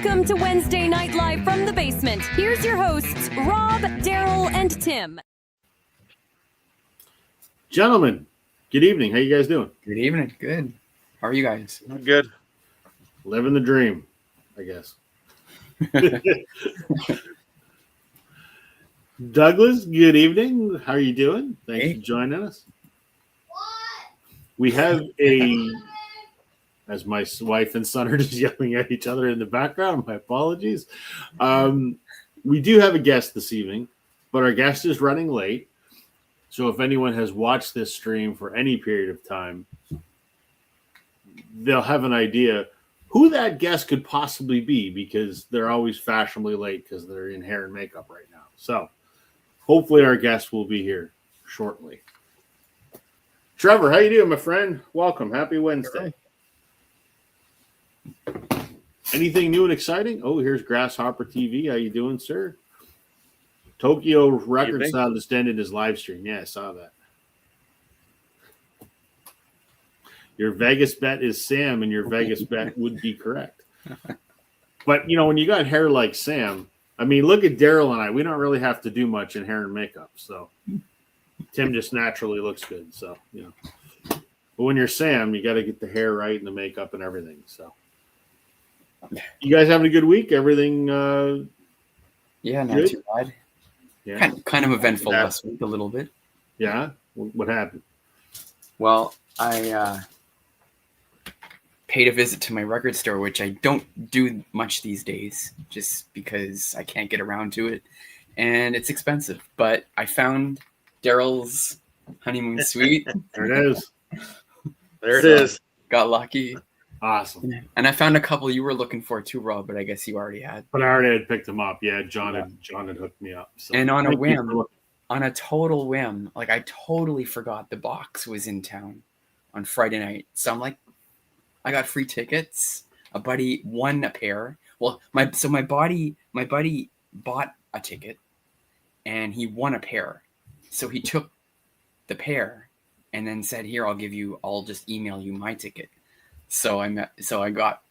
Welcome to Wednesday Night Live from the basement. Here's your hosts, Rob, Daryl, and Tim. Gentlemen, good evening. How you guys doing? Good evening. Good. How are you guys? Good. Living the dream, I guess. Douglas, good evening. How are you doing? Thanks for joining us. We have as my wife and son are just yelling at each other in the background, my apologies. We do have a guest this evening, but our guest is running late. So if anyone has watched this stream for any period of time, they'll have an idea who that guest could possibly be, because they're always fashionably late because they're in hair and makeup right now. So hopefully our guest will be here shortly. Trevor, how you doing, my friend? Welcome. Happy Wednesday. Anything new and exciting? Oh, here's Grasshopper TV. How you doing, sir? Tokyo Record Style just ended his live stream. Yeah, I saw that. Your Vegas bet is Sam, and your Vegas bet would be correct. But, you know, when you got hair like Sam, I mean, look at Daryl and I. We don't really have to do much in hair and makeup. So Tim just naturally looks good. So, you know. But when you're Sam, you got to get the hair right and the makeup and everything. So you guys having a good week? Everything yeah, not good? too bad. Yeah. Kind of eventful last week, a little bit. Yeah? What happened? Well, I paid a visit to my record store, which I don't do much these days, just because I can't get around to it, and it's expensive. But I found Daryl's honeymoon suite. There it is. There it is. Got lucky. Awesome. And I found a couple you were looking for too, Rob, but I guess you already had. But I already had picked them up. Yeah, John had hooked me up. So. And on a whim, on a total whim, like I totally forgot the box was in town on Friday night. So I'm like, I got free tickets. A buddy won a pair. Well, my buddy bought a ticket and he won a pair. So he took the pair and then said, "Here, I'll just email you my ticket." So I got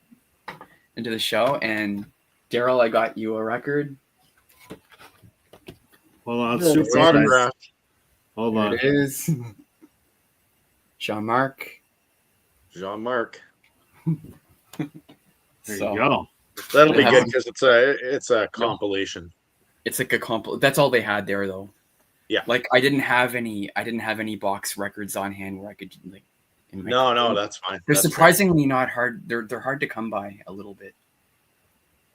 into the show, and Daryl, I got you a record. Hold on, Super autograph. Hold on. It is Jean-Marc. Jean-Marc. There you go. That'll be good because it's a compilation. It's like a that's all they had there, though. Yeah. Like I didn't have any box records on hand where I could like. No, that's fine. They're surprisingly not hard. They're hard to come by a little bit.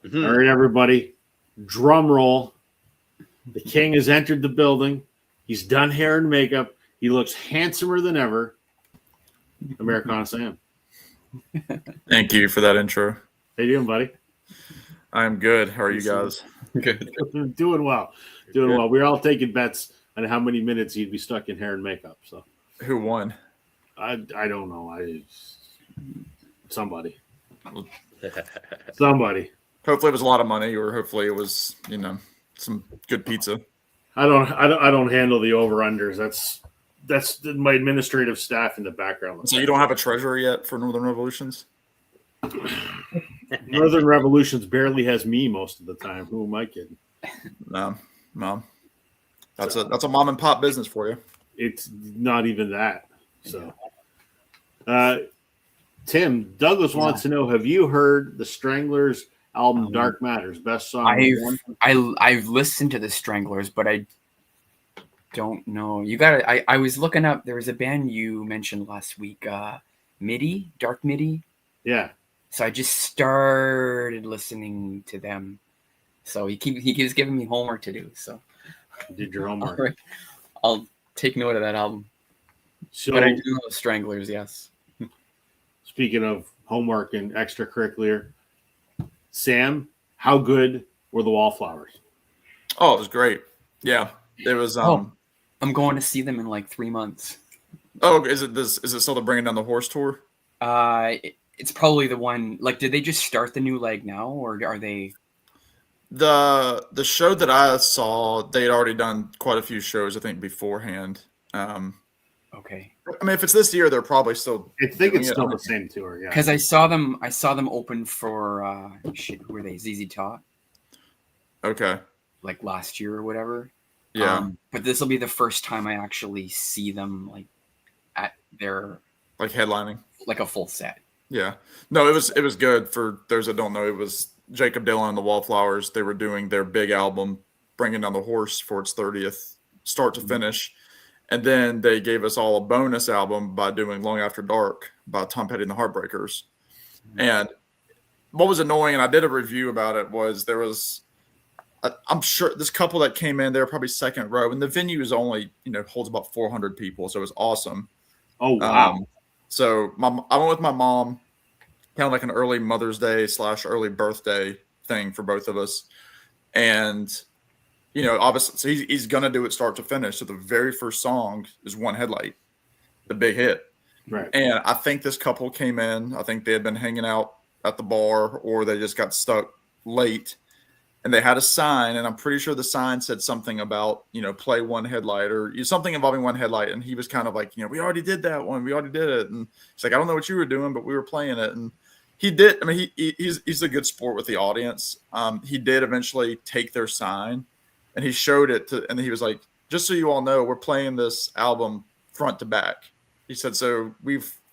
Mm-hmm. All right, everybody. Drum roll. The king has entered the building. He's done hair and makeup. He looks handsomer than ever. Americana Sam. Thank you for that intro. How you doing, buddy? I'm good. How are you guys? Good. Doing well. Doing well. We're all taking bets on how many minutes he'd be stuck in hair and makeup. So Who won? I don't know. Somebody. Hopefully it was a lot of money, or hopefully it was, some good pizza. I don't handle the over-unders. That's my administrative staff in the background. So you don't have a treasurer yet for Northern Revolutions? Northern Revolutions barely has me most of the time. Who am I kidding? No. That's a mom and pop business for you. It's not even that. So, Tim, Douglas wants to know: have you heard the Stranglers album "Dark Matters"? Best song. I've listened to the Stranglers, but I don't know. I was looking up. There was a band you mentioned last week, MIDI, Dark MIDI. Yeah. So I just started listening to them. So he keeps giving me homework to do. So you did your homework. Right. I'll take note of that album. So, but I do know the Stranglers, yes. Speaking of homework and extracurricular, Sam, how good were the Wallflowers? Oh, it was great. Yeah, it was. I'm going to see them in like 3 months. Oh, is it still the Bringing Down the Horse tour? It's probably the one. Like, did they just start the new leg now, or are they? The show that I saw, they had already done quite a few shows, I think, beforehand. Okay. I mean, if it's this year, they're probably still. I think it's doing it. still the same tour. Yeah. Because I saw them open for who were they? ZZ Top, Okay. like last year or whatever. Yeah. But this will be the first time I actually see them like at their Like headlining. like a full set. Yeah. No, it was good. For those that don't know, it was Jacob Dylan and the Wallflowers. They were doing their big album, Bringing Down the Horse, for its 30th, start to finish. And then they gave us all a bonus album by doing Long After Dark by Tom Petty and the Heartbreakers. And what was annoying, and I did a review about it, was there was, I'm sure this couple that came in, they were probably second row, and the venue is only, holds about 400 people. So it was awesome. Oh, wow. So I went with my mom, kind of like an early Mother's Day / early birthday thing for both of us. And, obviously, so he's going to do it start to finish. So the very first song is One Headlight, the big hit. Right. And I think this couple came in. I think they had been hanging out at the bar, or they just got stuck late. And they had a sign, and I'm pretty sure the sign said something about, play One Headlight, or something involving One Headlight. And he was kind of like, we already did that one. We already did it. And he's like, I don't know what you were doing, but we were playing it. And he did. I mean, he's a good sport with the audience. He did eventually take their sign, and he showed it to, and he was like, just so you all know, we're playing this album front to back. He said, so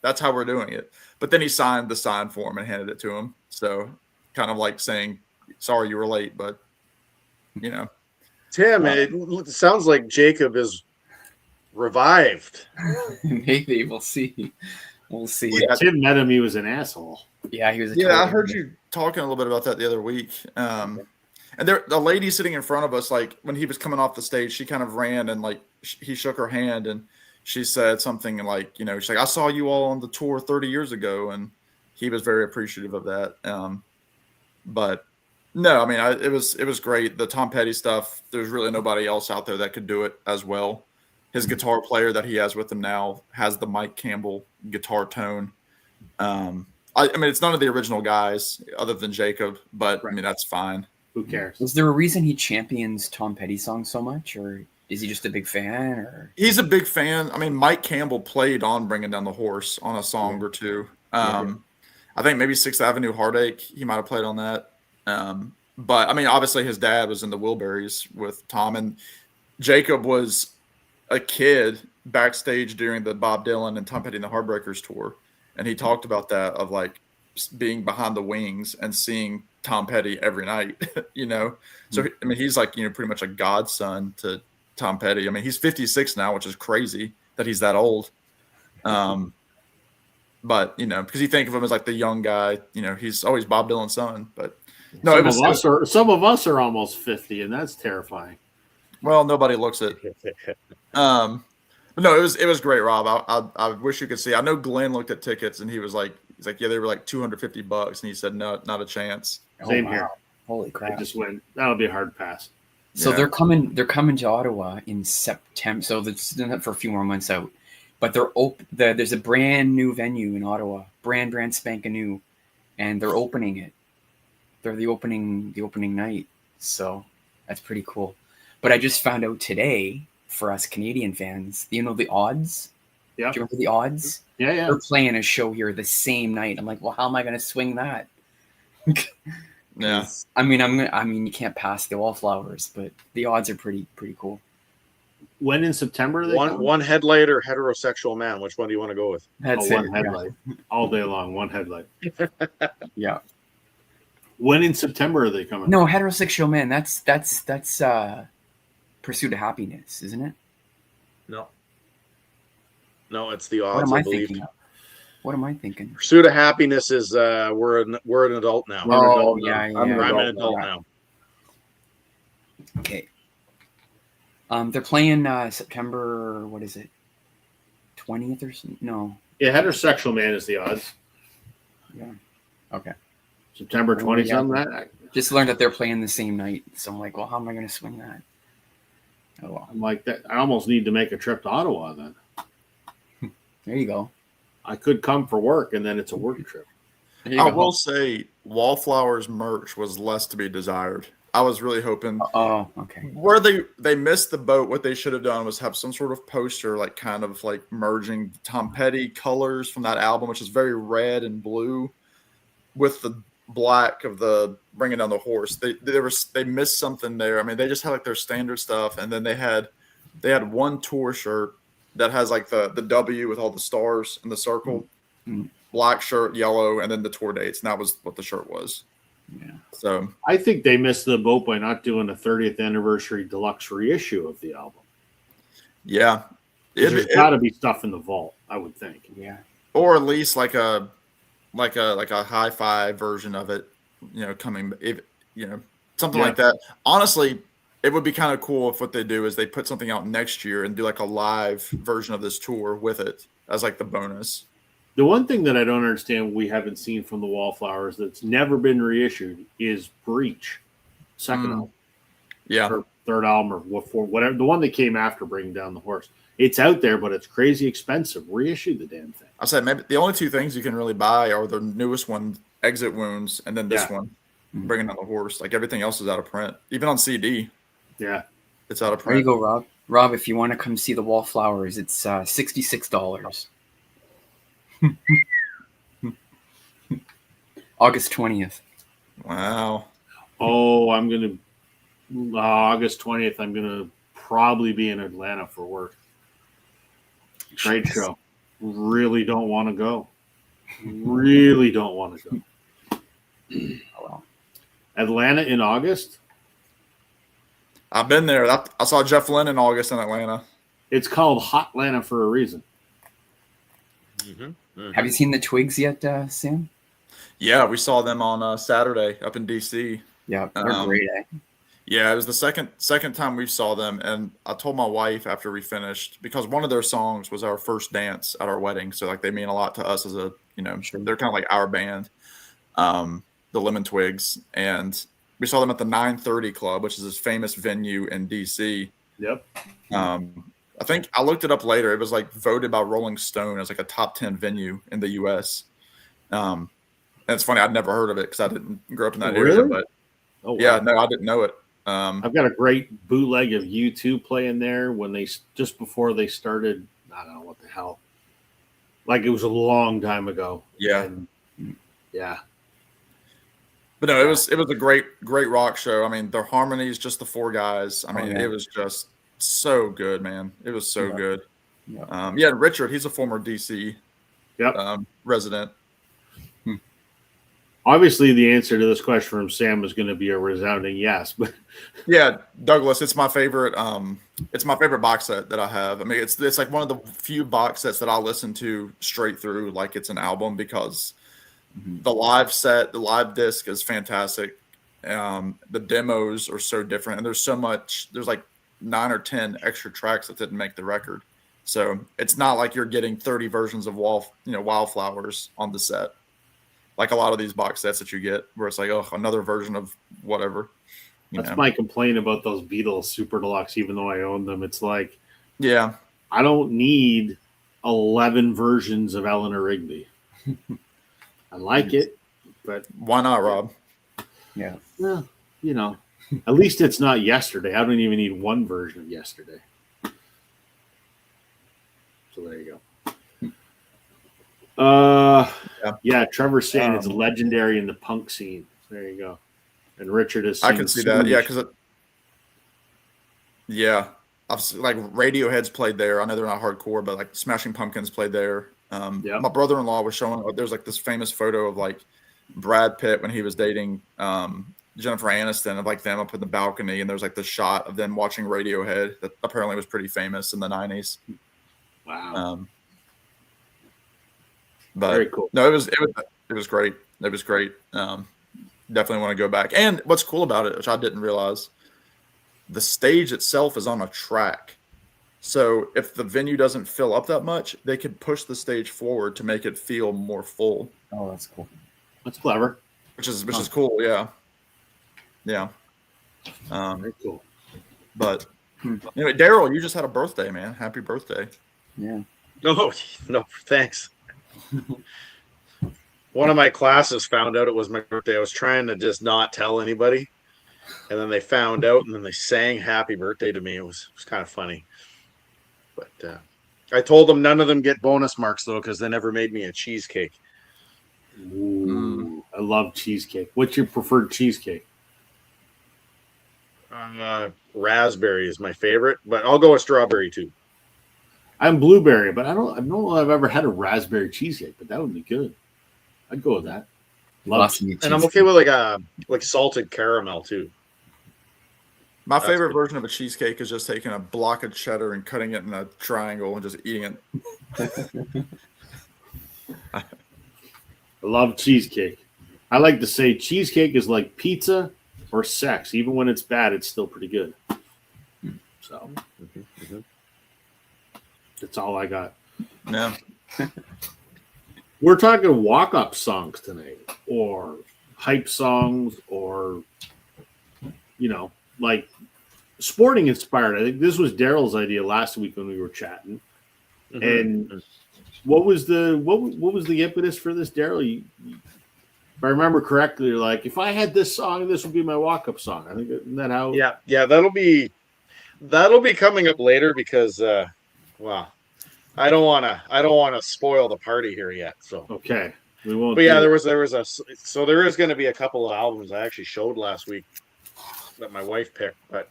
that's how we're doing it. But then he signed the sign for him and handed it to him. So kind of like saying, sorry you were late, but Tim, it sounds like Jacob is revived. Maybe we'll see. We'll see. When Tim met him, he was an asshole. Yeah, he was. I heard you talking a little bit about that the other week. And the lady sitting in front of us, like when he was coming off the stage, she kind of ran and like he shook her hand and she said something like, she's like, I saw you all on the tour 30 years ago, and he was very appreciative of that. But no, I mean, it was great. The Tom Petty stuff, there's really nobody else out there that could do it as well. His guitar player that he has with him now has the Mike Campbell guitar tone. I mean, it's none of the original guys other than Jacob, but I mean, that's fine. Who cares? Is there a reason he champions Tom Petty songs so much, or is he just a big fan? Or he's a big fan. I mean, Mike Campbell played on Bringing Down the Horse on a song or two. I think maybe 6th Avenue Heartache, he might have played on that. But I mean, obviously his dad was in the Wilburys with Tom, and Jacob was a kid backstage during the Bob Dylan and Tom Petty and the Heartbreakers tour. And he talked about that, of like being behind the wings and seeing Tom Petty every night, So, I mean, he's like, pretty much a godson to Tom Petty. I mean, he's 56 now, which is crazy that he's that old. But, because you think of him as like the young guy, he's always Bob Dylan's son. But no, some of us are almost 50, and that's terrifying. Well, nobody looks it. But no, it was great, Rob. I wish you could see. I know Glenn looked at tickets and he's like, yeah, they were like $250, and he said, no, not a chance. Same here. Holy crap! I just went. That'll be a hard pass. So they're coming to Ottawa in September. So that's for a few more months out. But there's a brand new venue in Ottawa, brand spanking new, and they're opening it. They're the opening night. So that's pretty cool. But I just found out today, for us Canadian fans, the Odds? Yeah. Do you remember the Odds? Yeah. They're playing a show here the same night. I'm like, well, how am I going to swing that? Yeah. I mean, you can't pass the Wallflowers, but the Odds are pretty cool. When in September are they one headlight or heterosexual man? Which one do you want to go with? That's one headlight. All day long, one headlight. Yeah. When in September are they coming? No, heterosexual man. That's Pursuit of Happiness, isn't it? No, it's the Odds. What am I thinking? What am I thinking? Pursuit of Happiness is we're an adult now. Yeah. I'm an adult now. Okay. They're playing September. What is it? 20th or something? No. Yeah, heterosexual man is the Odds. Yeah. Okay. September 20 something. Just learned that they're playing the same night, so I'm like, well, how am I going to swing that? Oh well. I'm like that. I almost need to make a trip to Ottawa then. There you go. I could come for work, and then it's a work trip. I will say Wallflowers merch was less to be desired. I was really hoping. Oh, okay. Where they missed the boat, what they should have done was have some sort of poster, like kind of like merging Tom Petty colors from that album, which is very red and blue, with the black of the Bringing Down the Horse. They missed something there. I mean, they just had like their standard stuff, and then they had one tour shirt that has like the W with all the stars and the circle, black shirt, yellow, and then the tour dates, and that was what the shirt was. Yeah. So I think they missed the boat by not doing a 30th anniversary deluxe reissue of the album. yeah, There's got to be stuff in the vault, I would think. Yeah. or at least like a hi-fi version of it, coming, something like that. Honestly, it would be kind of cool if what they do is they put something out next year and do like a live version of this tour with it as like the bonus. The one thing that I don't understand we haven't seen from the Wallflowers that's never been reissued is Breach, second album, Yeah. or third album, or whatever, the one that came after Bringing Down the Horse. It's out there, but it's crazy expensive. Reissue the damn thing. I said maybe the only two things you can really buy are the newest one, Exit Wounds, and then this one, Bringing Down the Horse. Like everything else is out of print. Even on CD, Yeah. it's out of There you print. go, Rob. Rob, if you want to come see the Wallflowers, it's $66. August 20th. Wow. Oh, I'm going to, August 20th, I'm going to probably be in Atlanta for work. Great show. Really don't want to go. Really don't want to go. Oh, well. Atlanta in August? I've been there. I saw Jeff Lynne in August in Atlanta. It's called Hot Atlanta for a reason. Have you seen the Twigs yet, Sam? Yeah, we saw them on Saturday up in DC. Yeah, they're great. Yeah, it was the second time we saw them, and I told my wife after we finished, because one of their songs was our first dance at our wedding, so like they mean a lot to us as a, they're kind of like our band, the Lemon Twigs, and we saw them at the 930 Club, which is this famous venue in DC. Yep. I think I looked it up later. It was like voted by Rolling Stone as like a top 10 venue in the U.S. And it's funny, I'd never heard of it because I didn't grow up in that area, but yeah, no, I didn't know it. I've got a great bootleg of U2 playing there when just before they started. I don't know what the hell. Like it was a long time ago. Yeah. And, yeah. But no, it was a great rock show. I mean, their harmonies, just the four guys. I mean, it was just so good, man. It was so good. Yeah. Richard, he's a former DC resident. Obviously, the answer to this question from Sam is going to be a resounding yes. But yeah, Douglas, it's my favorite. It's my favorite box set that I have. I mean, it's like one of the few box sets that I listen to straight through, like it's an album, because the live set, the live disc is fantastic. The demos are so different, and there's so much. There's like 9 or 10 extra tracks that didn't make the record, so it's not like you're getting 30 versions of Wildflowers on the set, like a lot of these box sets that you get, where it's like, oh, another version of whatever. That's my complaint about those Beatles Super Deluxe, even though I own them. It's like, yeah, I don't need 11 versions of Eleanor Rigby. I like it, but why not, Rob? Yeah. Well, at least it's not Yesterday. I don't even need one version of Yesterday. So there you go. Yeah, Trevor's saying it's legendary in the punk scene. There you go. And Richard is saying I can see that. Yeah, because like Radiohead's played there. I know they're not hardcore, but like Smashing Pumpkins played there. My brother-in-law was showing. There's like this famous photo of like Brad Pitt when he was dating Jennifer Aniston, of like them up in the balcony, and there's like the shot of them watching Radiohead that apparently was pretty famous in the 90s. Wow. But very cool. No, it was great. It was great. Definitely want to go back. And what's cool about it, which I didn't realize, the stage itself is on a track. So if the venue doesn't fill up that much, they could push the stage forward to make it feel more full. Oh, that's cool. That's clever. Which is cool. Yeah. Yeah. Very cool. But anyway, Daryl, you just had a birthday, man. Happy birthday. Yeah. No, thanks. One of my classes found out it was my birthday. I was trying to just not tell anybody. And then they found out, and then they sang "Happy Birthday" to me. It was kind of funny. But I told them none of them get bonus marks though, because they never made me a cheesecake. Ooh, I love cheesecake. What's your preferred cheesecake? Raspberry is my favorite, but I'll go with strawberry too. I'm blueberry, but I don't know if I've ever had a raspberry cheesecake, but that would be good. I'd go with that. Love it. And I'm okay with like salted caramel too. My That's favorite good. version of a cheesecake is just taking a block of cheddar and cutting it in a triangle and just eating it. I love cheesecake. I like to say cheesecake is like pizza or sex. Even when it's bad, it's still pretty good. So that's all I got. Yeah. We're talking walk-up songs tonight, or hype songs, or like sporting inspired. I think this was Daryl's idea last week when we were chatting. Mm-hmm. And what was the impetus for this, Daryl? If I remember correctly, you're like, if I had this song, this would be my walk-up song. I think isn't that how? Yeah, that'll be coming up later because I don't wanna spoil the party here yet. So Okay, we won't. but yeah, do there is going to be a couple of albums I actually showed last week that my wife picked, but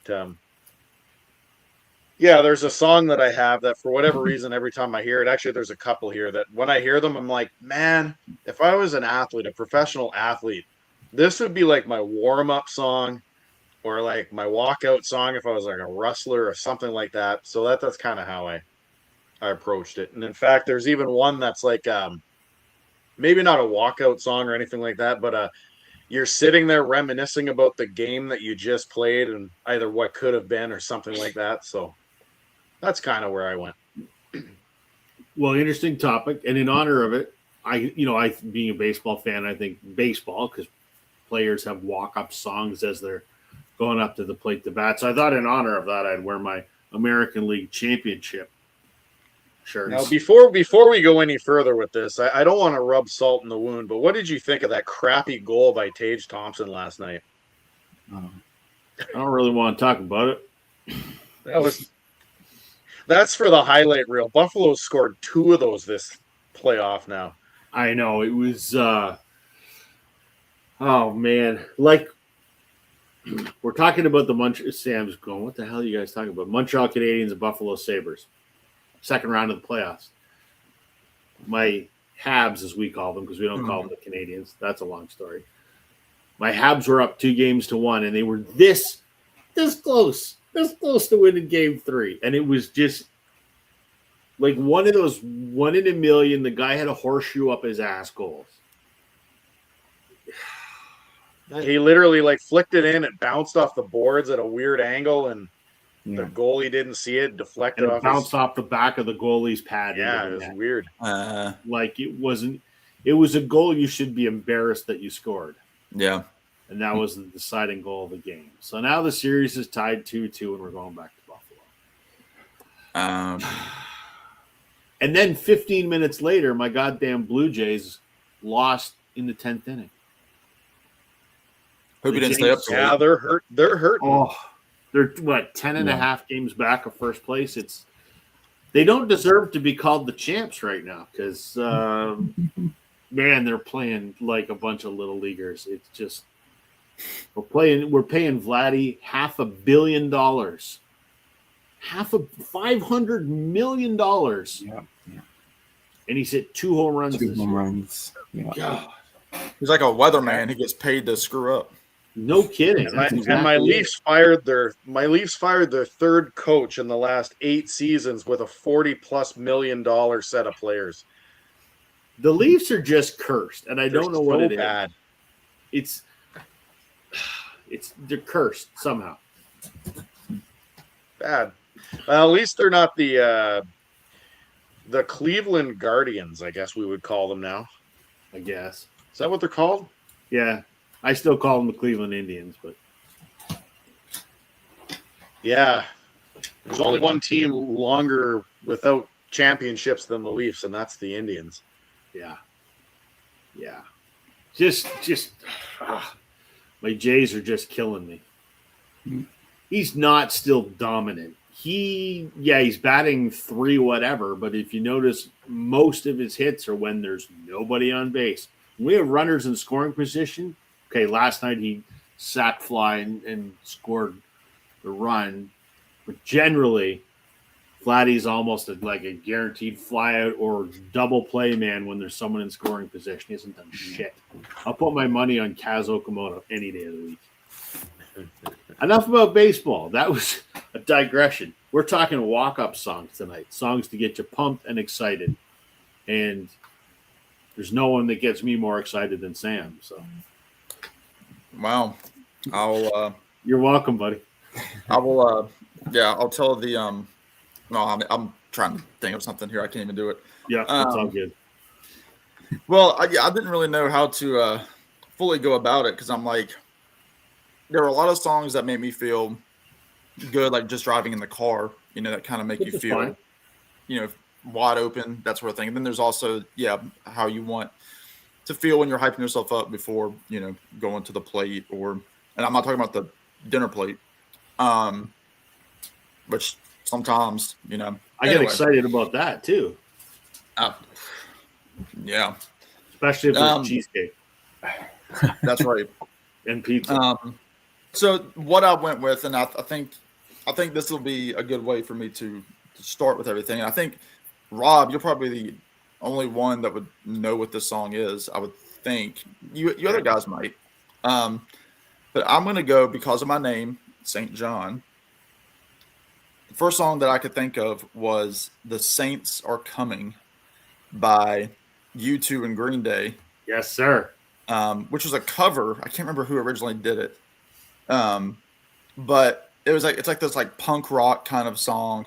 yeah, there's a song that I have that for whatever reason, every time I hear it, actually, there's a couple here that when I hear them, I'm like, man, if I was an athlete, a professional athlete, this would be like my warm-up song or like my walkout song if I was like a wrestler or something like that. So that's kind of how I approached it. And in fact, there's even one that's like maybe not a walkout song or anything like that, but you're sitting there reminiscing about the game that you just played and either what could have been or something like that. So that's kind of where I went. Well, interesting topic, and in honor of it, I being a baseball fan, I think baseball because players have walk-up songs as they're going up to the plate to bat. So I thought in honor of that, I'd wear my American League Championship shirt. Now, before we go any further with this, I don't want to rub salt in the wound, but what did you think of that crappy goal by Tage Thompson last night? I don't really want to talk about it. That's for the highlight reel. Buffalo scored 2 of those this playoff now. I know it was. Oh man, like we're talking about the Sam's going. What the hell are you guys talking about? Montreal Canadiens and Buffalo Sabres, second round of the playoffs. My Habs, as we call them, because we don't call them the Canadiens. That's a long story. My Habs were up 2-1, and they were this close to winning Game 3, and it was just like one of those 1 in a million. The guy had a horseshoe up his ass goals. He literally like flicked it in. It bounced off the boards at a weird angle, and the goalie didn't see it. Deflected and it off. Bounced off the back of the goalie's pad. Yeah, it was weird. Like it wasn't. It was a goal you should be embarrassed that you scored. Yeah. And that was the deciding goal of the game. So now the series is tied 2-2, and we're going back to Buffalo. And then 15 minutes later, my goddamn Blue Jays lost in the 10th inning. Hope you didn't stay up. Yeah, they're hurt. They're hurting. Oh, they're 10 and a half games back of first place. They don't deserve to be called the champs right now because, man, they're playing like a bunch of little leaguers. It's just we're paying Vladdy $500 million, $500 million. Yeah. And he's hit 2 home runs. 2 home runs. Yeah. God. He's like a weatherman. He gets paid to screw up. No kidding. And my Leafs fired their third coach in the last 8 seasons with a $40+ million set of players. The Leafs are just cursed, and I don't know what it bad. is. They're cursed somehow. Bad. Well, at least they're not the Cleveland Guardians, I guess we would call them now. I guess. Is that what they're called? Yeah. I still call them the Cleveland Indians, but yeah. There's only one team longer without championships than the Leafs, and that's the Indians. Yeah. Just my Jays are just killing me. he's not still dominant. He's batting 3 whatever, but if you notice, most of his hits are when there's nobody on base. When we have runners in scoring position. Okay, last night he sack fly and scored the run, but generally, Vladdy's almost like a guaranteed flyout or double play man when there's someone in scoring position. He hasn't done shit. I'll put my money on Kaz Okamoto any day of the week. Enough about baseball. That was a digression. We're talking walk-up songs tonight, songs to get you pumped and excited. And there's no one that gets me more excited than Sam. So, Wow. you're welcome, buddy. I will. I'll tell the. No, I'm trying to think of something here. I can't even do it. Yeah, that's all good. Well, I didn't really know how to fully go about it because I'm like, there were a lot of songs that made me feel good, like just driving in the car. That kind of make you feel, fine. Wide open, that sort of thing. And then there's also, how you want to feel when you're hyping yourself up before, going to the plate and I'm not talking about the dinner plate, which sometimes, I get excited about that too. Yeah. Especially if there's cheesecake That's right. and pizza. So what I went with, and I think this will be a good way for me to start with everything. And I think, Rob, you're probably the only one that would know what this song is. I would think you other guys might. But I'm going to go because of my name, St. John. The first song that I could think of was "The Saints Are Coming" by U2 and Green Day. Yes, sir. Which was a cover. I can't remember who originally did it. But it's like this like punk rock kind of song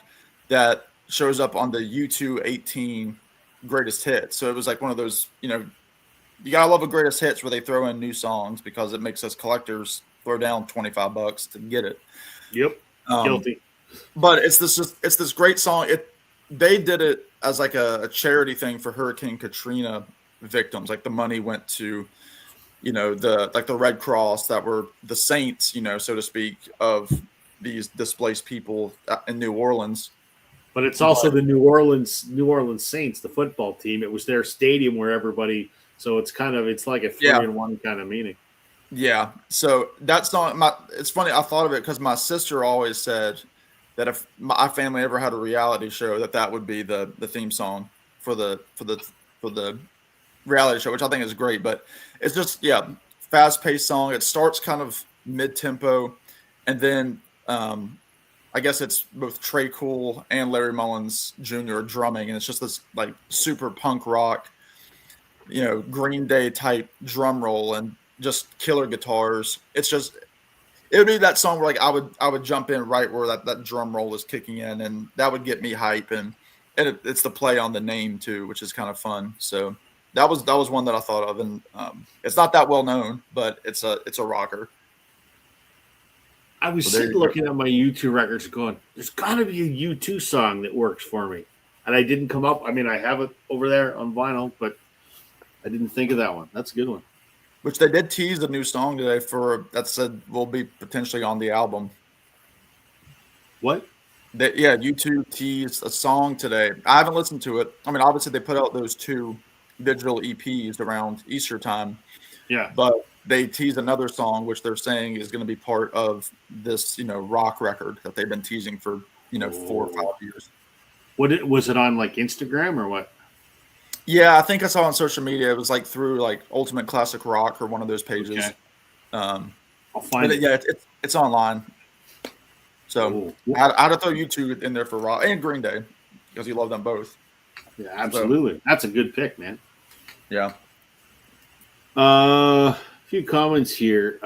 that shows up on the U2 18 greatest hits. So it was like one of those, you gotta love a greatest hits where they throw in new songs because it makes us collectors throw down $25 to get it. Yep. Guilty. But it's this great song. They did it as like a charity thing for Hurricane Katrina victims. Like the money went to, the Red Cross that were the saints, so to speak, of these displaced people in New Orleans. But it's also the New Orleans Saints, the football team. It was their stadium where everybody. So it's like a 3-in-1 kind of meaning. Yeah. So that song, it's funny. I thought of it because my sister always said that if my family ever had a reality show, that would be the theme song for the reality show, which I think is great. But it's just fast-paced song. It starts kind of mid-tempo, and then I guess it's both Trey Cool and Larry Mullins Jr. drumming, and it's just this like super punk rock, Green Day type drum roll and just killer guitars. It would be that song where like I would jump in right where that drum roll is kicking in, and that would get me hype. And it's the play on the name too, which is kind of fun. So that was one that I thought of, and it's not that well known, but it's a rocker. I was looking at my U2 records going, there's got to be a U2 song that works for me. And I didn't come up. I mean, I have it over there on vinyl, but I didn't think of that one. That's a good one. Which they did tease a new song today that said will be potentially on the album. What? U2 teased a song today. I haven't listened to it. I mean, obviously they put out those 2 digital EPs around Easter time. Yeah. But they teased another song, which they're saying is going to be part of this, rock record that they've been teasing for, 4 or 5 years. Was it on like Instagram or what? Yeah, I think I saw on social media. It was like through like Ultimate Classic Rock or one of those pages. Okay. I'll find it. Yeah, it's online. So I had to throw U2 in there for rock and Green Day because you love them both. Yeah, absolutely. That's a good pick, man. Yeah. A few comments here.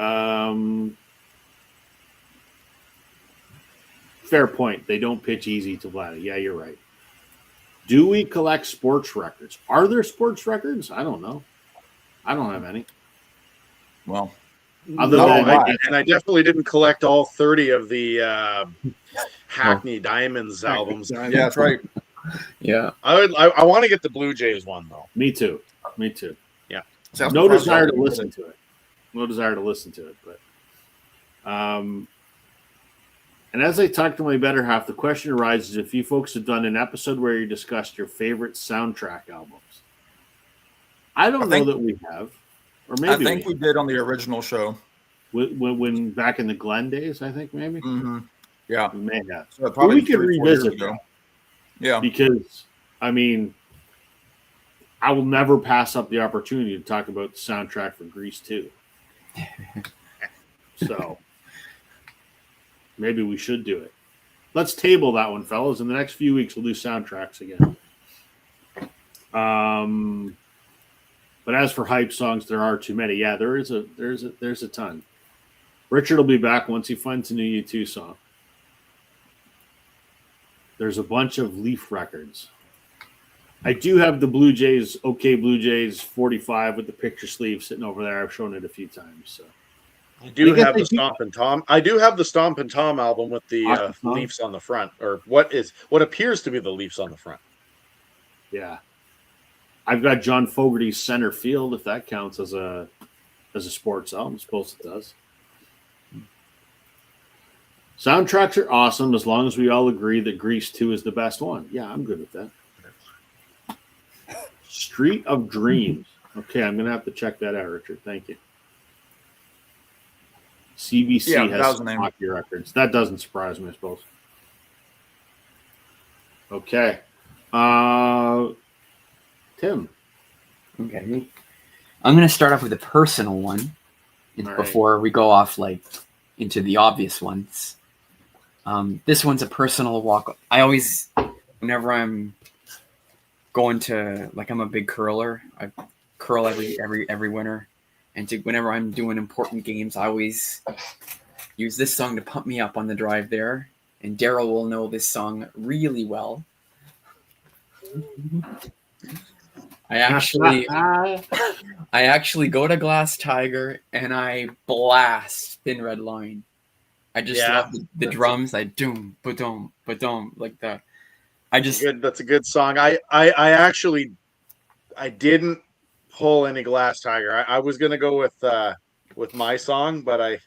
Fair point. They don't pitch easy to Vladdy. Yeah, you're right. Do we collect sports records? Are there sports records? I don't know. I don't have any. Well, I definitely didn't collect all 30 of the Hackney Diamonds albums. Yeah, that's right. Yeah. I want to get the Blue Jays one though. Me too. Yeah. No desire to listen to it. But And as I talk to my better half, the question arises if you folks have done an episode where you discussed your favorite soundtrack albums. I don't know that we have. Or maybe I think we did on the original show. When back in the Glen days, I think maybe. Mm-hmm. Yeah. We may have. So probably we can 3-4 years revisit ago. that. Yeah. Because, I mean, I will never pass up the opportunity to talk about the soundtrack for Grease 2. So, maybe we should do it. Let's table that one, fellas. In the next few weeks, we'll do soundtracks again. But as for hype songs, there are too many. Yeah, there's a ton. Richard will be back once he finds a new U2 song. There's a bunch of Leaf records. I do have the Blue Jays, OK Blue Jays 45 with the picture sleeve sitting over there. I've shown it a few times. So I do have the Stomp and Tom. I do have the Stomp and Tom album with the Leafs on the front, or what appears to be the Leafs on the front. Yeah, I've got John Fogerty's Center Field, if that counts as a sports album. I suppose it does. Soundtracks are awesome as long as we all agree that Grease 2 is the best one. Yeah, I'm good with that. Street of Dreams. Okay, I'm going to have to check that out, Richard. Thank you. CBC has some hockey records. That doesn't surprise me, I suppose. Okay. Tim. Okay. I'm going to start off with a personal one before we go off into the obvious ones. This one's a personal walk. I always, whenever I'm going to, I'm a big curler. I curl every winter. And whenever I'm doing important games, I always use this song to pump me up on the drive there. And Daryl will know this song really well. I actually go to Glass Tiger and I blast Thin Red Line. I just love the drums. I doom, ba-dum, ba-dum, like that. That's a good song. I actually didn't pull any Glass Tiger. I was gonna go with my song, but I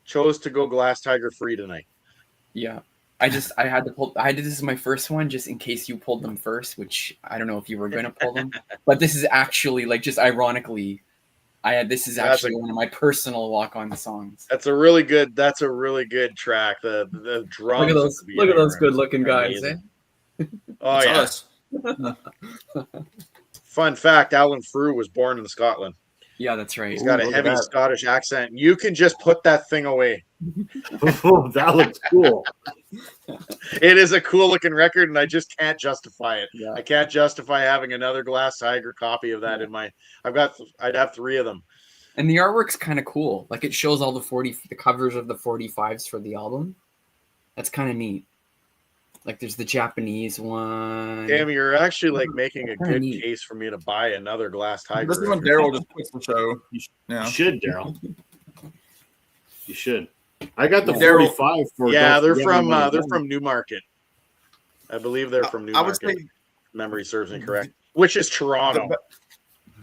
chose to go Glass Tiger free tonight. Yeah. I had to pull. This is my first one, just in case you pulled them first, which I don't know if you were going to pull them, but this is actually just ironically, this is actually one of my personal walk-on songs. That's a really good track. The drums. Look at those good-looking guys. Eh? Oh yeah. Fun fact: Alan Frew was born in Scotland. Yeah, that's right. He's got a heavy Scottish accent. You can just put that thing away. Oh, that looks cool. It is a cool looking record, and I just can't justify it. Yeah. I can't justify having another Glass Tiger copy of that in my. I'd have 3 of them. And the artwork's kind of cool. It shows all the covers of the 45s for the album. That's kind of neat. There's the Japanese one. Damn, you're actually making a good case for me to buy another Glass Tiger. This is when Daryl just quits the show. You should, Daryl. You should. I got the 45 for. Yeah, they're from Newmarket. I believe they're from Newmarket. I would say, memory serves me correct. Which is Toronto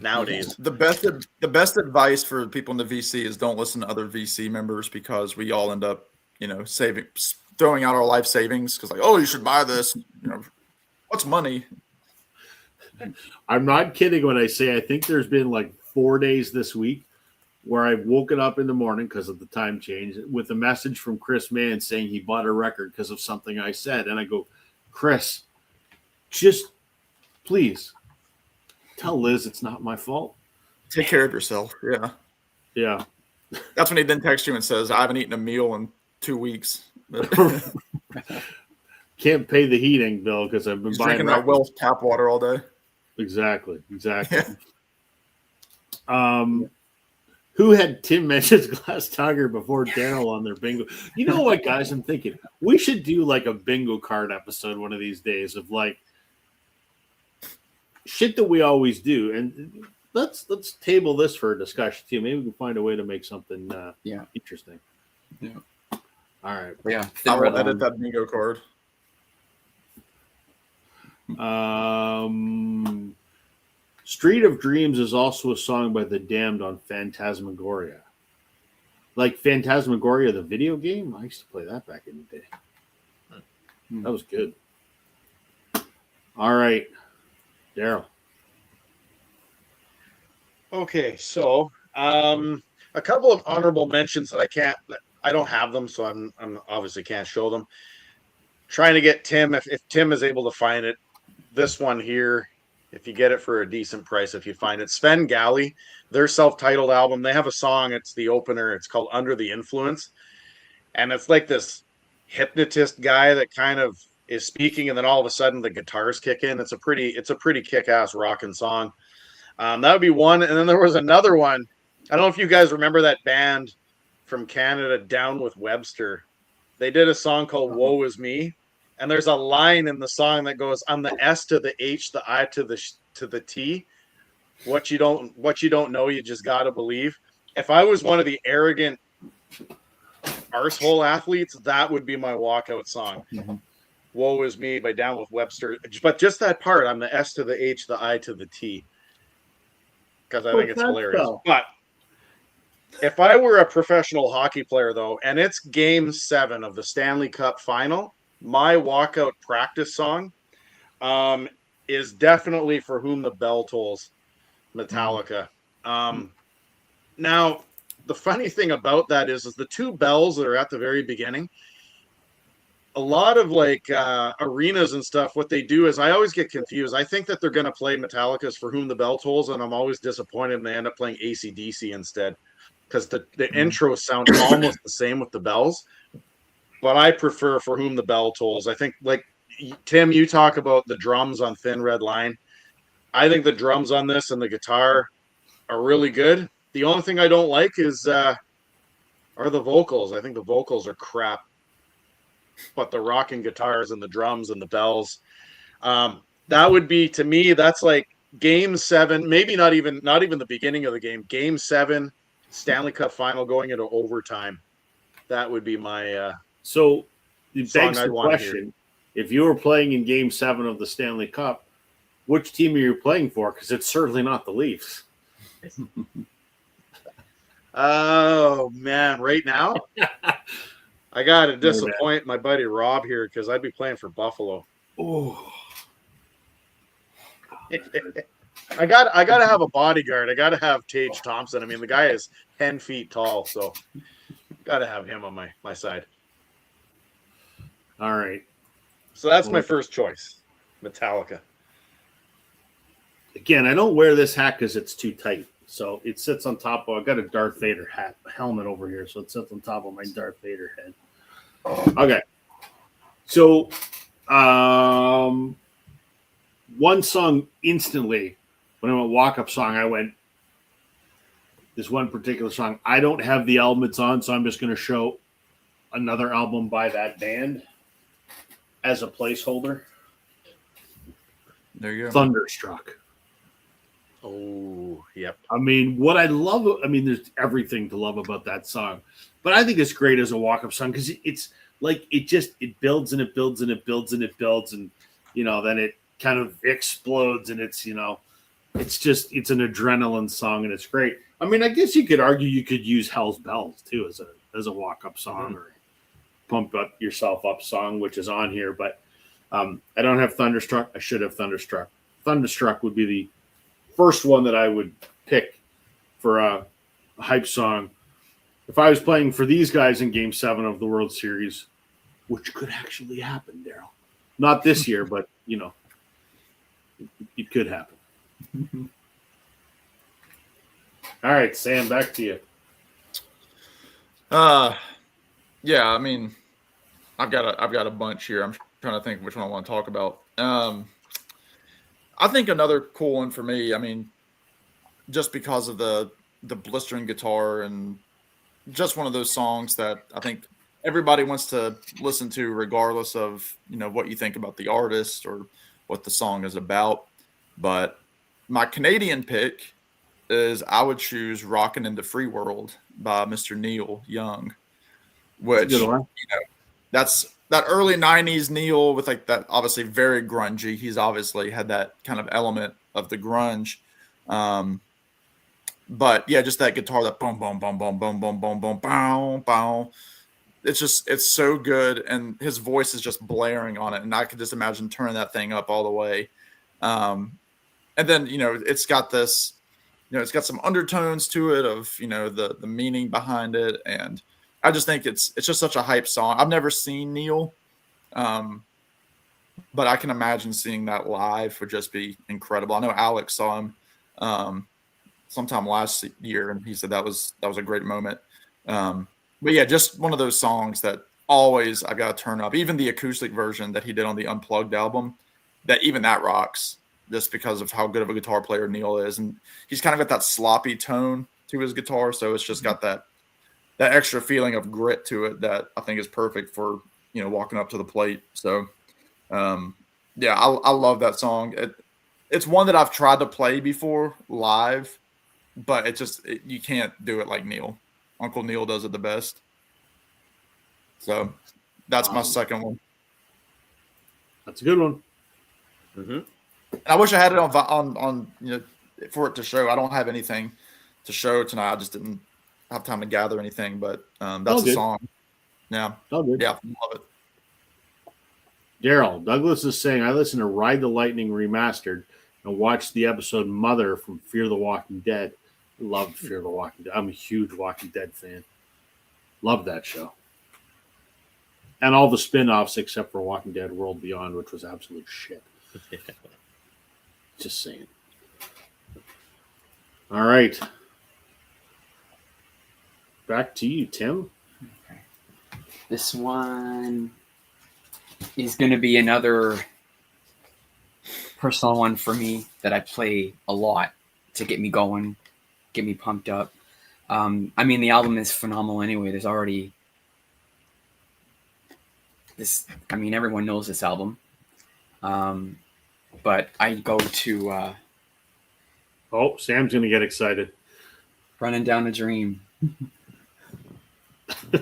nowadays. The best advice for people in the VC is don't listen to other VC members, because we all end up, throwing out our life savings because you should buy this. What's money? I'm not kidding when I say I think there's been 4 days this week where I've woken up in the morning because of the time change with a message from Chris Mann saying he bought a record because of something I said. And I go, Chris, just please tell Liz it's not my fault. Take care of yourself. Yeah. Yeah. That's when he then texts you and says, I haven't eaten a meal in 2 weeks. Can't pay the heating bill because I've been buying drinking that Wells tap water all day. Exactly. Who had Tim mentions Glass Tiger before Daryl on their bingo? You know what, guys? I'm thinking we should do a bingo card episode one of these days of shit that we always do, and let's table this for a discussion too. Maybe we can find a way to make something interesting. Yeah. All right. Yeah. I'll edit that bingo card. Street of Dreams is also a song by The Damned on Phantasmagoria. Like Phantasmagoria, the video game. I used to play that back in the day. That was good. All right, Daryl. Okay, so a couple of honorable mentions that I don't have them, so I'm obviously can't show them. Trying to get Tim, if Tim is able to find it, this one here, if you get it for a decent price, if you find it, Sven Galley, their self-titled album, they have a song, it's the opener, it's called Under the Influence, and it's like this hypnotist guy that kind of is speaking, and then all of a sudden the guitars kick in. It's a pretty kick-ass rocking song. That would be one. And then there was another one. I don't know if you guys remember that band from Canada, Down with Webster. They did a song called Woe Is Me. And there's a line in the song that goes, I'm the S to the H, the I to the T. What you don't know, you just got to believe. If I was one of the arrogant arsehole athletes, that would be my walkout song. Mm-hmm. Woe Is Me by Down with Webster. But just that part, I'm the S to the H, the I to the T. Because I think it's hilarious. But if I were a professional hockey player, though, and it's Game 7 of the Stanley Cup Final, my walkout practice song is definitely For Whom the Bell Tolls, Metallica. Now, the funny thing about that is the two bells that are at the very beginning, a lot of like arenas and stuff, what they do is I always get confused. I think that they're going to play Metallica's For Whom the Bell Tolls, and I'm always disappointed when they end up playing AC/DC instead, because the intros sound almost the same with the bells. But I prefer For Whom the Bell Tolls. I think, like, Tim, you talk about the drums on Thin Red Line. I think the drums on this and the guitar are really good. The only thing I don't like is are the vocals. I think the vocals are crap. But the rocking guitars and the drums and the bells, that would be, to me, that's like Game 7, maybe not even the beginning of the game. Game 7, Stanley Cup Final going into overtime. That would be my so it begs the question: if you were playing in Game 7 of the Stanley Cup, which team are you playing for? Because it's certainly not the Leafs. Oh man, right now. I got to disappoint my buddy Rob here because I'd be playing for Buffalo. Oh, I got to have a bodyguard. I got to have Tage Thompson. I mean, the guy is 10 feet tall, so got to have him on my side. All right. So that's my first choice, Metallica. Again, I don't wear this hat because it's too tight. So it sits on top of, I've got a Darth Vader helmet over here. So it sits on top of my Darth Vader head. Okay. So one song instantly, when I went walk-up song, I went, this one particular song, I don't have the album it's on, so I'm just going to show another album by that band as a placeholder. There you go. Thunderstruck. Oh, yep. I mean, what I love, there's everything to love about that song, but I think it's great as a walk-up song because it's like it builds and it builds and it builds and it builds and then it kind of explodes and it's an adrenaline song and it's great. I mean, I guess you could argue you could use Hell's Bells too as a walk-up song or pump up yourself up song, which is on here, but I don't have Thunderstruck. I should have Thunderstruck. Thunderstruck would be the first one that I would pick for a hype song if I was playing for these guys in Game 7 of the World Series, which could actually happen, Daryl. Not this year, but it could happen. All right, Sam, back to you. Yeah, I mean, I've got a bunch here. I'm trying to think which one I want to talk about. I think another cool one for me, I mean, just because of the blistering guitar and just one of those songs that I think everybody wants to listen to regardless of, what you think about the artist or what the song is about. But my Canadian pick is I would choose Rockin' in the Free World by Mr. Neil Young, which, that's that early 90s Neil with like that obviously very grungy. He's obviously had that kind of element of the grunge. But yeah, just that guitar, that boom, boom, boom, boom, boom, boom, boom, boom, boom, boom. It's so good, and his voice is just blaring on it, and I could just imagine turning that thing up all the way. And then it's got this, it's got some undertones to it of the meaning behind it, and I just think it's just such a hype song. I've never seen Neil, but I can imagine seeing that live would just be incredible. I know Alex saw him sometime last year, and he said that was a great moment. But yeah, just one of those songs that always I got to turn up. Even the acoustic version that he did on the Unplugged album, that rocks, just because of how good of a guitar player Neil is, and he's kind of got that sloppy tone to his guitar, so it's just got that extra feeling of grit to it that I think is perfect for walking up to the plate. So yeah, I love that song. It's one that I've tried to play before live, but you can't do it like Neil. Uncle Neil does it the best. So that's my second one. That's a good one. Mm-hmm. I wish I had it on for it to show. I don't have anything to show tonight. I just didn't have time to gather anything, but that's the song. Yeah. Oh, good. Yeah, love it. Daryl, Douglas is saying, I listened to Ride the Lightning Remastered and watched the episode Mother from Fear the Walking Dead. Loved Fear the Walking Dead. I'm a huge Walking Dead fan. Love that show. And all the spin-offs except for Walking Dead World Beyond, which was absolute shit. Just saying. All right. Back to you, Tim. Okay. This one is going to be another personal one for me that I play a lot to get me going, get me pumped up. I mean, the album is phenomenal anyway. There's already this. I mean, everyone knows this album. But I go to Oh, Sam's going to get excited. Running Down a Dream. I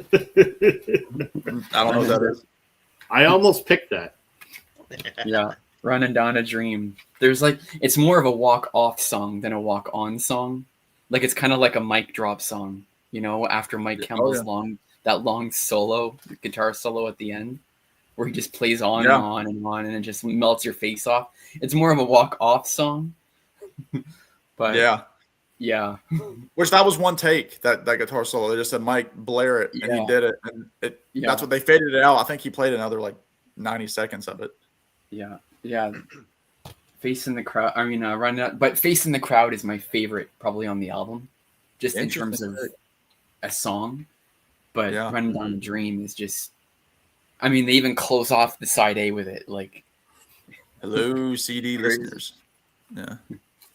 don't know what that is. I almost picked that. Yeah, Running Down a Dream. There's it's more of a walk-off song than a walk-on song. Like, it's kind of like a mic drop song, after Mike Campbell's long solo, guitar solo at the end, where he just plays on and on and on, and it just melts your face off. It's more of a walk-off song. But yeah. Which that was one take, that guitar solo. They just said, Mike, blare it, and he did it. And that's what they faded it out. I think he played another 90 seconds of it. Yeah. Facing the Crowd. I mean, Running Out, but Facing the Crowd is my favorite probably on the album, just in terms of a song. But Running Down a Dream is just, I mean, they even close off the side A with it. Hello, CD listeners. Yeah.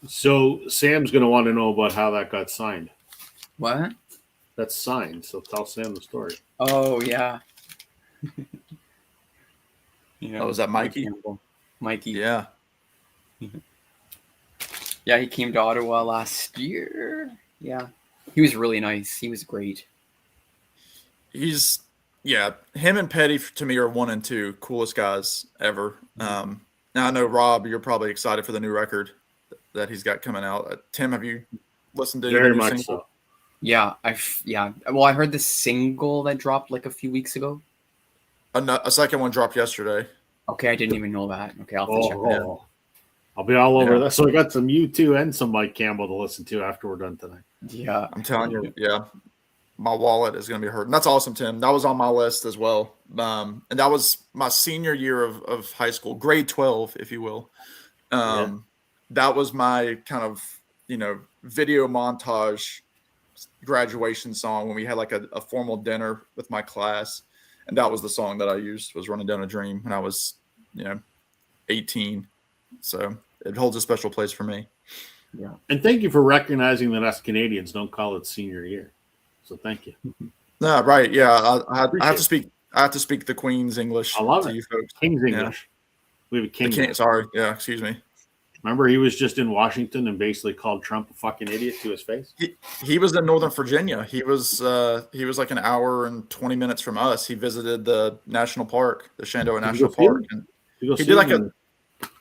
So Sam's going to want to know about how that got signed. What? That's signed, so tell Sam the story. Oh, yeah. Oh, was that Mikey? Mikey. Yeah. Yeah, he came to Ottawa last year. Yeah. He was really nice. He was great. Him and Petty to me are 1 and 2 coolest guys ever. Now I know, Rob, you're probably excited for the new record that he's got coming out. Tim, have you listened to Very the new much single? so. Yeah, Well, I heard the single that dropped a few weeks ago. A second one dropped yesterday. Okay, I didn't even know that. Okay, I'll have to check it out. I'll be all over that. So I got some U2 and some Mike Campbell to listen to after we're done tonight. Yeah. I'm telling you, my wallet is going to be hurting. That's awesome, Tim. That was on my list as well. And that was my senior year of high school, grade 12, if you will. That was my kind of, video montage graduation song when we had a formal dinner with my class. And that was the song that I used, was Running Down a Dream, when I was, 18. So it holds a special place for me. Yeah. And thank you for recognizing that us Canadians don't call it senior year. So thank you. No, right. Yeah. I have to speak. I have to speak the Queen's English. I love to you folks. King's English. We have a king. Sorry. Yeah. Excuse me. Remember, he was just in Washington and basically called Trump a fucking idiot to his face. He was in Northern Virginia. He was like an hour and 20 minutes from us. He visited the national park, the Shenandoah National Park, and he did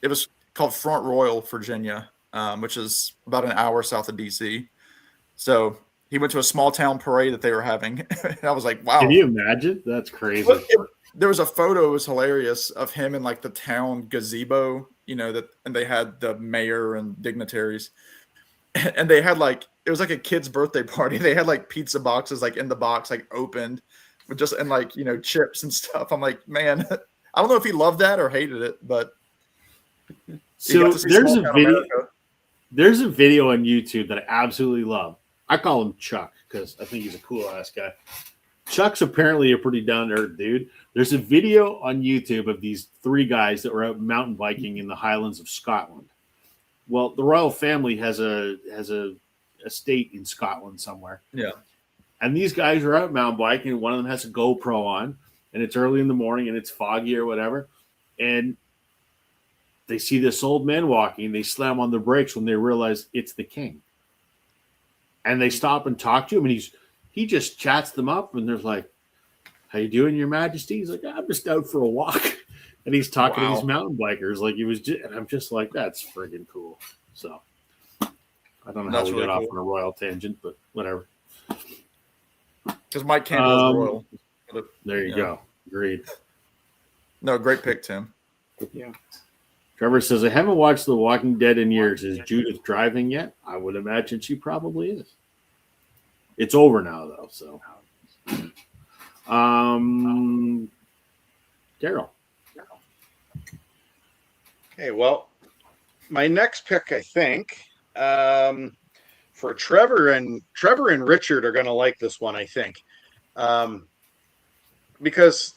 it was called Front Royal, Virginia, which is about an hour south of DC. So he went to a small town parade that they were having. And I was like, wow. Can you imagine? That's crazy. There was a photo, it was hilarious, of him in like the town gazebo, and they had the mayor and dignitaries. And they had like, it was like a kid's birthday party. They had like pizza boxes like in the box, like opened with just, and like, chips and stuff. I'm like, man, I don't know if he loved that or hated it, but so there's a video on YouTube that I absolutely love. I call him Chuck because I think he's a cool ass guy. Chuck's apparently a pretty down to earth dude. There's a video on YouTube of these 3 guys that were out mountain biking in the Highlands of Scotland. Well, the royal family has a estate in Scotland somewhere. Yeah. And these guys are out mountain biking, and one of them has a GoPro on, and it's early in the morning and it's foggy or whatever. And they see this old man walking. They slam on the brakes when they realize it's the king. And they stop and talk to him, and he just chats them up, and they're like, "How you doing, Your Majesty?" He's like, "I'm just out for a walk," and he's talking to these mountain bikers like he was. And I'm just like, "That's friggin' cool." So I don't know how we got off on a royal tangent, but whatever. Because Mike Campbell is royal. There you go. Agreed. No, great pick, Tim. Yeah. Trevor says, I haven't watched The Walking Dead in years. Is Judith driving yet? I would imagine she probably is. It's over now, though. So, Daryl. Okay, well, my next pick, I think, for Trevor and Richard are going to like this one, I think, because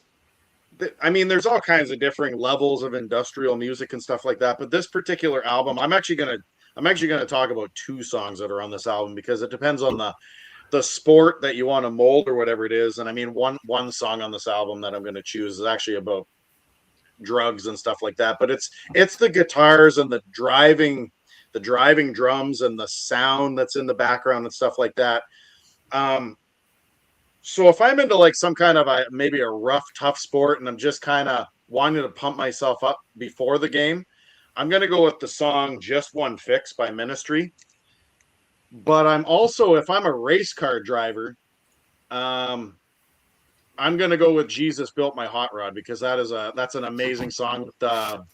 there's all kinds of differing levels of industrial music and stuff like that. But this particular album, I'm actually gonna talk about 2 songs that are on this album because it depends on the sport that you want to mold or whatever it is. And one song on this album that I'm going to choose is actually about drugs and stuff like that. But it's the guitars and the driving drums and the sound that's in the background and stuff like that. So if I'm into like some kind of maybe a rough, tough sport and I'm just kind of wanting to pump myself up before the game, I'm going to go with the song Just One Fix by Ministry. But I'm also, if I'm a race car driver, I'm going to go with Jesus Built My Hot Rod because that's an amazing song with the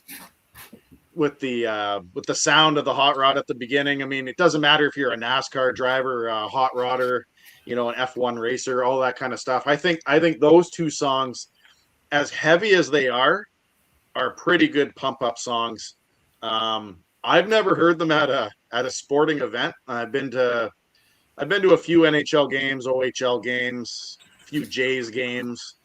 sound of the hot rod at the beginning. It doesn't matter if you're a NASCAR driver, a hot rodder, an F1 racer, all that kind of stuff. I think those 2 songs, as heavy as they are pretty good pump up songs. I've never heard them at a sporting event. I've been to a few NHL games, OHL games, a few Jays games.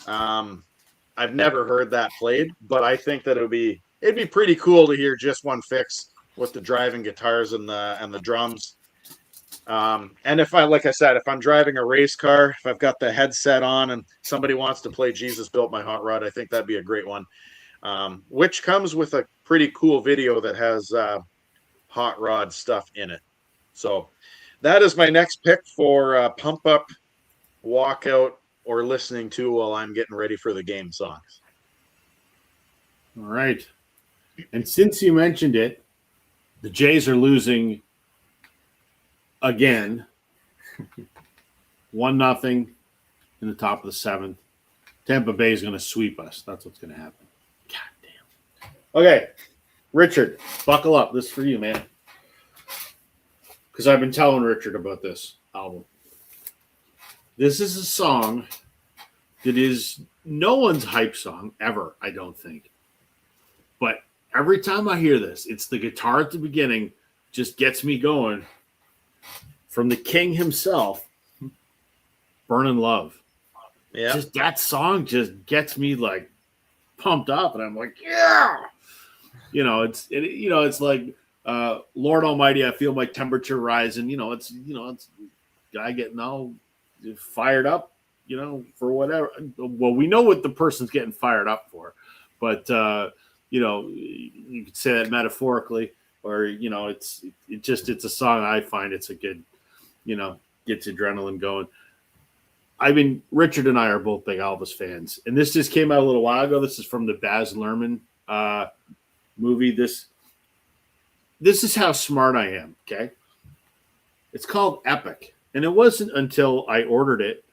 I've never heard that played, but I think that it'd be pretty cool to hear Just One Fix with the driving guitars and the drums. And if I'm driving a race car, if I've got the headset on and somebody wants to play Jesus Built My Hot Rod, I think that'd be a great one. Which comes with a pretty cool video that has hot rod stuff in it. So that is my next pick for pump up, walkout, or listening to while I'm getting ready for the game songs. All right. And since you mentioned it, the Jays are losing again, 1-0 in the top of the 7th. Tampa Bay is going to sweep us. That's what's going to happen. God damn. Okay, Richard, buckle up. This is for you, man. Because I've been telling Richard about this album. This is a song that is no one's hype song ever, I don't think. But every time I hear this, it's the guitar at the beginning just gets me going. From the King himself, Burnin' Love. Yeah. Just that song just gets me like pumped up, and I'm like, yeah. It's like Lord Almighty, I feel my temperature rising. It's guy getting all fired up, for whatever. Well, we know what the person's getting fired up for, but you could say that metaphorically, or it's a song. I find it's a good, gets adrenaline going. Richard and I are both big Elvis fans, and this just came out a little while ago. This is from the Baz Luhrmann movie. This is how smart I am. Okay, It's called Epic. And it wasn't until I ordered it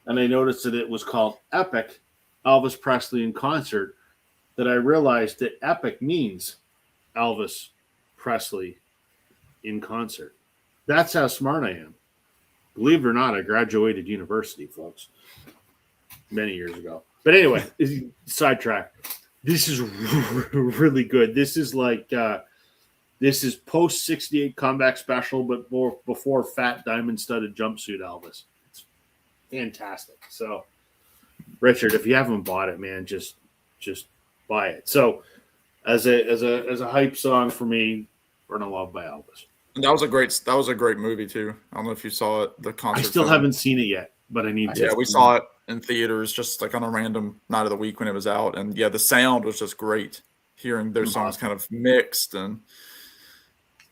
and I noticed that it was called Epic, Elvis Presley in concert, that I realized that Epic means Elvis Presley in concert. That's how smart I am. Believe it or not, I graduated university, folks, many years ago. But anyway, sidetrack. This is really good. This is like this is post 68 comeback special, but before fat diamond studded jumpsuit Elvis. It's fantastic. So, Richard, if you haven't bought it, man, just buy it. So, as a hype song for me, Burn a Love by Elvis. And that was a great movie too. I don't know if you saw it. The concert. I still haven't seen it yet, but I need to. Yeah, we saw it in theaters just like on a random night of the week when it was out, and yeah, the sound was just great. Hearing those songs kind of mixed, and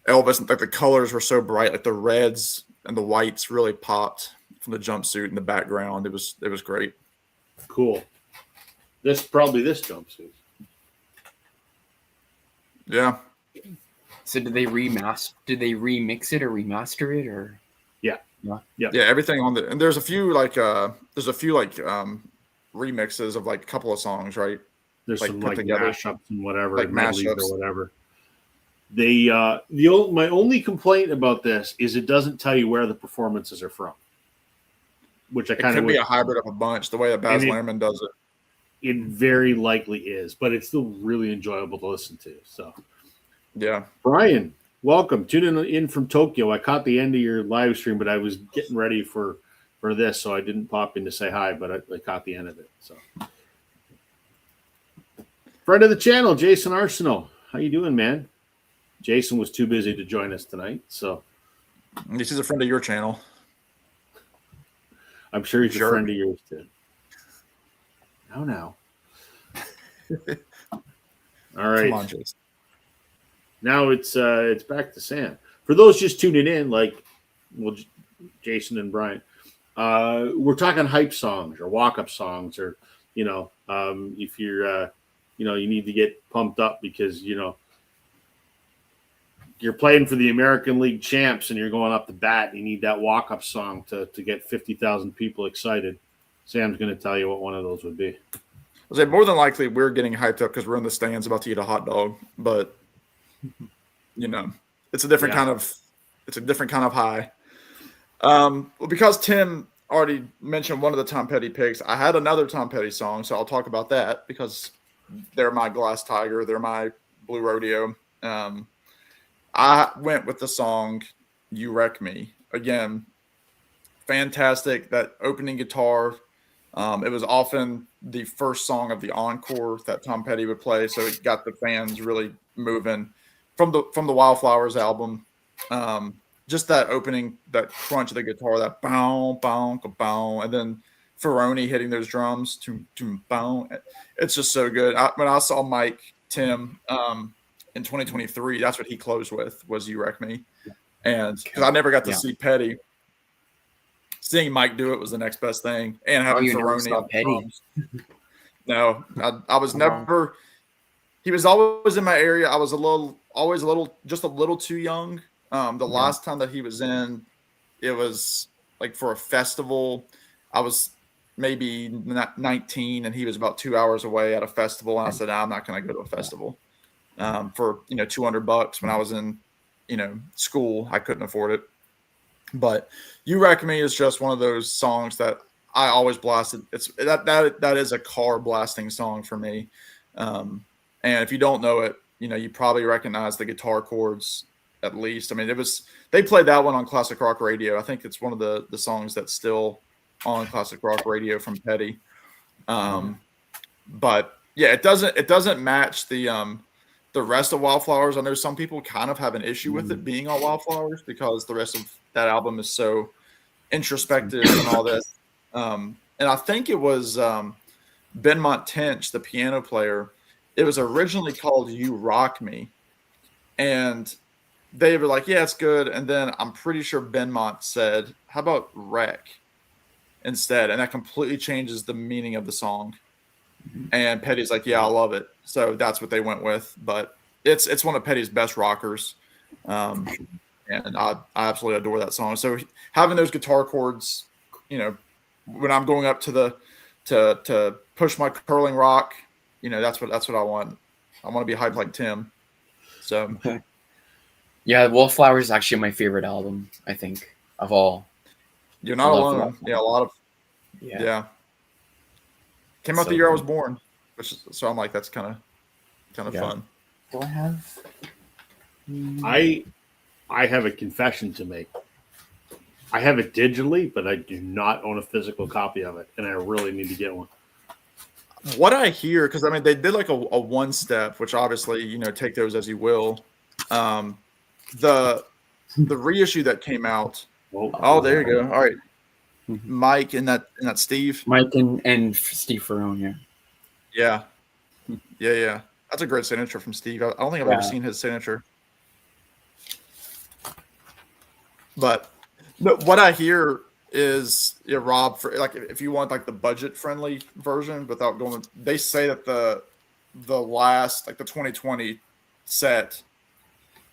Elvis, like the colors were so bright, like the reds and the whites really popped from the jumpsuit in the background. It was great. Cool. This jumpsuit. Yeah. So did they remix it or remaster it or? Yeah. Everything on and there's a few remixes of like a couple of songs, right? There's like some put like together, mashups and whatever, like medleys mashups. or whatever. They my only complaint about this is it doesn't tell you where the performances are from, which I It kind of could be a hybrid of a bunch, the way that Baz Luhrmann does it. It very likely is, but it's still really enjoyable to listen to. So, Yeah. Brian, welcome. Tuning in from Tokyo. I caught the end of your live stream, but I was getting ready for this, so I didn't pop in to say hi, but I caught the end of it. So, friend of the channel, Jason Arsenal. How you doing, man? Jason was too busy to join us tonight, so This is a friend of your channel. I'm sure he's Sure. a friend of yours too. Now. All right. Come on, Jason. Now it's back to Sam. For those just tuning in, Jason and Brian, we're talking hype songs or walk-up songs, or if you're you need to get pumped up because you're playing for the American League champs and you're going up the bat. You need that walk-up song to get 50,000 people excited. Sam's going to tell you what one of those would be. I say more than likely we're getting hyped up because we're in the stands about to eat a hot dog, but it's a different kind of high. Well, because Tim already mentioned one of the Tom Petty picks, I had another Tom Petty song, so I'll talk about that because they're my Glass Tiger, they're my Blue Rodeo. I went with the song "You Wreck Me." Again, fantastic. That opening guitar. It was often the first song of the encore that Tom Petty would play, so it got the fans really moving. From the Wildflowers album, just that opening, that crunch of the guitar, that bow, bow, bow, and then Ferroni hitting those drums, bow. It's just so good. When I saw Mike Tim in 2023, that's what he closed with, was "You Wreck Me," and because I never got to see Petty. Seeing Mike do it was the next best thing, and having Ferroni on Petty. No, I was never. He was always in my area. I was just a little too young. The last time that he was in, it was like for a festival. I was maybe 19, and he was about 2 hours away at a festival. And I said, I'm not going to go to a festival for $200 when I was in school. I couldn't afford it. But "You Wreck Me" is just one of those songs that I always blasted. It's that is a car blasting song for me. And if you don't know it, you probably recognize the guitar chords at least. I mean, they played that one on classic rock radio. I think it's one of the songs that's still on classic rock radio from Petty. But yeah, it doesn't match the rest of Wildflowers. I know some people kind of have an issue with it being on Wildflowers because the rest of that album is so introspective and all this. And I think it was Benmont Tench, the piano player. It was originally called "You Rock Me," and they were like, "Yeah, it's good." And then I'm pretty sure Benmont said, "How about Wreck?" instead, and that completely changes the meaning of the song. And Petty's like, "Yeah, I love it." So that's what they went with. But it's one of Petty's best rockers. and I absolutely adore that song. So having those guitar chords, when I'm going up to push my curling rock, that's what I want. I want to be hyped like Tim. So Yeah, Wallflower is actually my favorite album, I think, of all. you're not I love alone. Rock. Yeah, a lot of Yeah. Came out So the year I good. was born, so I'm like, that's kind of Yeah. fun. Do I have? I have a confession to make. I have it digitally, but I do not own a physical copy of it, and I really need to get one. What I hear, because I mean, they did like a one step, which obviously, take those as you will. The reissue that came out. Oh, there you go. All right, Mike and that Steve. Mike and Steve Ferrone, Yeah. That's a great signature from Steve. I don't think I've ever seen his signature. But no, what I hear is, Rob, for like if you want like the budget friendly version without going, they say that the last, like the 2020 set,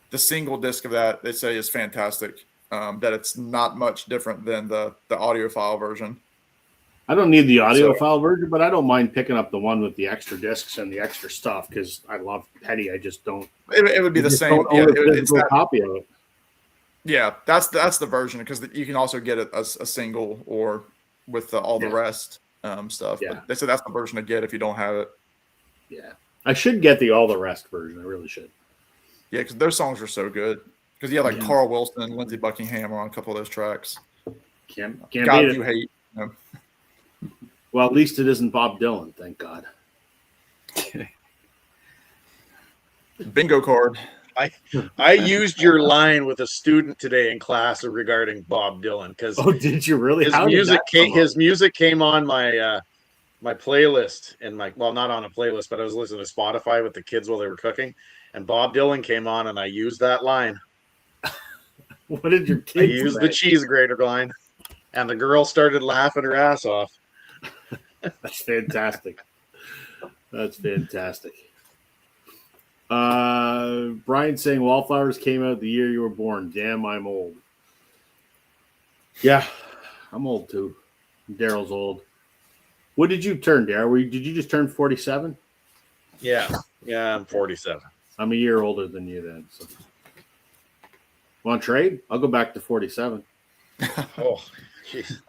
the single disc of that, they say is fantastic. That it's not much different than the audiophile version. I don't need the audiophile version, but I don't mind picking up the one with the extra discs and the extra stuff because I love Petty. I just don't. It would be the same. Don't own a physical copy of it. Yeah, that's the version, because you can also get it as a single or with all the rest stuff. Yeah. But they said that's the version to get if you don't have it. Yeah, I should get the all the rest version. I really should. Yeah, because those songs are so good. Because you have like Carl Wilson and Lindsey Buckingham are on a couple of those tracks. Can't God, beat you it. hate. Well, at least it isn't Bob Dylan, thank God. Bingo card. I used your line with a student today in class regarding Bob Dylan because did you really? His music came on my my playlist and not on a playlist, but I was listening to Spotify with the kids while they were cooking, and Bob Dylan came on, and I used that line. What did your kids I used the cheese grater line, and the girl started laughing her ass off. That's fantastic. That's fantastic. Brian saying Wallflowers came out the year you were born. Damn, I'm old. Yeah, I'm old too. Daryl's old. What did you turn, Daryl? Did you just turn 47? Yeah, I'm 47. I'm a year older than you then. So. Want to trade? I'll go back to 47. Oh, jeez.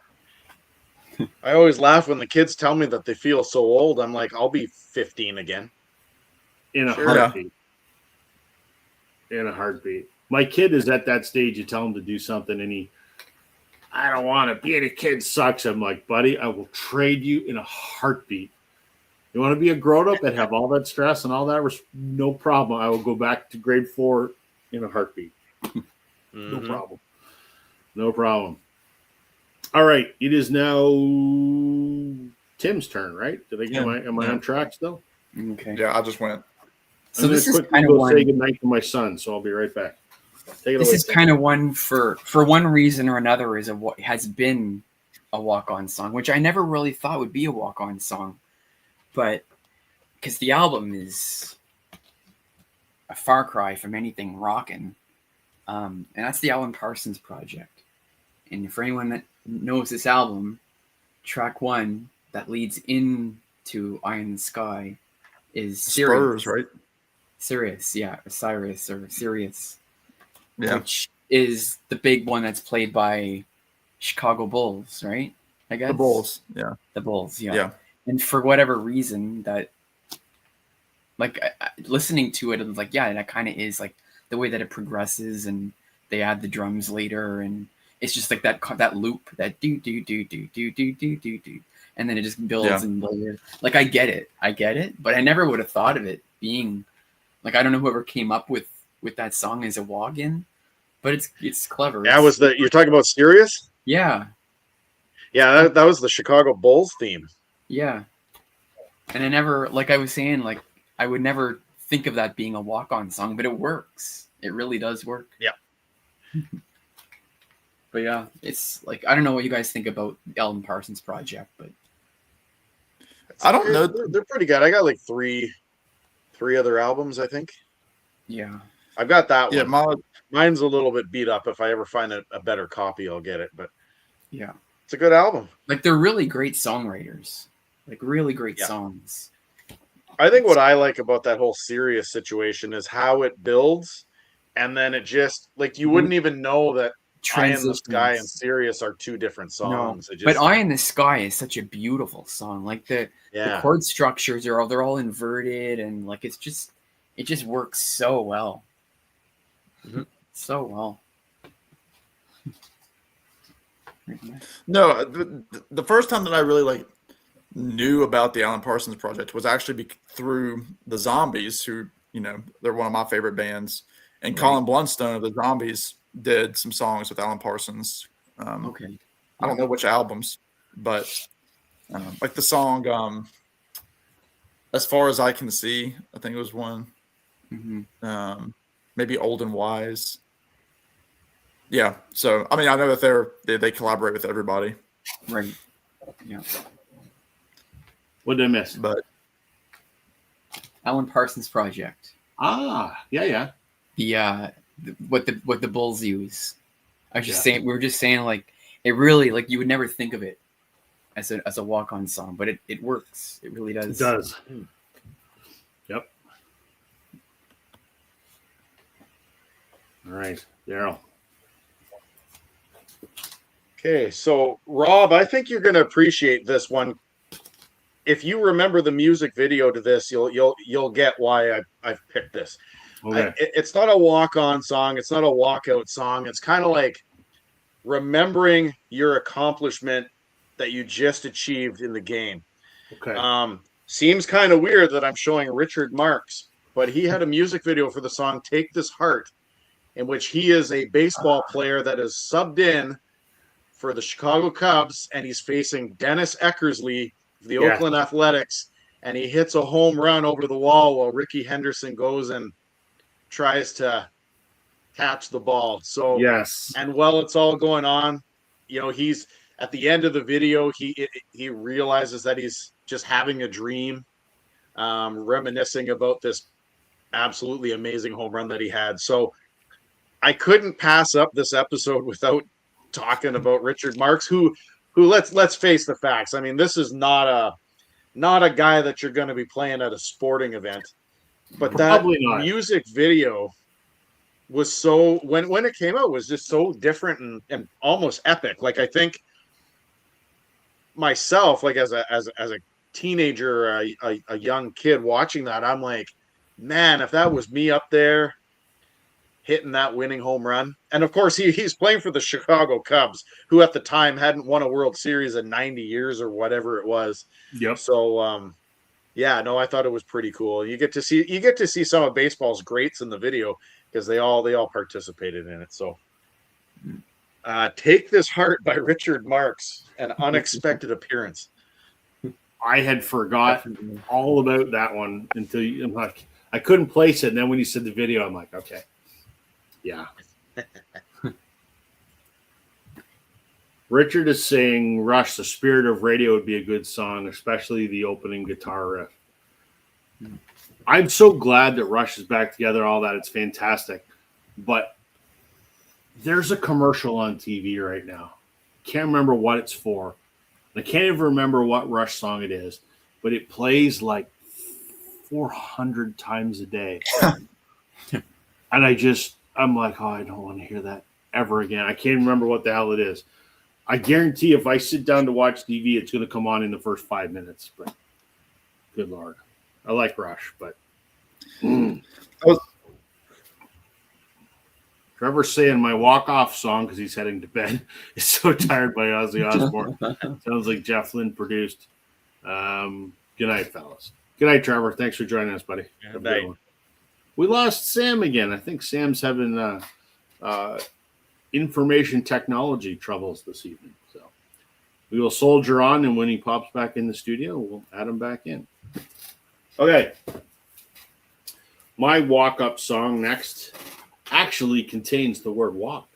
I always laugh when the kids tell me that they feel so old. I'm like, I'll be 15 again. In a heartbeat. In a heartbeat. My kid is at that stage. You tell him to do something, and I don't want to. Being a kid sucks. I'm like, buddy, I will trade you in a heartbeat. You want to be a grown up and have all that stress and all that? No problem. I will go back to grade 4 in a heartbeat. No problem. No problem. All right. It is now Tim's turn, right? Am I on track still? Okay. Yeah, I just went. So this is kind of one. Say goodnight to my son, so I'll be right back. Take it this away, is kind of one for one reason or another is what has been a walk-on song, which I never really thought would be a walk-on song, but because the album is a far cry from anything rockin', and that's the Alan Parsons Project. And for anyone that knows this album, track 1 that leads into Eye in the Sky is Spurs, right? Sirius, yeah, Osiris or Sirius, which is the big one that's played by Chicago Bulls, right? I guess the Bulls, yeah. And for whatever reason, that listening to it, and that kind of is like the way that it progresses, and they add the drums later, and it's just like that loop, that do do do do do do do do do, and then it just builds and builds. Like I get it, but I never would have thought of it being like, I don't know whoever came up with that song as a walk-in, but it's clever. Yeah, you're talking about Sirius? Yeah. Yeah, that was the Chicago Bulls theme. Yeah. And I never, like I was saying, like I would never think of that being a walk-on song, but it works. It really does work. Yeah. But yeah, it's like, I don't know what you guys think about the Alan Parsons Project, but I don't know. They're pretty good. I got like three other albums, I think. Yeah. I've got that Yeah, one. Mine's a little bit beat up. If I ever find a better copy, I'll get it. But Yeah. it's a good album. Like they're really great songwriters. Like really great Yeah. songs. I think what I like about that whole Sirius situation is how it builds, and then it just like you wouldn't even know that Eye in the Sky and Transitions. Sirius are two different No, songs. It but just Eye in the Sky is such a beautiful song. Like the chord structures they're all inverted, and like it just works so well. Mhm. So well. No, the first time that I really like knew about the Alan Parsons Project was actually through the Zombies, who, you know, they're one of my favorite bands, and Colin Blunstone of the Zombies did some songs with Alan Parsons. Okay. I don't know which albums, but like the song As Far as I Can See, I think it was one. Mm-hmm. Maybe Old and Wise. Yeah, so I mean, I know that they collaborate with everybody, Right. Yeah. What did I miss? but Alan Parsons Project. Yeah. What the Bulls use. I was just Yeah. saying, we were just saying, like, it really, like, you would never think of it as a walk-on song, but it works. It really does. It does. Yep. All right, Daryl. Okay, so Rob, I think you're going to appreciate this one. If you remember the music video to this, you'll get why I've picked this. Okay. It's not a walk-on song. It's not a walkout song. It's kind of like remembering your accomplishment that you just achieved in the game. Okay. Seems kind of weird that I'm showing Richard Marx, but he had a music video for the song "Take This Heart," in which he is a baseball player that is subbed in for the Chicago Cubs, and he's facing Dennis Eckersley of the Oakland Athletics, and he hits a home run over the wall while Ricky Henderson goes and tries to catch the ball. So yes, and while it's all going on, you know, he's at the end of the video, he realizes that he's just having a dream, reminiscing about this absolutely amazing home run that he had. So I couldn't pass up this episode without talking about Richard Marx, who let's face the facts. I mean, this is not a guy that you're going to be playing at a sporting event, but probably that not. music video was so when it came out was just so different and almost epic. Like I think myself, like as a teenager, a young kid watching that, I'm like, man, if that was me up there hitting that winning home run. And of course he's playing for the Chicago Cubs, who at the time hadn't won a World Series in 90 years or whatever it was. Yep. So yeah, no, I thought it was pretty cool. You get to see some of baseball's greats in the video because they all participated in it. So Take This Heart by Richard Marx, an unexpected appearance. I had forgotten all about that one until I'm like, I couldn't place it. And then when you said the video, I'm like, okay. Yeah. Richard is saying Rush, The Spirit of Radio would be a good song, especially the opening guitar riff. I'm so glad that Rush is back together, all that. It's fantastic. But there's a commercial on TV right now. Can't remember what it's for. I can't even remember what Rush song it is, but it plays like 400 times a day. And I'm like, oh, I don't want to hear that ever again. I can't remember what the hell it is. I guarantee if I sit down to watch TV, it's going to come on in the first 5 minutes. But good Lord. I like Rush, but Trevor's saying my walk-off song because he's heading to bed is So Tired by Ozzy Osbourne. Sounds like Jeff Lynne produced. Good night, fellas. Good night, Trevor. Thanks for joining us, buddy. Good night. We lost Sam again. I think Sam's having information technology troubles this evening. So we will soldier on, and when he pops back in the studio, we'll add him back in. Okay. My walk-up song next actually contains the word walk.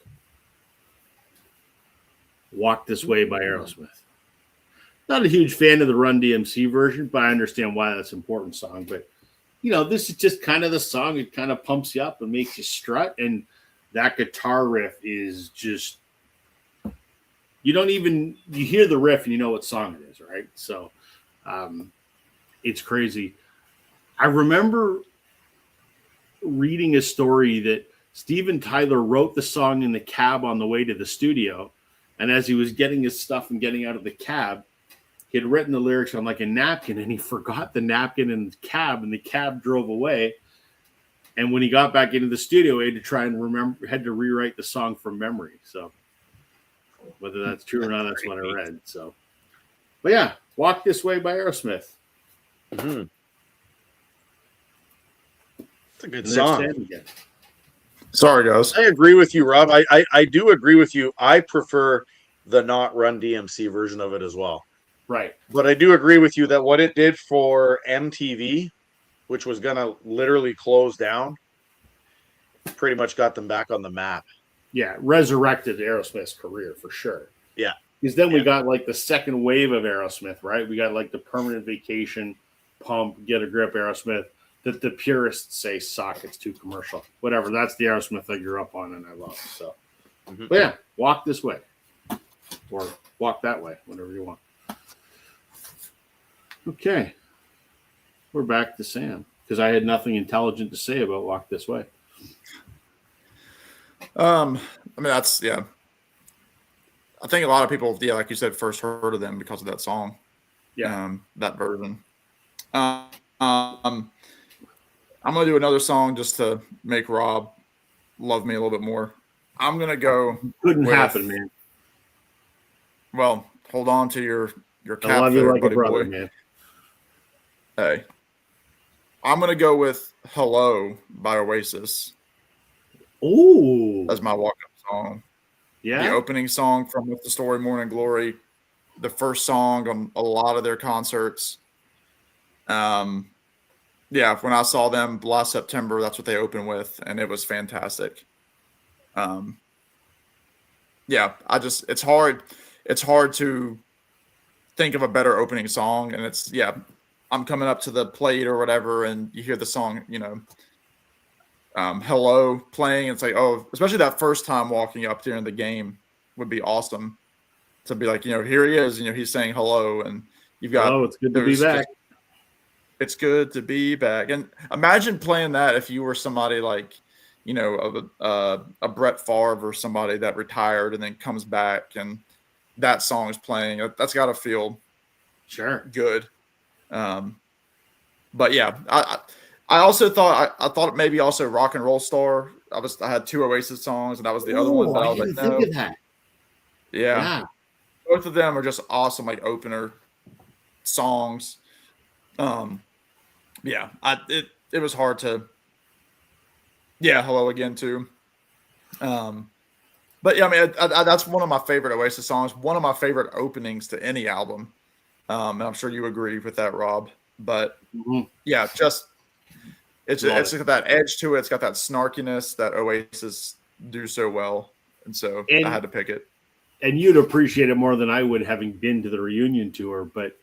Walk This Way by Aerosmith. Not a huge fan of the Run DMC version, but I understand why that's an important song. But this is just kind of the song. It kind of pumps you up and makes you strut. And that guitar riff is just, you hear the riff and you know what song it is, right? So it's crazy. I remember reading a story that Steven Tyler wrote the song in the cab on the way to the studio. And as he was getting his stuff and getting out of the cab, he had written the lyrics on like a napkin, and he forgot the napkin in the cab, and the cab drove away. And when he got back into the studio, he had to try and had to rewrite the song from memory. So whether that's true or not, that's what I read. So, but yeah, Walk This Way by Aerosmith. Mm-hmm. It's a good song. Sorry, guys. I agree with you, Rob. I do agree with you. I prefer the not Run DMC version of it as well. Right. But I do agree with you that what it did for MTV, which was going to literally close down, pretty much got them back on the map. Yeah, resurrected Aerosmith's career for sure. Yeah. Because then we got like the second wave of Aerosmith, right? We got like the Permanent Vacation, Pump, Get a Grip Aerosmith that the purists say suck. It's too commercial. Whatever. That's the Aerosmith I grew up on and I love. So, But yeah, Walk This Way or Walk That Way, whatever you want. Okay. We're back to Sam because I had nothing intelligent to say about Walk This Way. I mean, that's, yeah. I think a lot of people, yeah, like you said, first heard of them because of that song. Yeah. That version. I'm going to do another song just to make Rob love me a little bit more. I'm going to go. Couldn't happen, man. Well, hold on to your cap. I love you there, like a buddy brother, boy. man. Hey. I'm going to go with Hello by Oasis. Ooh. As my walk-up song. Yeah. The opening song from With the Story Morning Glory. The first song on a lot of their concerts. Yeah, when I saw them last September, that's what they opened with, and it was fantastic. Yeah, it's hard to think of a better opening song, and I'm coming up to the plate or whatever, and you hear the song, Hello playing. It's like, oh, especially that first time walking up during the game would be awesome to be like, here he is, he's saying hello, and you've got, hello, it's good to be back. It's good to be back. And imagine playing that if you were somebody like, a Brett Favre or somebody that retired and then comes back and that song is playing. That's got to feel good. But yeah, I also thought I thought maybe also Rock and Roll Star. I had two Oasis songs, and that was the other one. But I was like, no. Think of that. Yeah, both of them are just awesome, like opener songs. Yeah, it was hard to. Yeah, Hello again too. But yeah, I mean, that's one of my favorite Oasis songs. One of my favorite openings to any album. And I'm sure you agree with that, Rob. But yeah, just it's got that edge to it. It's got that snarkiness that Oasis do so well, and so I had to pick it. And you'd appreciate it more than I would, having been to the reunion tour. But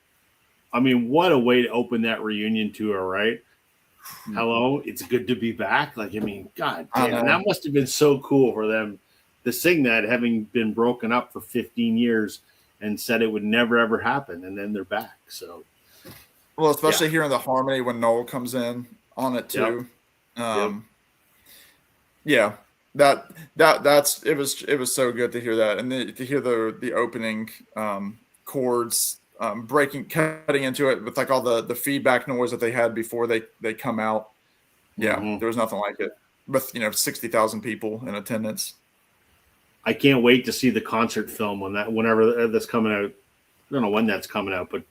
I mean, what a way to open that reunion tour, right? Hello, it's good to be back. Like, I mean, God damn, and that must have been so cool for them to sing that, having been broken up for 15 years and said it would never, ever happen. And then they're back. So, well, especially hearing the harmony when Noel comes in on it too. Yeah, that's it was so good to hear that, and to hear the opening chords cutting into it with like all the feedback noise that they had before they come out. Yeah, there was nothing like it. With 60,000 people in attendance. I can't wait to see the concert film whenever that's coming out. I don't know when that's coming out, but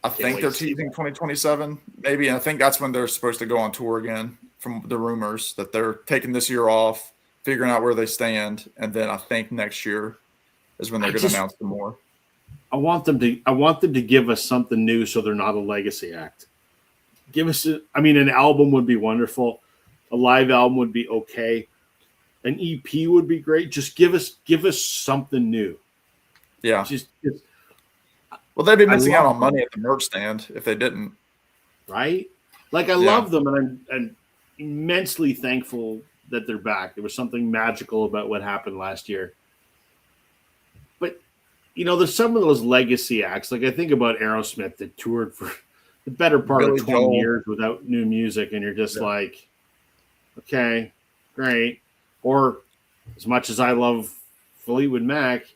I think they're teasing 2027, maybe. And I think that's when they're supposed to go on tour again, from the rumors that they're taking this year off, figuring out where they stand, and then I think next year is when they're going to announce them more. I want them to give us something new, so they're not a legacy act. Give us an album would be wonderful. A live album would be okay. An EP would be great. Just give us something new. Yeah. Well, they'd be missing out on money at the merch stand if they didn't. Right? Like, I Yeah. love them, and I'm immensely thankful that they're back. There was something magical about what happened last year. But, there's some of those legacy acts. Like, I think about Aerosmith that toured for the better part Billy of 20 Joel. years without new music, and you're just Yeah. like, okay, great. Or, as much as I love Fleetwood Mac,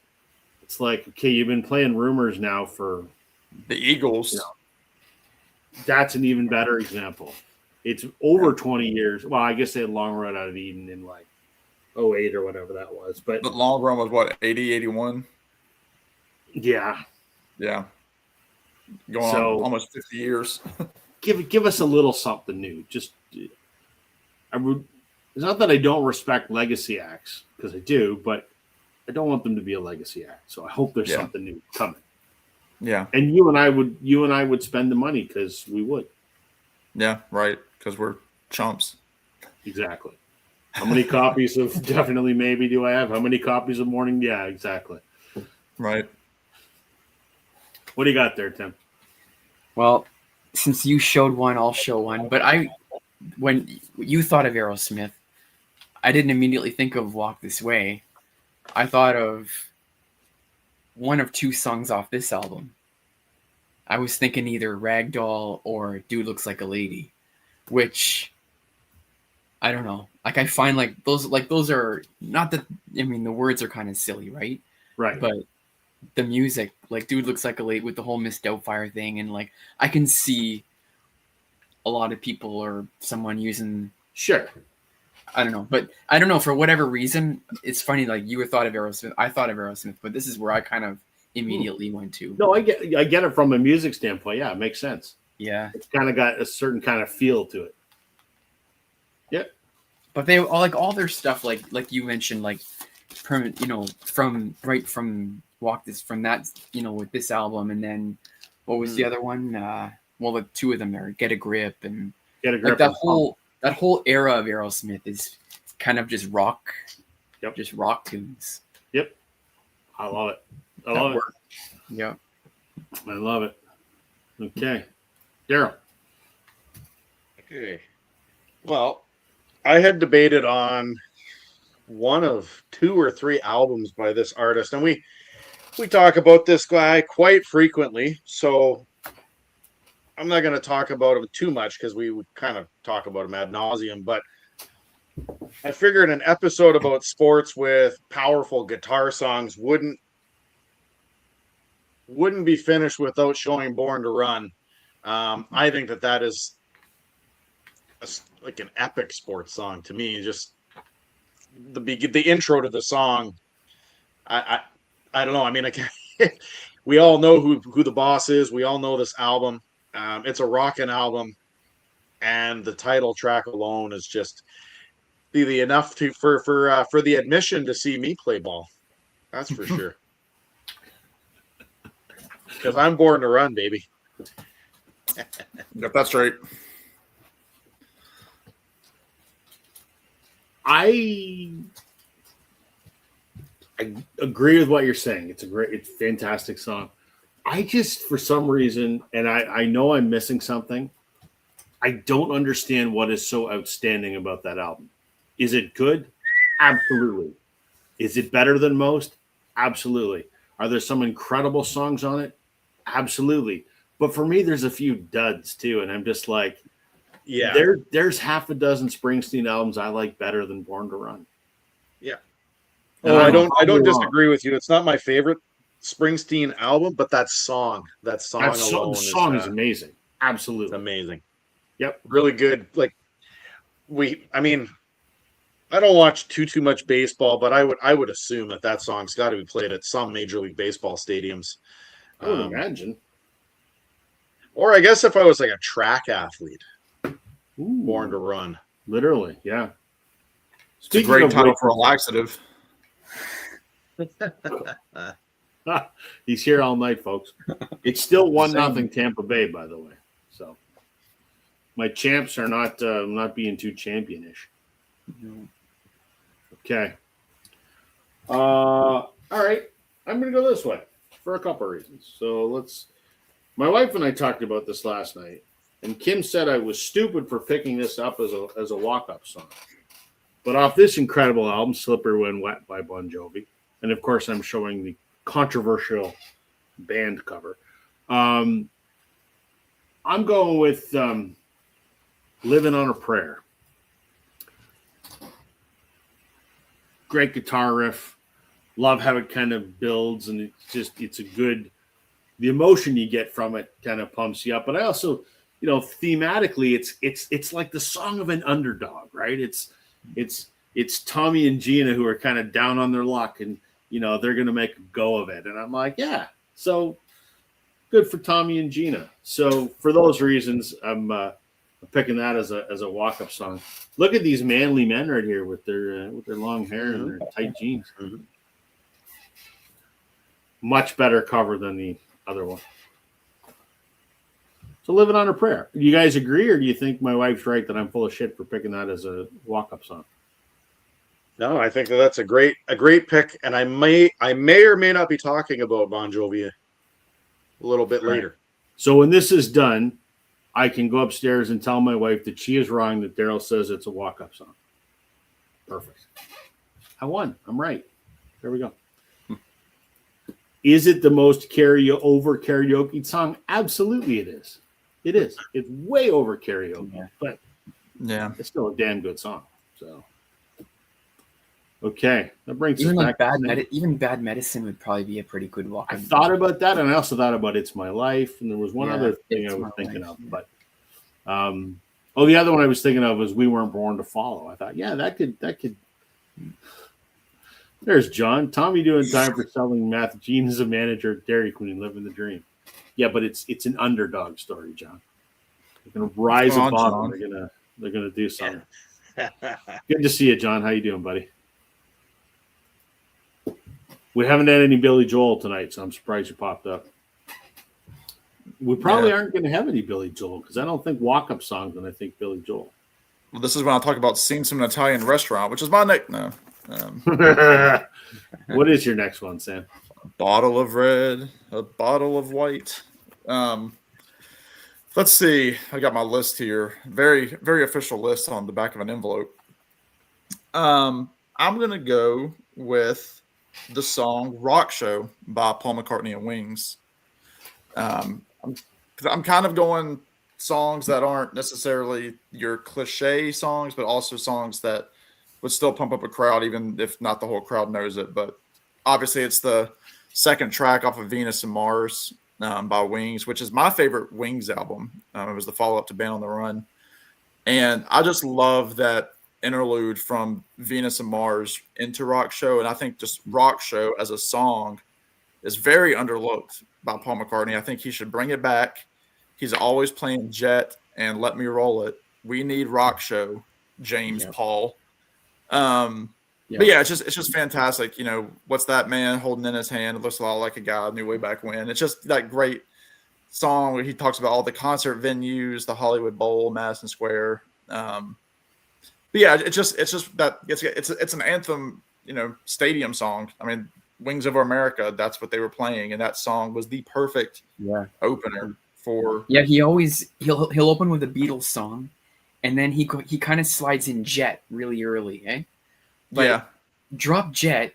it's like, okay, you've been playing Rumors now for... The Eagles. That's an even better example. It's over 20 years. Well, I guess they had Long Road Out of Eden in like 08 or whatever that was. But The long run was what, 80, 81? yeah, Yeah. Going So- on almost 50 years. give us a little something new. Just I would. It's not that I don't respect legacy acts, because I do, but I don't want them to be a legacy act. So I hope there's Yeah. something new coming. Yeah. And you and I would spend the money, because we would. Yeah, right. Because we're chumps. Exactly. How many copies of Definitely Maybe do I have? How many copies of Morning? Yeah, exactly. Right. What do you got there, Tim? Well, since you showed one, I'll show one. But when you thought of Aerosmith, I didn't immediately think of Walk This Way. I thought of one of two songs off this album. I was thinking either Ragdoll or Dude Looks Like a Lady, which I don't know. Like, I find those are not that, I mean, the words are kind of silly, right? Right. But the music, like Dude Looks Like a Lady with the whole Miss Doubtfire thing, and like I can see a lot of people or someone using, Sure. I don't know, but I don't know, for whatever reason, it's funny, like you thought of Aerosmith, I thought of Aerosmith, but this is where I kind of immediately went to. No, I get it from a music standpoint. Yeah, it makes sense. Yeah. It's kind of got a certain kind of feel to it. Yep. But they all their stuff, like you mentioned, like from Walk This, from that, with this album, and then what was the other one? Well, the two of them there, Get a Grip, and Get a grip. like that whole era of Aerosmith is kind of just rock, Yep. just rock tunes. Yep. I love it. I That love work. Yeah. it. I love it. Okay. Daryl. Okay. Well, I had debated on one of 2 or 3 albums by this artist, and we talk about this guy quite frequently, so I'm not going to talk about him too much because we would kind of talk about him ad nauseum, but I figured an episode about sports with powerful guitar songs wouldn't be finished without showing Born to Run. I think that is like an epic sports song to me. Just the intro to the song. I don't know. I mean, we all know who the boss is. We all know this album. It's a rockin' album, and the title track alone is just the enough for the admission to see me play ball. That's for sure. Because I'm born to run, baby. Yep, that's right. I agree with what you're saying. It's a fantastic song. I just, for some reason, and I know I'm missing something, I don't understand what is so outstanding about that album. Is it good? Absolutely. Is it better than most? Absolutely. Are there some incredible songs on it? Absolutely. But for me, there's a few duds too, and I'm just like, Yeah. There's half a dozen Springsteen albums I like better than Born to Run. Yeah. And Oh, I I'm don't probably disagree with you. It's not my favorite Springsteen album, but that song alone the song is amazing. it's Absolutely. amazing. Yep. Really good. Like I mean, I don't watch too much baseball, but I would assume that song's got to be played at some Major League Baseball stadiums. I would imagine. Or I guess if I was like a track athlete, Ooh, Born to Run. literally, yeah. It's a great title for a laxative. He's here all night, folks. It's still 1-0 Tampa Bay, by the way. So my champs are not being too championish. Okay. All right. I'm gonna go this way for a couple of reasons. So my wife and I talked about this last night, And Kim said I was stupid for picking this up as a walk-up song. But off this incredible album, Slippery When Wet by Bon Jovi, and of course I'm showing the controversial band cover, I'm going with Living on a Prayer. Great guitar riff. Love how it kind of builds, and it's a good, the emotion you get from it kind of pumps you up. But I also, thematically, it's like the song of an underdog, right? It's Tommy and Gina who are kind of down on their luck, and they're going to make a go of it. And I'm like, yeah, so good for Tommy and Gina. So for those reasons, I'm picking that as a walk-up song. Look at these manly men right here with their long hair and their tight jeans. Mhm. Much better cover than the other one. So Living on a Prayer. Do you guys agree, or do you think my wife's right that I'm full of shit for picking that as a walk-up song? No, I think that's a great pick, and I may or may not be talking about Bon Jovi a little bit later. So when this is done, I can go upstairs and tell my wife that she is wrong, that Daryl says it's a walk-up song. Perfect. I won. I'm right. There we go. Is it the most karaoke song? Absolutely it is. It is. It's way over karaoke, but Yeah. it's still a damn good song. So, okay. That brings Even us like back. even Bad Medicine would probably be a pretty good walk. I thought about that, and I also thought about It's My Life, and there was one other thing It's I was My thinking Life, of. yeah. But the other one I was thinking of was We Weren't Born to Follow. I thought, yeah, that could. There's John. Tommy doing time for selling meth. Gene is a manager at Dairy Queen, living the dream. Yeah, but it's an underdog story, John. They're gonna rise Come on, above. John. They're gonna do something. Good to see you, John. How you doing, buddy? We haven't had any Billy Joel tonight, so I'm surprised you popped up. We probably aren't going to have any Billy Joel because I don't think walk-up songs, and I think Billy Joel. Well, this is when I talk about seeing some Italian restaurant, which is my next. No. What is your next one, Sam? A bottle of red, a bottle of white. Let's see. I got my list here. Very, very official list on the back of an envelope. I'm going to go with the song Rock Show by Paul McCartney and Wings. I'm kind of going songs that aren't necessarily your cliche songs, but also songs that would still pump up a crowd, even if not the whole crowd knows it. But obviously, it's the second track off of Venus and Mars by Wings, which is my favorite Wings album. It was the follow-up to Band on the Run. And I just love that interlude from Venus and Mars into Rock Show. And I think just Rock Show as a song is very underlooked by Paul McCartney. I think he should bring it back. He's always playing Jet and Let Me Roll It. We need Rock Show, James Paul. But yeah, it's just fantastic. What's that man holding in his hand? It looks a lot like a guy I knew way back when. It's just that great song where he talks about all the concert venues, the Hollywood Bowl, Madison Square. But yeah, it's just that it's an anthem, stadium song. I mean, Wings Over America, that's what they were playing, and that song was the perfect opener for. Yeah, he'll open with a Beatles song, and then he kind of slides in Jet really early, But drop Jet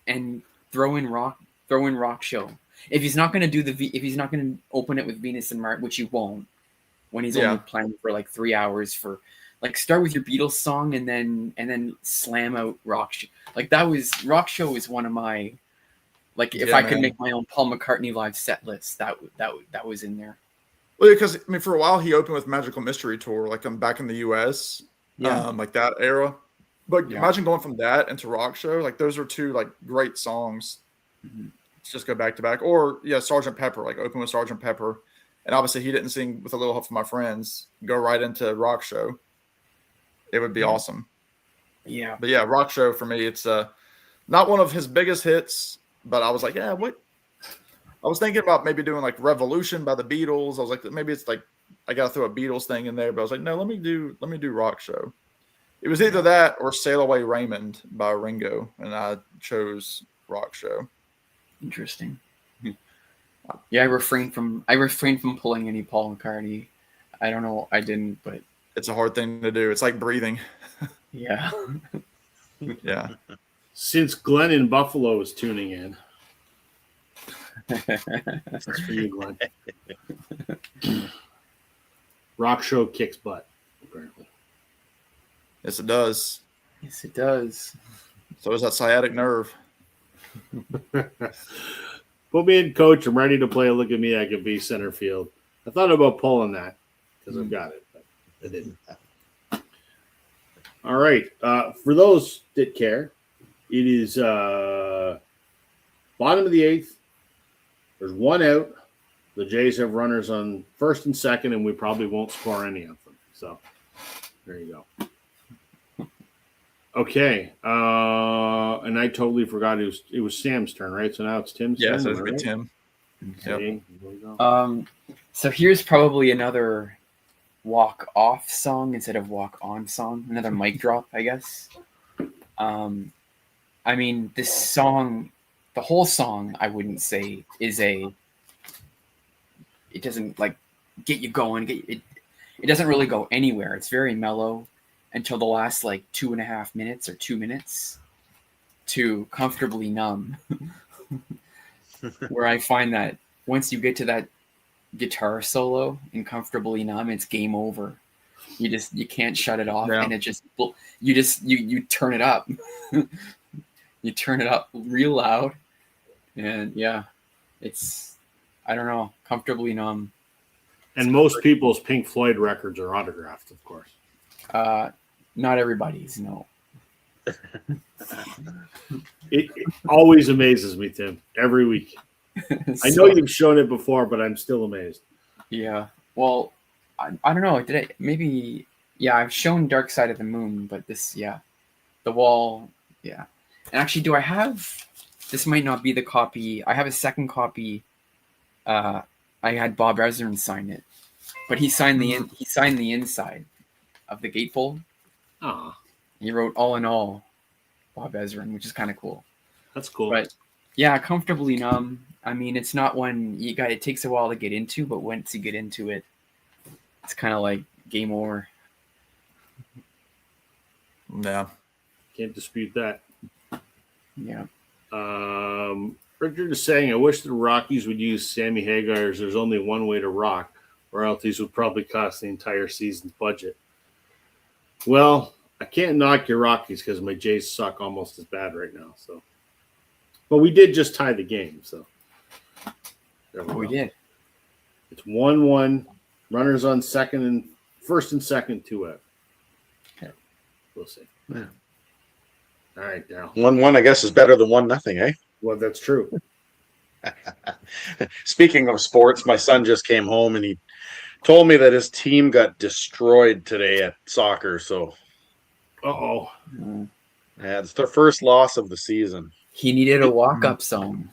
and throw in Rock Show. If he's not going to open it with Venus and Mars, which he won't, when he's only playing for like 3 hours, for start with your Beatles song and then slam out Rock Show. Rock Show is one of my if I could make my own Paul McCartney live set list, that was in there. Well, because for a while he opened with Magical Mystery Tour, back in the US, that era. But imagine going from that into Rock Show. Those are two great songs. Mm-hmm. Let's just go back to back. Or Sgt. Pepper, open with Sgt. Pepper, and obviously he didn't sing With a Little Help from My Friends. Go right into Rock Show. It would be awesome. Yeah. But yeah, Rock Show for me, it's not one of his biggest hits, but I was like, what? I was thinking about maybe doing Revolution by the Beatles. I was like, maybe it's I gotta throw a Beatles thing in there, but I was like, no, let me do Rock Show. It was either that or Sail Away Raymond by Ringo, and I chose Rock Show. Interesting. Yeah, I refrained from pulling any Paul McCartney. I don't know. I didn't, but It's a hard thing to do. It's like breathing. yeah. Yeah. Since Glenn in Buffalo is tuning in, that's for you, Glenn. Rock show kicks butt, apparently. Yes, it does. Yes, it does. So is that sciatic nerve. Put me in, coach. I'm ready to play. Look at me. I can be center field. I thought about pulling that because I've got it, but I didn't. All right. For those that care, it is bottom of the eighth. There's one out. The Jays have runners on first and second, and we probably won't score any of them. So there you go. Okay. And I totally forgot it was Sam's turn, right? So now it's Tim's turn. Yeah, so it's right? Tim. Okay. Yep. Here we go. So here's probably another walk-off song instead of walk-on song. Another mic drop, I guess. I mean, this song, the whole song, I wouldn't say is it doesn't like get you going. It doesn't really go anywhere. It's very mellow until the last like 2.5 minutes or 2 minutes to Comfortably Numb, where I find that once you get to that guitar solo in Comfortably Numb, it's game over. You can't shut it off, Yeah. and it just you turn it up. You turn it up real loud, and yeah, it's I don't know, Comfortably Numb. And most people's Pink Floyd records are autographed, of course. Not everybody's, no. It always amazes me, Tim, every week. I know you've shown it before, but I'm still amazed. Yeah. Well, I don't know. Did I maybe? Yeah, I've shown Dark Side of the Moon, but this, yeah, The Wall, yeah. And actually, do I have? This might not be the copy. I have a second copy. I had Bob Ezrin sign it, but he signed the inside of the gatefold. Ah, He wrote "All in All," Bob Ezrin, which is kind of cool. that's cool. But yeah, Comfortably Numb. I mean, it's not one you got. It takes a while to get into, but once you get into it, it's kind of like game over. Yeah. Can't dispute that. Yeah. Richard is saying, I wish the Rockies would use Sammy Hagar's There's Only One Way to Rock, royalties would probably cost the entire season's budget. Well, I can't knock your Rockies because my Jays suck almost as bad right now. So, but we did just tie the game, so there We go. did. It's 1-1. Runners on first and second, 2 out. Okay. We'll see. Yeah. All right, Daryl. 1-1, I guess, is better than 1-0, eh? Well, that's true. Speaking of sports, my son just came home and he told me that his team got destroyed today at soccer. So, Uh-oh. yeah, it's their first loss of the season. He needed a walk-up song.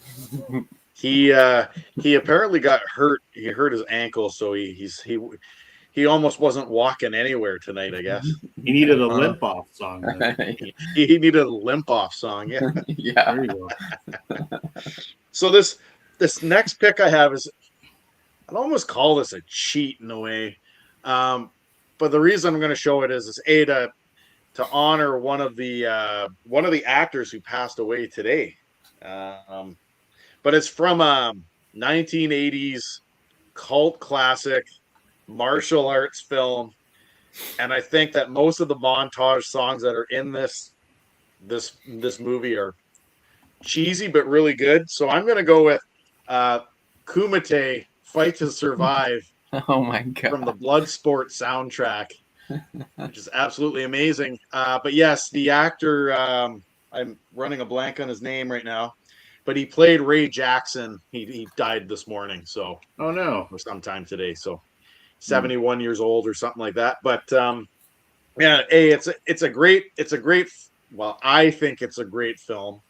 He apparently got hurt. He hurt his ankle, so he almost wasn't walking anywhere tonight, I guess. He needed a limp off song. Then. He needed a limp off song, yeah. Yeah. There you go. So this next pick I have is, I'd almost call this a cheat in a way, but the reason I'm going to show it is to honor one of the actors who passed away today, but it's from a 1980s cult classic martial arts film, and I think that most of the montage songs that are in this movie are cheesy but really good. So I'm going to go with Kumite, Fight to Survive, Oh my god. from the Bloodsport soundtrack, which is absolutely amazing. But yes, the actor, I'm running a blank on his name right now, but he played Ray Jackson. He died this morning, so Oh, no. or sometime today. So 71 years old or something like that. But yeah, it's a great. Well, I think it's a great film,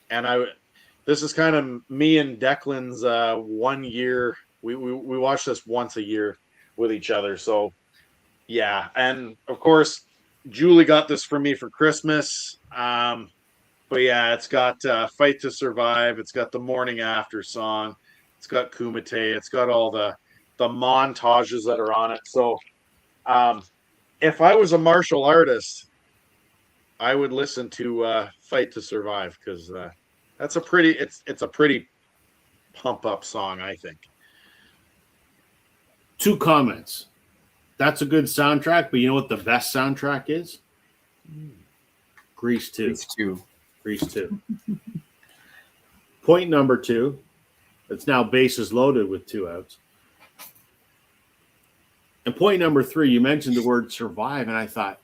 and this is kind of me and Declan's 1 year. We watch this once a year with each other. So yeah, and of course Julie got this for me for Christmas. But yeah, it's got Fight to Survive. It's got the Morning After song. It's got Kumite. It's got all the the montages that are on it. So if I was a martial artist, I would listen to Fight to Survive, because that's a pretty it's a pretty pump up song, I think. 2 comments. That's a good soundtrack, but you know what the best soundtrack is? Grease 2. These two. Grease 2. Point number 2. It's now bases loaded with 2 outs. And point number 3, you mentioned the word survive, and I thought,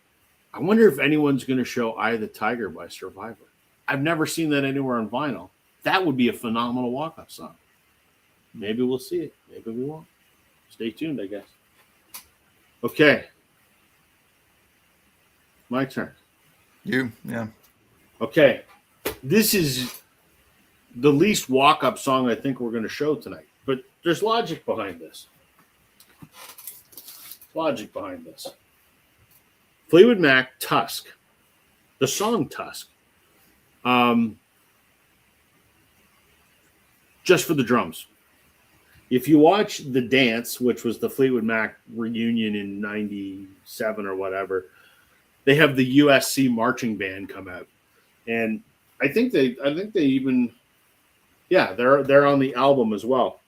I wonder if anyone's going to show Eye of the Tiger by Survivor. I've never seen that anywhere on vinyl. That would be a phenomenal walk-up song. Maybe we'll see it. Maybe we won't. Stay tuned, I guess. Okay. My turn. Yeah. Okay. This is the least walk-up song I think we're going to show tonight. But there's logic behind this. Fleetwood Mac, Tusk. The song Tusk. Just for the drums. If you watch The Dance, which was the Fleetwood Mac reunion in 97 or whatever, they have the USC marching band come out. And I think they even, they're on the album as well.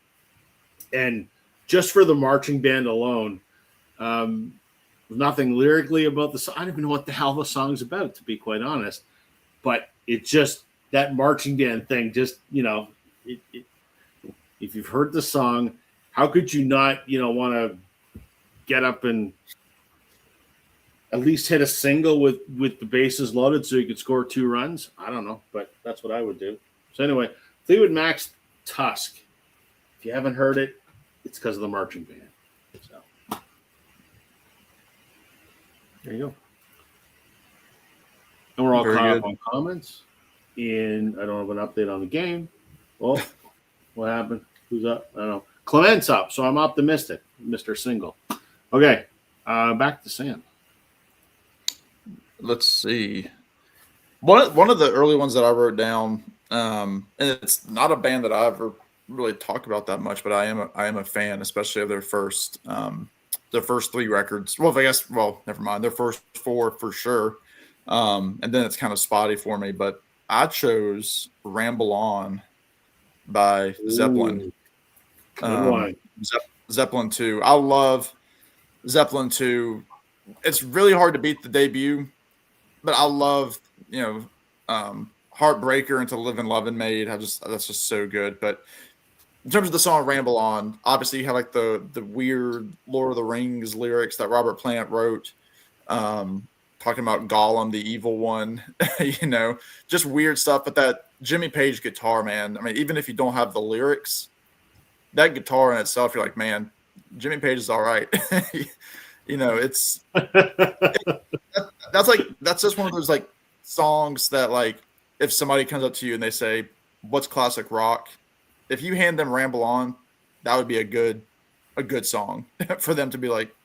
And just for the marching band alone, nothing lyrically about the song. I don't even know what the hell the song's about, to be quite honest. But it just, that marching band thing, just, if you've heard the song, how could you not, want to get up and at least hit a single with the bases loaded so you could score 2 runs? I don't know, but that's what I would do. So anyway, Fleetwood Mac's Tusk. If you haven't heard it, it's because of the marching band. So there you go. And we're all Very caught good. up on comments. And I don't have an update on the game. Well, what happened? Who's up? I don't know. Clement's up, so I'm optimistic, Mr. Single. Okay, back to Sam. Let's see. One of the early ones that I wrote down, and it's not a band that I ever really talk about that much, but I am a fan, especially of their first 3 records. Well, never mind. Their first 4 for sure. And then it's kind of spotty for me, but I chose Ramble On by Zeppelin. Good one. Zeppelin 2. I love Zeppelin 2. It's really hard to beat the debut, but I love, Heartbreaker into Livin' Lovin' Made. That's just so good. But in terms of the song Ramble On, obviously you have like the weird Lord of the Rings lyrics that Robert Plant wrote, talking about Gollum, the evil one, just weird stuff. But that Jimmy Page guitar, man, I mean, even if you don't have the lyrics, that guitar in itself, you're like, man, Jimmy Page is all right. It's that's just one of those like songs that, like, if somebody comes up to you and they say, what's classic rock? If you hand them Ramble On, that would be a good song for them to be like,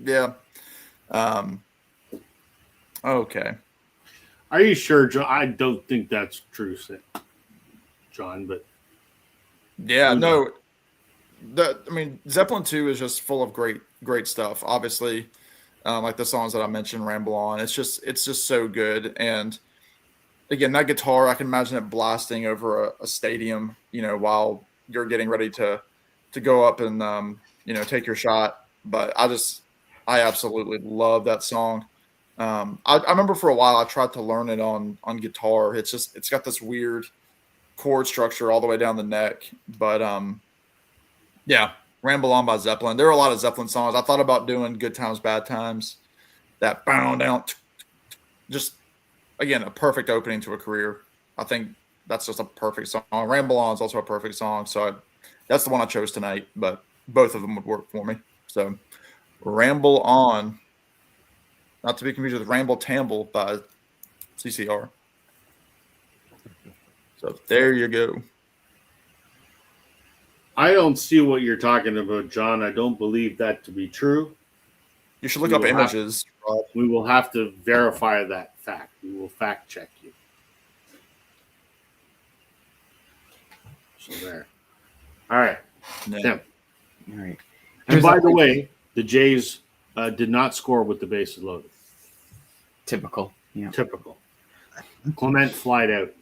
yeah. Okay. Are you sure, John? I don't think that's true, John, but yeah, no. Zeppelin 2 is just full of great stuff. Obviously, like the songs that I mentioned, Ramble On. It's just so good. And again, that guitar, I can imagine it blasting over a stadium, while you're getting ready to go up and take your shot. But I absolutely love that song. I remember for a while I tried to learn it on guitar. It's got this weird chord structure all the way down the neck. But yeah, Ramble On by Zeppelin. There are a lot of Zeppelin songs. I thought about doing Good Times, Bad Times. That bound down, just again, a perfect opening to a career. I think that's just a perfect song. Ramble On is also a perfect song. So that's the one I chose tonight, but both of them would work for me. So Ramble On, not to be confused with Ramble Tamble by CCR. So there you go. I don't see what you're talking about, John. I don't believe that to be true. You should look up images. We will have to verify that fact. We will fact check you. So there. All right. Yeah. Tim. All right. And by the way, the Jays did not score with the bases loaded. Typical. Yeah. Typical. Clement flied out.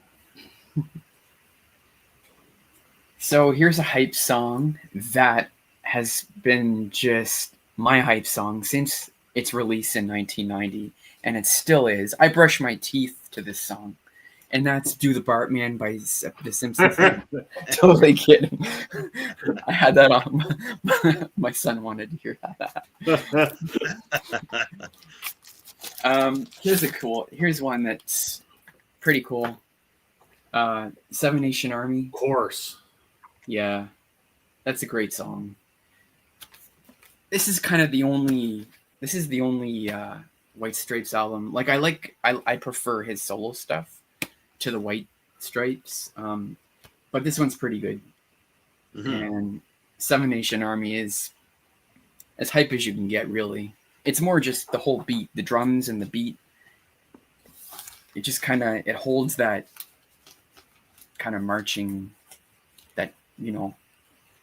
So here's a hype song that has been just my hype song since its release in 1990, and it still is. I brush my teeth to this song, and that's "Do the Bartman" by The Simpsons. Totally kidding. I had that on. My son wanted to hear that. Here's one that's pretty cool. Seven Nation Army. Of course. Yeah, that's a great song. This is kind of the only White Stripes album. Like I prefer his solo stuff to the White Stripes. But this one's pretty good. Mm-hmm. And Seven Nation Army is as hype as you can get, really. It's more just the whole beat, the drums and the beat. It just it holds that kind of marching that,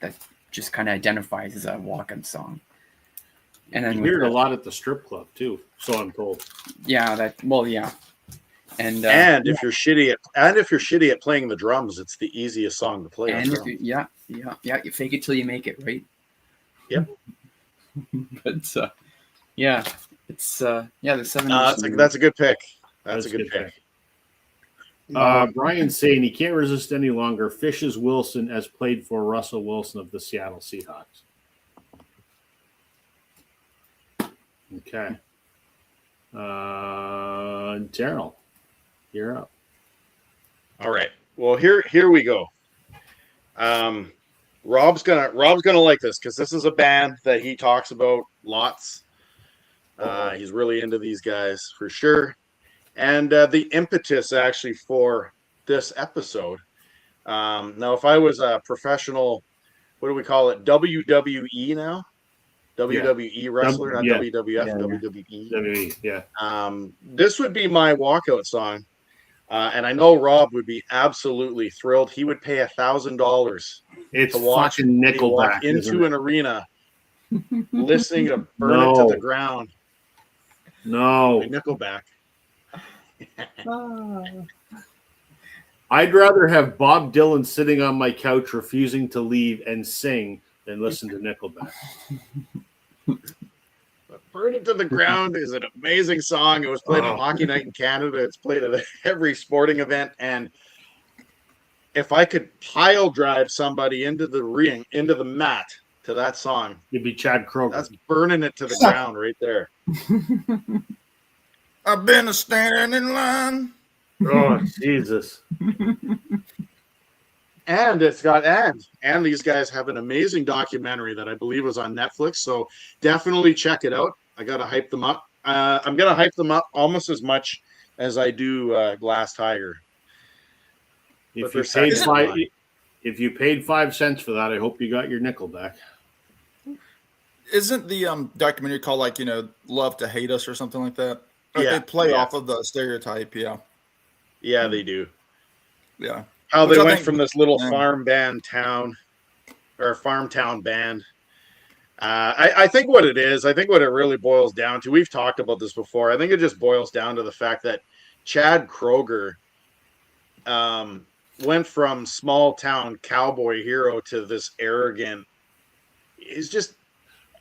that just kind of identifies as a walk-in song. And then you hear it a lot at the strip club too, so I'm told. Yeah, yeah. And if you're shitty at playing the drums, it's the easiest song to play. And you fake it till you make it, right? Yep. But yeah, it's the Seven. That's a good pick. That's a good pick. Brian's saying he can't resist any longer. Fishes Wilson as played for Russell Wilson of the Seattle Seahawks. Okay. Daryl, you're up. All right. Well, here we go. Rob's gonna like this because this is a band that he talks about lots. He's really into these guys for sure. And the impetus actually for this episode. Now, if I was a professional, what do we call it? WWE now? WWE wrestler, not WWF, WWE. WWE, yeah. This would be my walkout song. And I know Rob would be absolutely thrilled. He would pay $1,000 to watch fucking Nickelback into an arena, listening to Burn It to the Ground. No. Nickelback. I'd rather have Bob Dylan sitting on my couch refusing to leave and sing than listen to Nickelback. Burn It to the Ground is an amazing song. It was played on Hockey Night in Canada. It's played at every sporting event. And if I could pile drive somebody into the ring, into the mat to that song, it'd be Chad Kroger. That's burning it to the ground right there. I've been a standing in line. Oh, Jesus. And it's got and these guys have an amazing documentary that I believe was on Netflix. So definitely check it out. I gotta hype them up. I'm gonna hype them up almost as much as I do Glass Tiger. If you paid 5 cents for that, I hope you got your nickel back. Isn't the documentary called Love to Hate Us or something like that? Yeah, they play off of the stereotype. Yeah, they do. Yeah. How they went from this little farm town band. I think what it is, I think what it really boils down to, we've talked about this before. I think it just boils down to the fact that Chad Kroger went from small town cowboy hero to this arrogant, he's just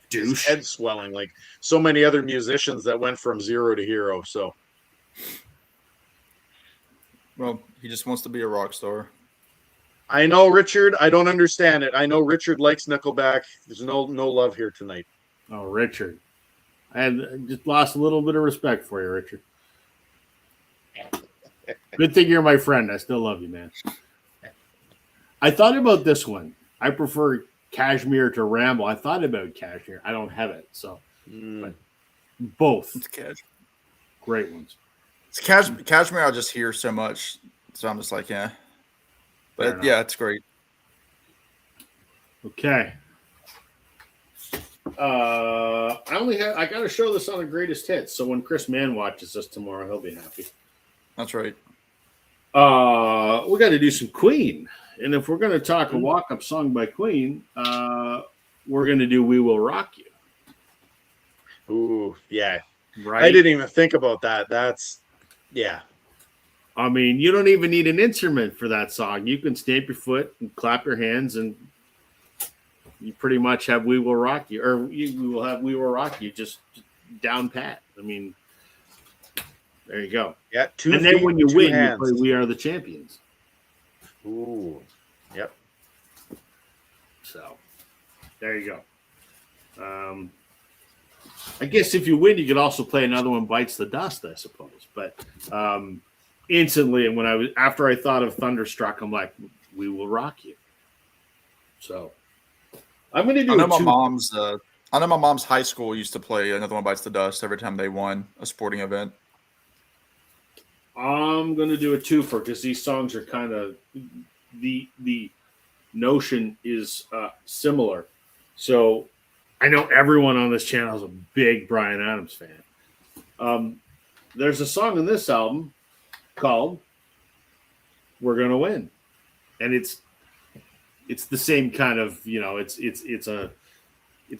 douche, head swelling like so many other musicians that went from zero to hero. So, well, he just wants to be a rock star. I know, Richard. I don't understand it. I know Richard likes Nickelback. There's no love here tonight. Oh, Richard. I just lost a little bit of respect for you, Richard. Good thing you're my friend. I still love you, man. I thought about this one. I prefer Cashmere to Ramble. I thought about Cashmere. I don't have it, so but both. It's great ones. It's Cashmere. I just hear so much, so I'm just like, yeah. But yeah, it's great. Okay. I got to show this on the greatest hits. So when Chris Mann watches this tomorrow, he'll be happy. That's right. We got to do some Queen. And if we're going to talk a walk-up song by Queen, we're going to do We Will Rock You. Ooh, yeah. Right? I didn't even think about that. That's, yeah. I mean, you don't even need an instrument for that song. You can stamp your foot and clap your hands, and you pretty much have We Will Rock You, or you will have We Will Rock You just down pat. I mean, there you go. Yeah, 2 And feet, then when you 2 win, hands. you play We Are the Champions. Ooh, yep. So there you go. I guess if you win, you could also play another one, Bites the Dust, I suppose. But instantly, and after I thought of Thunderstruck, I'm like, We Will Rock You. So I'm going to do. I know my mom's high school used to play Another One Bites the Dust every time they won a sporting event. I'm going to do a twofer because these songs are kind of the notion is similar. So I know everyone on this channel is a big Bryan Adams fan. There's a song in this album called "We're Gonna Win," and it's the same kind of, it's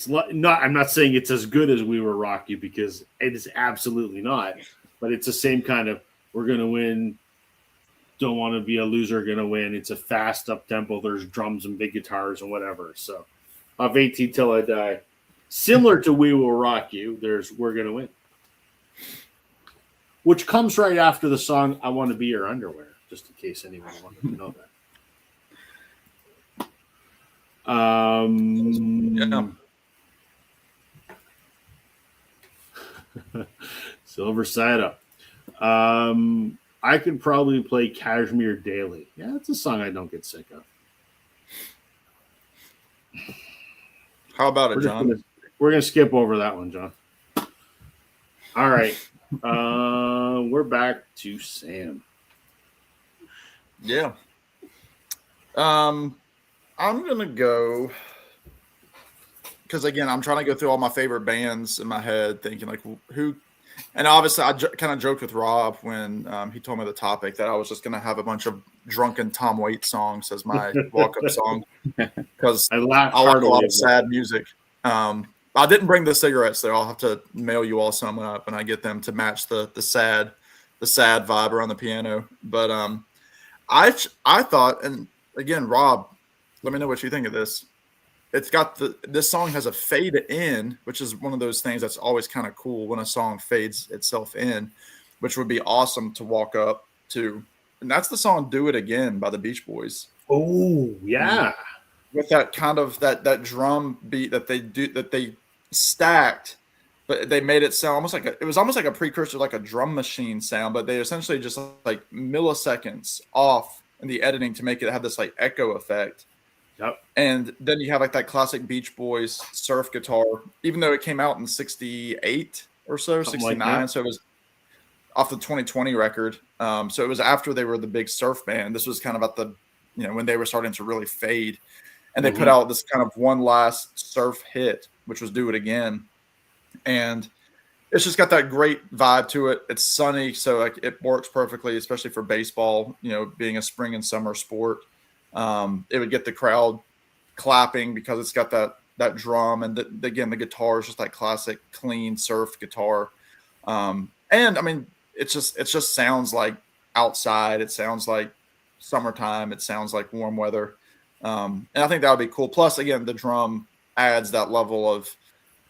not. I'm not saying it's as good as We Will Rock You, because it is absolutely not. But it's the same kind of, we're gonna win. Don't want to be a loser. Gonna win. It's a fast up tempo. There's drums and big guitars and whatever. So, of 18 Till I Die, similar to We Will Rock You, there's We're Gonna Win, which comes right after the song I Want to Be Your Underwear, just in case anyone wanted to know that. Silver Side Up. I could probably play Cashmere Daily. Yeah, that's a song I don't get sick of. How about it, John? We're gonna skip over that one, John. All right. We're back to Sam. Yeah. I'm gonna go, because again, I'm trying to go through all my favorite bands in my head, thinking like who. And obviously, I kind of joked with Rob when he told me the topic that I was just going to have a bunch of drunken Tom Waits songs as my walk-up song, because I like a lot of sad music. I didn't bring the cigarettes, though. I'll have to mail you all some up, and I get them to match the sad vibe around the piano. But I thought, and again, Rob, let me know what you think of this. It's got this song has a fade in, which is one of those things that's always kind of cool when a song fades itself in, which would be awesome to walk up to. And that's the song "Do It Again" by the Beach Boys. Oh, yeah. With that kind of that drum beat that they stacked, but they made it sound almost like a precursor, like a drum machine sound, but they essentially just like milliseconds off in the editing to make it have this like echo effect. Yep. And then you have like that classic Beach Boys surf guitar, even though it came out in 68 or so, 69. Like, so it was off the 2020 record. So it was after they were the big surf band. This was kind of at the, when they were starting to really fade. And they put out this kind of one last surf hit, which was "Do It Again." And it's just got that great vibe to it. It's sunny, so like it works perfectly, especially for baseball, being a spring and summer sport. It would get the crowd clapping because it's got that drum, and again the guitar is just like classic clean surf guitar. And I mean it just sounds like outside. It sounds like summertime. It sounds like warm weather. And I think that would be cool. Plus, again, the drum adds that level of,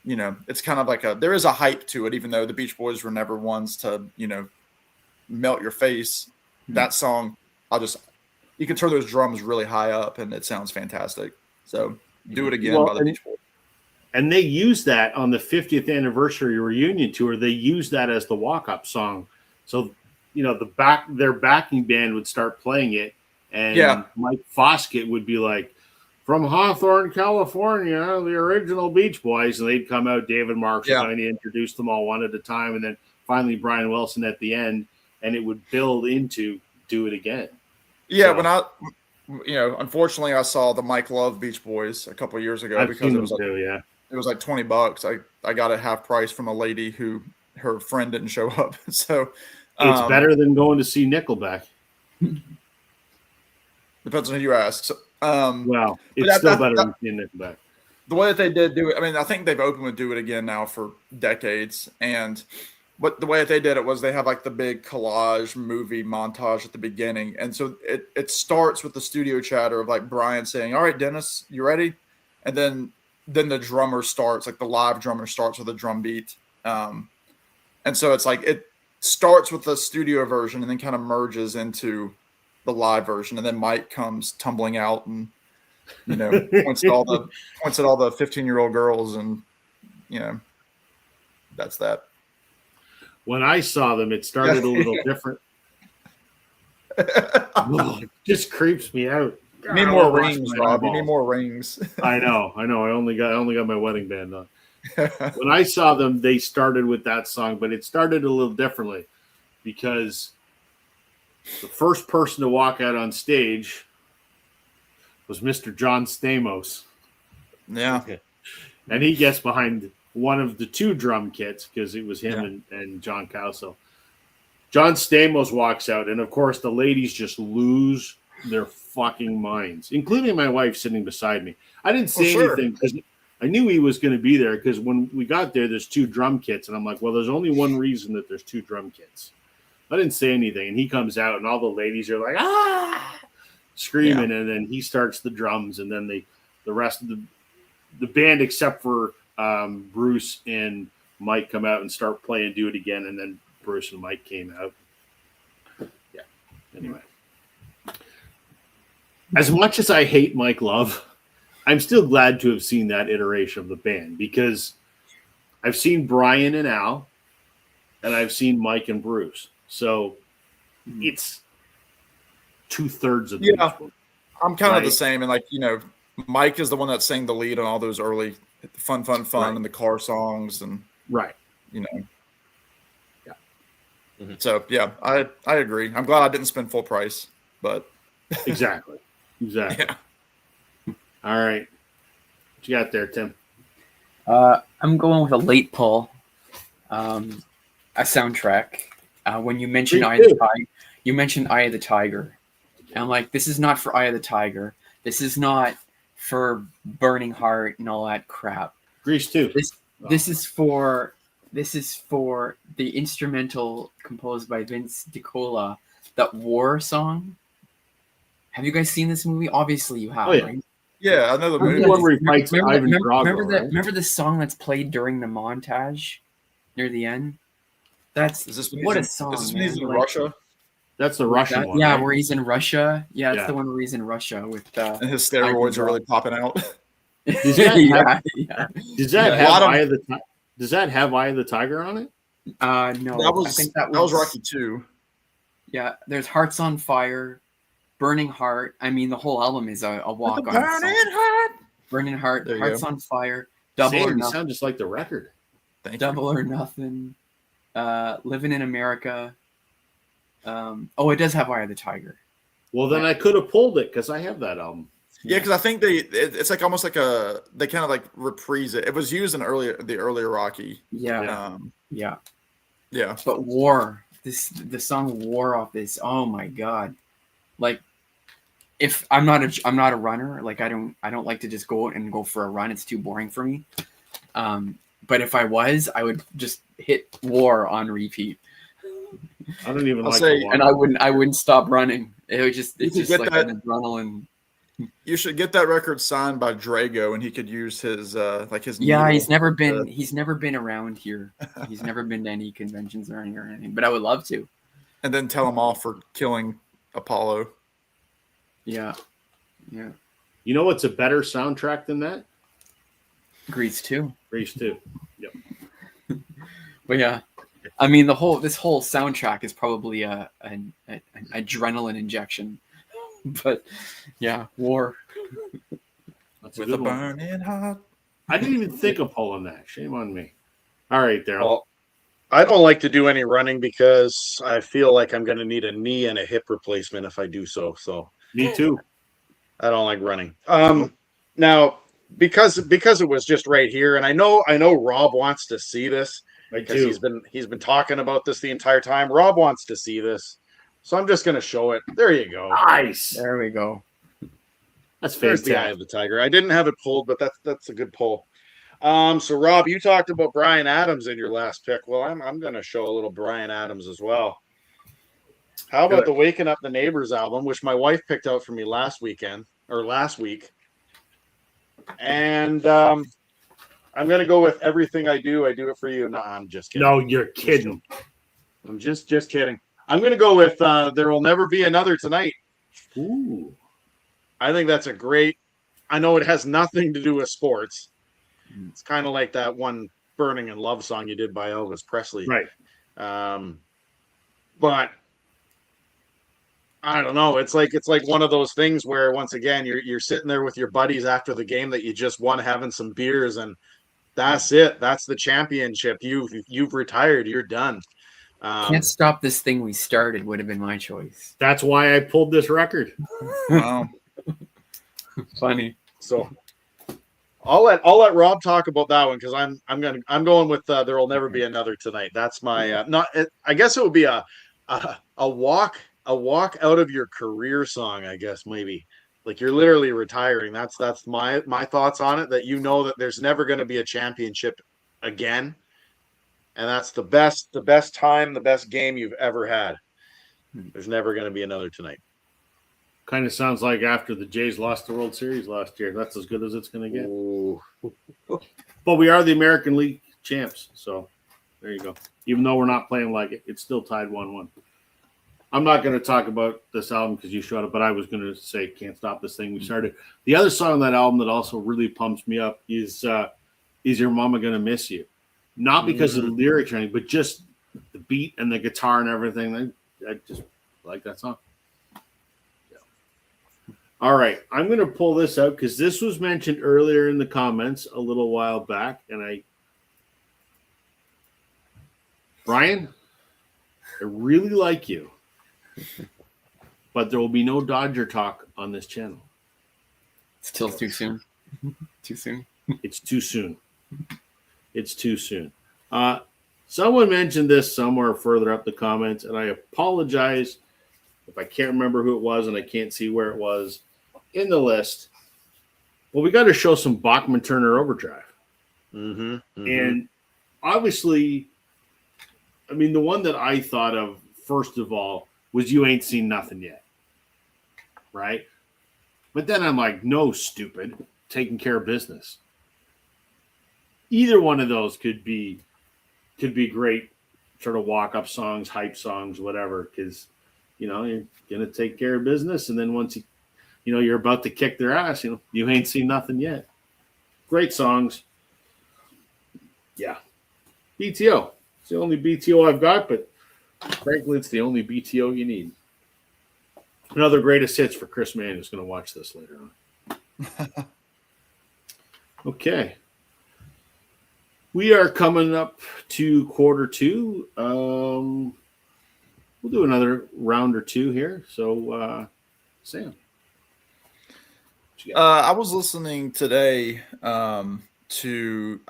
it's kind of like there is a hype to it, even though the Beach Boys were never ones to, melt your face. That song, you can turn those drums really high up and it sounds fantastic. So "Do It Again" by the Beach Boys. And they used that on the 50th anniversary reunion tour. They used that as the walk-up song. So, their backing band would start playing it, and Mike Foskett would be like, "From Hawthorne, California, the original Beach Boys," and they'd come out, David Marshall, and he introduced them all one at a time, and then finally Brian Wilson at the end, and it would build into "Do It Again." Yeah, so, when unfortunately I saw the Mike Love Beach Boys a couple of years ago because it was it was like $20. I got it half price from a lady who her friend didn't show up. So it's better than going to see Nickelback. Depends on who you ask. So, well, it's still better than seeing Nickelback. the way that they did do it, I mean, I think they've openly do it again now for decades. And but the way that they did it was they have like the big collage movie montage at the beginning. And so it starts with the studio chatter of like Brian saying, "All right, Dennis, you ready?" And then the drummer starts, like the live drummer starts with a drum beat. And so it's like it starts with the studio version and then kind of merges into the live version. And then Mike comes tumbling out and, you know, points at all the 15-year-old girls, and, you know, that's that. When I saw them, it started a little different. Oh, it just creeps me out. You need more rings, Rob. You need more rings. I know. I only got my wedding band on. When I saw them, they started with that song, but it started a little differently because the first person to walk out on stage was Mr. John Stamos. Yeah. And he gets behind one of the two drum kits because it was him and John Cowsill. John Stamos walks out, and of course the ladies just lose their fucking minds, including my wife sitting beside me. I didn't say anything because I knew he was going to be there, because when we got there's two drum kits, and I'm like, well, there's only one reason that there's two drum kits. I didn't say anything, and he comes out, and all the ladies are like, screaming, and then he starts the drums, and then the rest of the band, except for Bruce and Mike, come out and start playing Do It Again, and then Bruce and Mike came out. Yeah. Anyway. As much as I hate Mike Love, I'm still glad to have seen that iteration of the band, because I've seen Brian and Al, and I've seen Mike and Bruce. So it's 2/3 of the people. I'm kind of the same. And like, you know, Mike is the one that sang the lead on all those early fun, and the car songs, and you know. Yeah. Mm-hmm. So yeah, I agree. I'm glad I didn't spend full price, but exactly. Yeah. All right. What you got there, Tim? I'm going with a late pull. A soundtrack. When you mentioned Eye of the Tiger, you mentioned Eye of the Tiger. And I'm like, this is not for Eye of the Tiger. This is not for Burning Heart and all that crap. Grease 2. This is for the instrumental composed by Vince DiCola, that War song. Have you guys seen this movie? Obviously you have, right? Yeah, I know the movie. One where he fights Ivan Drago, remember the song that's played during the montage near the end? What a song. Is this in Russia? That's the Russian one. Yeah, right? where he's in Russia. Yeah, it's the one where he's in Russia with and his steroids are really popping out. Does that have Eye of the Tiger on it? No. I think that was Rocky 2. Yeah, there's Hearts on Fire, Burning Heart. I mean, the whole album is a walk on. Burning Heart, Hearts on Fire, Double or Nothing. You sound just like the record. Double or Nothing, Living in America. It does have Eye of the Tiger. Well, then I could have pulled it because I have that album. Yeah, because I think it's like almost like they kind of like reprise it. It was used in the earlier Rocky. Yeah. Yeah. But War, the song War off this. Oh my God. Like, if I'm not a runner, like I don't like to just go out and go for a run. It's too boring for me. But if I was, I would just hit War on repeat. I don't even and I wouldn't stop running. It's just like an adrenaline. You should get that record signed by Drago, and he could use his his. Yeah, he's never been around here. He's never been to any conventions or anything. But I would love to. And then tell him off for killing Apollo. Yeah. You know what's a better soundtrack than that? Grease 2. Yep. But yeah, I mean this whole soundtrack is probably an adrenaline injection. But yeah, War. That's a with good a one. burning heart. I didn't even think of pulling that. Shame on me. All right, Daryl. Well, I don't like to do any running because I feel like I'm going to need a knee and a hip replacement if I do so. So Me too. I don't like running. Now because it was just right here, and I know Rob wants to see this because he's been talking about this the entire time. Rob wants to see this. So I'm just going to show it. There you go. Nice. There we go. That's There's the eye fantastic. of the tiger. I didn't have it pulled, but that's a good pull. So Rob, you talked about Bryan Adams in your last pick. Well, I'm going to show a little Bryan Adams as well. How about the Waking Up the Neighbors album, which my wife picked out for me last week? And I'm going to go with Everything I Do It For You. No, I'm just kidding. No, you're kidding. I'm just kidding. I'm going to go with There Will Never Be Another Tonight. Ooh. I think that's a great. I know it has nothing to do with sports. It's kind of like that one Burning in Love song you did by Elvis Presley. Right. But I don't know. It's like one of those things where once again you're sitting there with your buddies after the game that you just won, having some beers, and that's it. That's the championship. You've retired. You're done. Can't Stop This Thing We Started would have been my choice. That's why I pulled this record. Wow. Funny. So I'll let Rob talk about that one because I'm going with There Will Never Be Another Tonight. That's my I guess it would be a walk out of your career song. I guess maybe like you're literally retiring. That's my thoughts on it. That you know that there's never going to be a championship again, and that's the best time, the best game you've ever had. There's never going to be another tonight. Kind of sounds like after the Jays lost the World Series last year. That's as good as it's going to get. Ooh. But we are the American League champs, so there you go. Even though we're not playing like it, it's still tied 1-1. I'm not going to talk about this album because you showed it, but I was going to say Can't Stop This Thing We Started. The other song on that album that also really pumps me up is Your Mama Gonna Miss You? Not because of the lyrics or anything, but just the beat and the guitar and everything. I just like that song. All right, I'm going to pull this out because this was mentioned earlier in the comments a little while back, and Brian, I really like you, but there will be no Dodger talk on this channel. Still too soon. Too soon. It's too soon. It's too soon. Someone mentioned this somewhere further up the comments, and I apologize if I can't remember who it was and I can't see where it was in the list. Well, we got to show some Bachman Turner Overdrive. And obviously, I mean, the one that I thought of first of all was You Ain't Seen Nothing Yet. Right? But then I'm like, no, stupid. Taking Care of Business. Either one of those could be great sort of walk-up songs, hype songs, whatever, because, you know, you're going to take care of business, and then once you're about to kick their ass, you ain't seen nothing yet. Great songs. Yeah. BTO. It's the only BTO I've got, but frankly, it's the only BTO you need. Another greatest hits for Chris Mann, who's going to watch this later on. Okay. We are coming up to quarter two. We'll do another round or two here. So, Sam. I was listening today I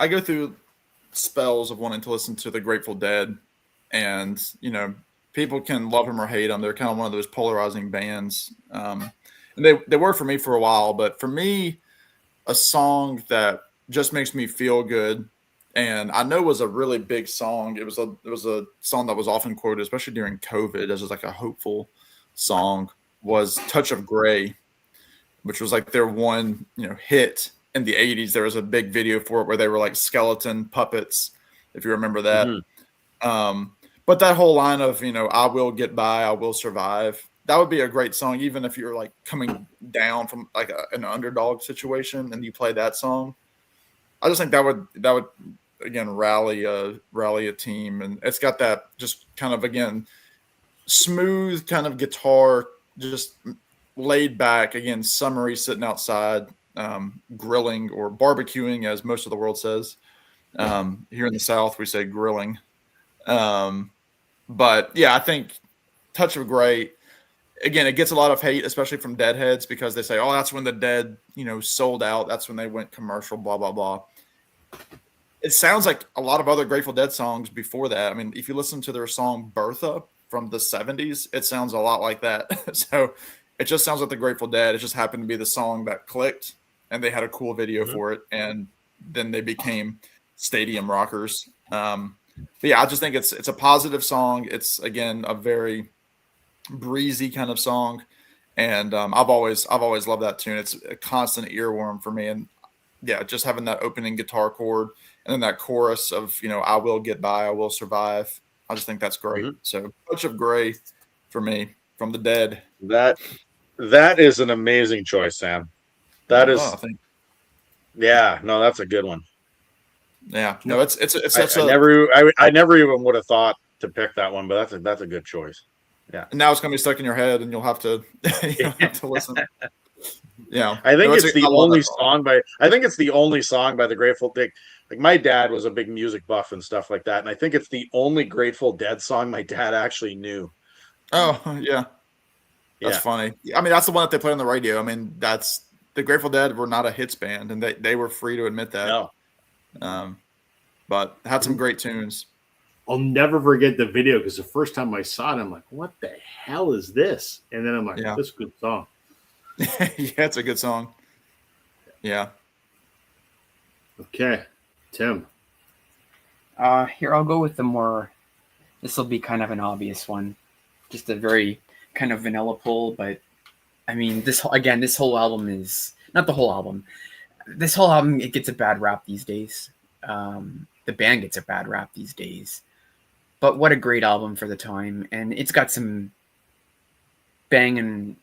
go through spells of wanting to listen to the Grateful Dead, and people can love them or hate them. They're kind of one of those polarizing bands, and they were for me for a while. But for me, a song that just makes me feel good, and I know was a really big song. It was a song that was often quoted, especially during COVID, as just like a hopeful song. Was "Touch of Grey," which was like their one, hit in the 80s. There was a big video for it where they were like skeleton puppets, if you remember that. But that whole line of, I will get by, I will survive. That would be a great song, even if you're like coming down from like an underdog situation and you play that song. I just think that would again rally a team, and it's got that just kind of again smooth kind of guitar, just laid back, again, summery, sitting outside, grilling or barbecuing, as most of the world says. Here in the South, we say grilling. But yeah, I think Touch of Grey, again, it gets a lot of hate, especially from Deadheads, because they say, oh, that's when the Dead, sold out. That's when they went commercial, blah, blah, blah. It sounds like a lot of other Grateful Dead songs before that. I mean, if you listen to their song Bertha from the 70s, it sounds a lot like that. So it just sounds like the Grateful Dead. It just happened to be the song that clicked, and they had a cool video for it, and then they became stadium rockers. But yeah, I just think it's a positive song. It's again a very breezy kind of song, and I've always loved that tune. It's a constant earworm for me, and yeah, just having that opening guitar chord and then that chorus of I will get by, I will survive. I just think that's great. So Touch of Grey for me from the Dead. That is an amazing choice, Sam. That is, yeah, no, that's a good one. Yeah, no, it's I never even would have thought to pick that one, but that's a good choice. Yeah. And now it's gonna be stuck in your head, and you'll have to listen. Yeah, I think it's the only song by the Grateful Dead. Like my dad was a big music buff and stuff like that, and I think it's the only Grateful Dead song my dad actually knew. Oh yeah, that's funny. I mean, that's the one that they play on the radio. I mean, that's the Grateful Dead were not a hits band, and they were free to admit that. No. But had some great tunes. I'll never forget the video because the first time I saw it, I'm like, "What the hell is this?" And then I'm like, "This is a good song." Yeah, it's a good song. Yeah. Okay, Tim. Here I'll go with the more. This will be kind of an obvious one, just a very kind of vanilla pull. But I mean, this whole album is not the whole album. This whole album, it gets a bad rap these days. The band gets a bad rap these days. But what a great album for the time. And it's got some banging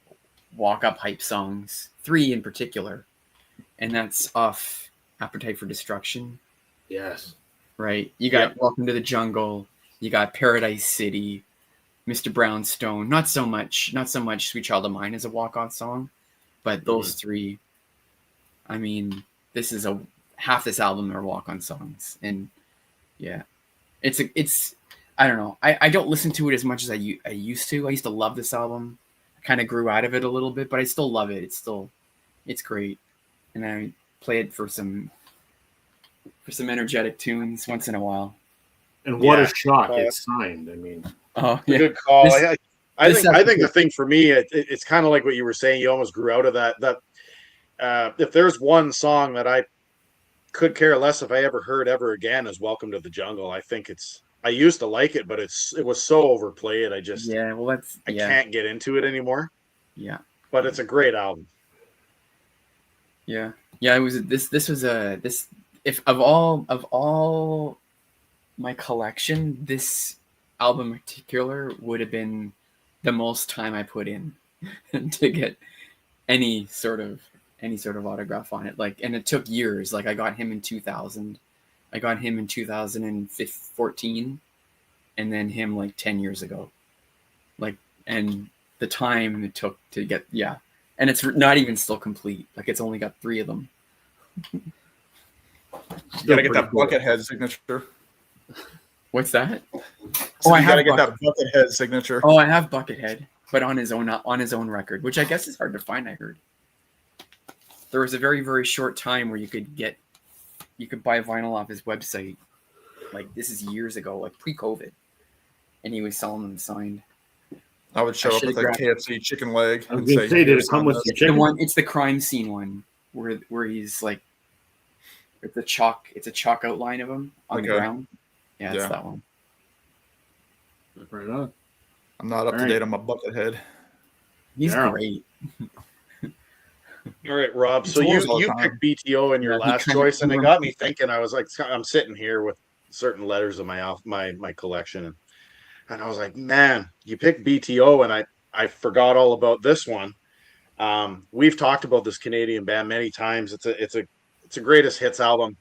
walk-up hype songs, 3 in particular. And that's off Appetite for Destruction. Yes. Right? You got Welcome to the Jungle. You got Paradise City, Mr. Brownstone. Not so much Sweet Child of Mine is a walk-on song. But those 3, I mean, half this album are walk-on songs. And yeah, it's I don't know. I don't listen to it as much as I used to. I used to love this album. I kind of grew out of it a little bit, but I still love it. It's great. And I play it for some energetic tunes once in a while. And what a shock it's signed. I mean, good call. I think the thing for me, it's kind of like what you were saying. You almost grew out of that. If there's one song that I could care less if I ever heard ever again is Welcome to the Jungle. I think I used to like it, but it was so overplayed. I can't get into it anymore. Yeah. But it's a great album. Yeah. Yeah, it was if of all my collection, this album in particular would have been the most time I put in to get any sort of autograph on it. Like, and it took years. Like, I got him in 2000. I got him in 2014, and then him like 10 years ago. Like, and the time it took to get, and it's not even still complete. Like, it's only got 3 of them. You gotta get that Buckethead signature. What's that? So I gotta get that Buckethead signature. Oh, I have Buckethead, but on his own record, which I guess is hard to find. I heard there was a very, very short time where you could buy vinyl off his website. Like, this is years ago, like pre-COVID, and he was selling them signed. I would show up with a KFC chicken leg and say, "Did it come with the chicken?" It's the crime scene one where he's like, it's a chalk outline of him on the ground. Yeah, it's that one. Right on. I'm not up to date on my Buckethead. He's great. All right, Rob. So you picked BTO in your last choice, and it got me thinking. I was like, I'm sitting here with certain letters of my collection, and I was like, man, you picked BTO, and I forgot all about this one. We've talked about this Canadian band many times. It's a greatest hits album,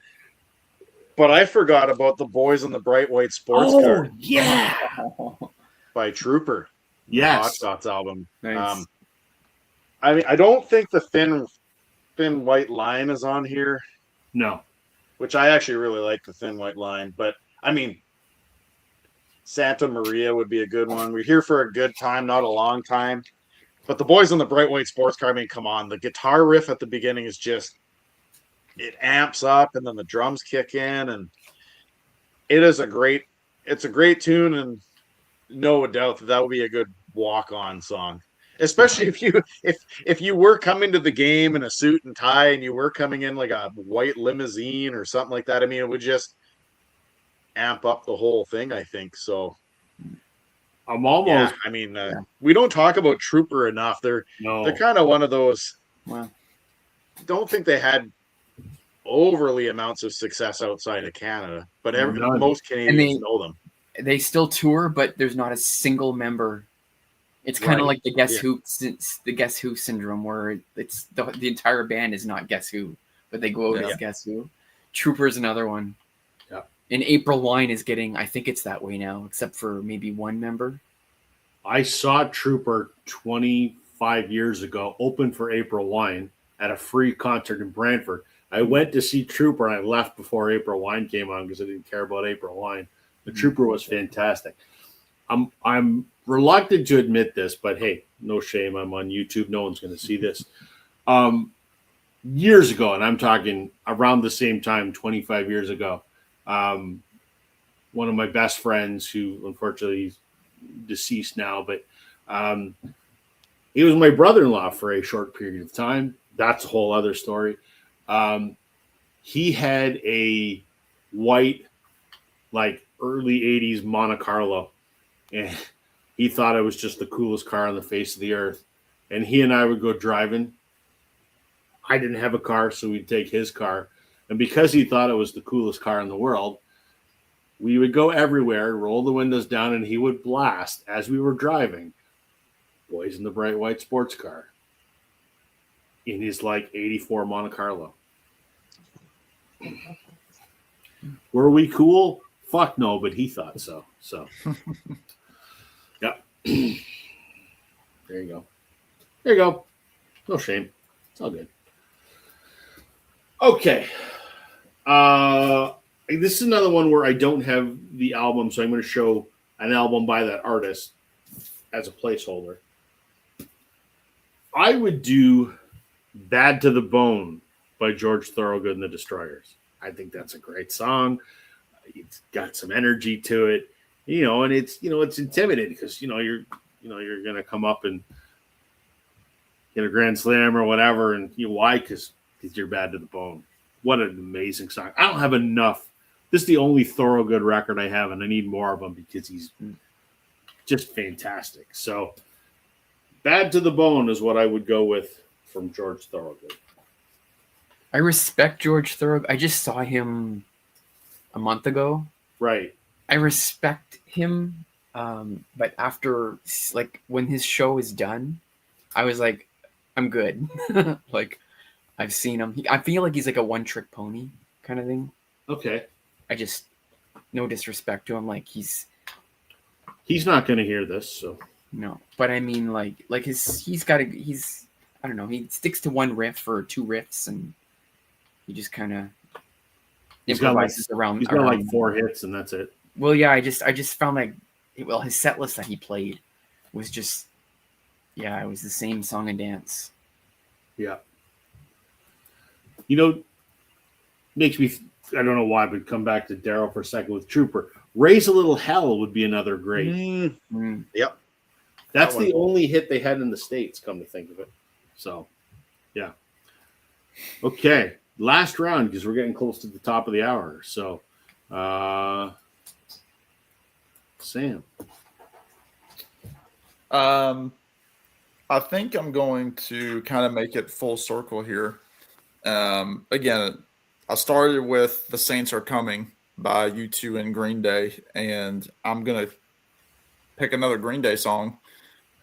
but I forgot about the Boys in the Bright White Sports Car. Yeah, by Trooper. Yes, Hot Shots album. Nice. I mean, I don't think the Thin White Line is on here. No. Which I actually really like the Thin White Line. But, I mean, Santa Maria would be a good one. We're here for a good time, not a long time. But the Boys in the Bright White Sports Car, I mean, come on. The guitar riff at the beginning is just, it amps up, and then the drums kick in. And it's a great tune, and no doubt that would be a good walk-on song. Especially if you were coming to the game in a suit and tie and you were coming in like a white limousine or something like that. I mean, it would just amp up the whole thing, I think. So I'm yeah, almost I mean, we don't talk about Trooper enough. They're kind of one of those. Well, Don't think they had overly amounts of success outside of Canada, but None. most Canadians know them. they still tour, but there's not a single member. It's kind of Right. like the Guess Who syndrome, where it's the entire band is not Guess Who, but they go out as Guess Who. Trooper's another one. Yeah. And April Wine is getting, I think it's that way now, except for maybe one member. I saw Trooper 25 years ago open for April Wine at a free concert in Brantford. I went to see Trooper and I left before April Wine came on because I didn't care about April Wine. The Trooper was fantastic. I'm reluctant to admit this, but hey, no shame. I'm on YouTube. No one's going to see this. Years ago, and I'm talking around the same time, 25 years ago, one of my best friends, who unfortunately he's deceased now, but he was my brother-in-law for a short period of time. That's a whole other story. He had a white, like early 80s Monte Carlo, and he thought it was just the coolest car on the face of the earth. And he and I would go driving. I didn't have a car, so we'd take his car. And because he thought it was the coolest car in the world, we would go everywhere, roll the windows down, and he would blast as we were driving Boys in the Bright White sports car in his like 84 Monte Carlo. Were we cool? Fuck no, but he thought so. So, yeah. There you go. There you go. No shame. It's all good. Okay. This is another one where I don't have the album, so I'm going to show an album by that artist as a placeholder. I would do Bad to the Bone by George Thorogood and the Destroyers. I think that's a great song. It's got some energy to it, and it's intimidating because, you're going to come up and get a grand slam or whatever. And why? Because you're bad to the bone. What an amazing song. I don't have enough. This is the only Thorogood record I have, and I need more of him because he's just fantastic. So Bad to the Bone is what I would go with from George Thorogood. I respect George Thorogood. I just saw him a month ago. Right. I respect him, but after, like, when his show is done, I was like, I'm good. Like, I've seen him. I feel like he's like a one-trick pony kind of thing. Okay. I just, no disrespect to him. Like, he's not going to hear this, so. No, but I mean, like I don't know, he sticks to one riff or two riffs, and he just kind of improvises around. He's got like 4 hits, and that's it. Well, yeah, I just found like, his set list that he played was just, it was the same song and dance. Yeah. Makes me, I don't know why, but come back to Daryl for a second with Trooper. Raise a Little Hell would be another great. Yep. That's the only hit they had in the States, come to think of it. So, yeah. Okay. Last round, because we're getting close to the top of the hour. So, Sam. I think I'm going to kind of make it full circle here. Again, I started with The Saints Are Coming by U2 and Green Day, and I'm going to pick another Green Day song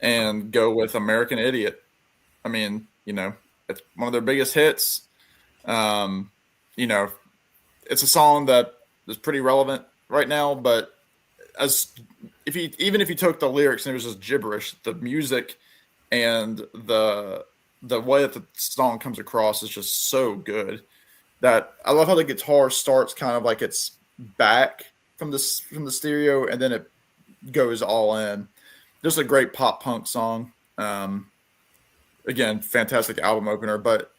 and go with American Idiot. I mean, it's one of their biggest hits. It's a song that is pretty relevant right now, but even if you took the lyrics and it was just gibberish, the music and the way that the song comes across is just so good that I love how the guitar starts kind of like it's back from the stereo and then it goes all in. Just a great pop punk song. Again, fantastic album opener, but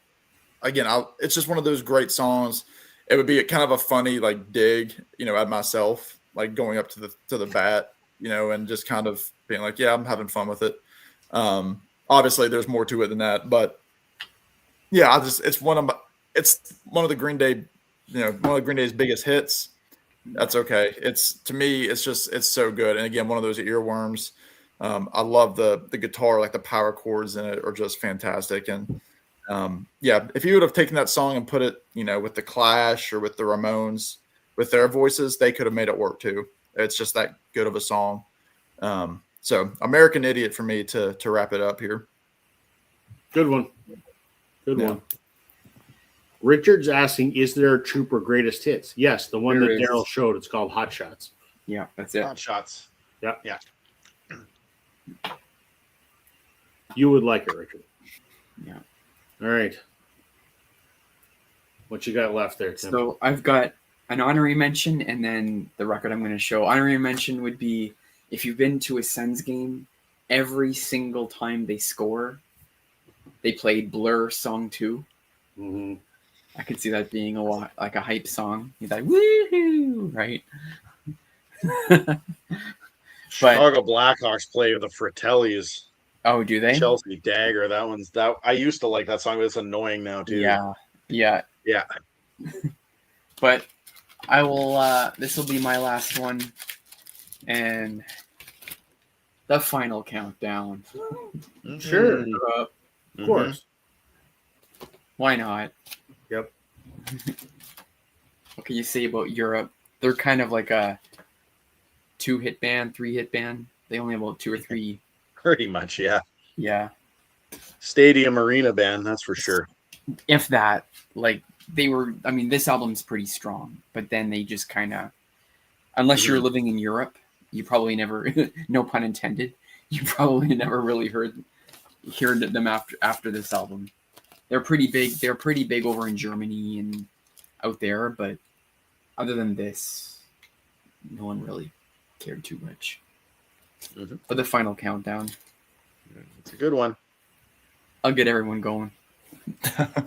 again, it's just one of those great songs. It would be kind of a funny like dig, at myself, like going up to the bat, and just kind of being like, yeah, I'm having fun with it. Obviously, there's more to it than that, but yeah, it's one of the Green Day, one of Green Day's biggest hits. That's okay. To me, it's so good. And again, one of those earworms. I love the guitar, like the power chords in it are just fantastic. And yeah, if you would have taken that song and put it, with the Clash or with the Ramones, with their voices, they could have made it work too. It's just that good of a song. So American Idiot for me to wrap it up here. Good one. Good one. Richard's asking, is there a Trooper greatest hits? Yes, the one There that is. Daryl showed. It's called Hot Shots. Yeah, that's it. Hot shots. Yeah. Yeah. You would like it, Richard. Yeah. All right. What you got left there, Tim? So I've got an honorary mention, and then the record I'm going to show. Honorary mention would be if you've been to a Sens game, every single time they score, they played Blur Song 2. Mm-hmm. I could see that being like a hype song. You're like, woohoo, right? But Chicago Blackhawks play with the Fratellis. oh, do they? Chelsea Dagger. That I used to like that song, but it's annoying now too. Yeah. Yeah. But I will. This will be my last one, and the final countdown. Sure. Europe. Of course. Why not? Yep. What can you say about Europe? They're kind of like a 2-hit band, 3-hit band. They only have about 2 or 3. Pretty much, yeah. Yeah. Stadium arena band, that's for sure. If that, like they were. I mean, this album's pretty strong, but then they just kind of, unless you're living in Europe, you probably never, no pun intended, you probably never really heard them after this album. They're pretty big. They're pretty big over in Germany and out there, but other than this, no one really cared too much. Mm-hmm. For the final countdown, It's a good one. I'll get everyone going. I'm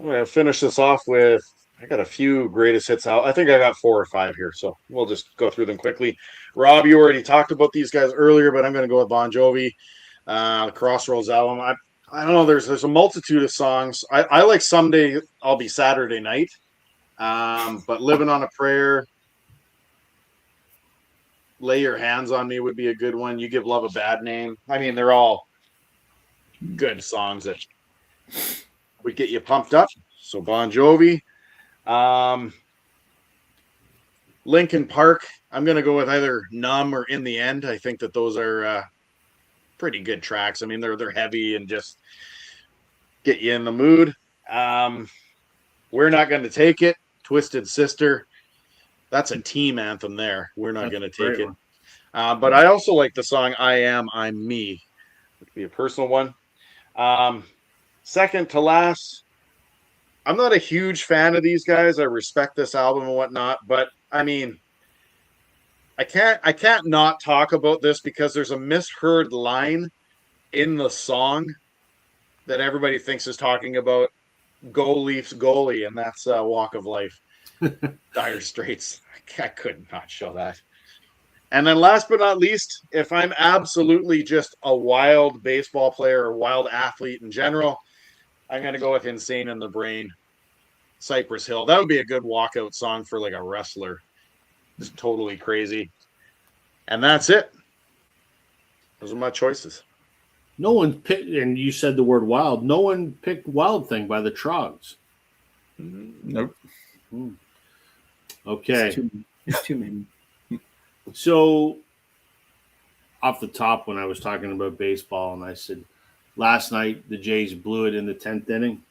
going to finish this off with, I got a few greatest hits out. I think I got 4 or 5 here, so we'll just go through them quickly. Rob, you already talked about these guys earlier, but I'm going to go with Bon Jovi, the Crossroads album. I don't know, there's a multitude of songs. I like Someday I'll Be Saturday Night, but Living on a Prayer, Lay Your Hands on Me would be a good one. You Give Love a Bad Name. I mean, they're all good songs that would get you pumped up. So Bon Jovi. Linkin Park. I'm going to go with either Numb or In the End. I think that those are pretty good tracks. I mean, they're heavy and just get you in the mood. We're Not Going to Take It. Twisted Sister. That's a team anthem there. We're Not Going to Take It. But I also like the song I Am, I'm Me. It would be a personal one. Second to last, I'm not a huge fan of these guys. I respect this album and whatnot, but I mean, I can't not talk about this because there's a misheard line in the song that everybody thinks is talking about Go Leafs goalie, and that's Walk of Life. Dire Straits. I could not show that. And then last but not least, if I'm absolutely just a wild baseball player or wild athlete in general, I'm going to go with Insane in the Brain, Cypress Hill. That would be a good walkout song for like a wrestler. Just totally crazy. And that's it. Those are my choices. No one picked, and you said the word wild. No one picked Wild Thing by the Trogs. Nope. Okay. It's too many. So, off the top, when I was talking about baseball, and I said, last night the Jays blew it in the 10th inning.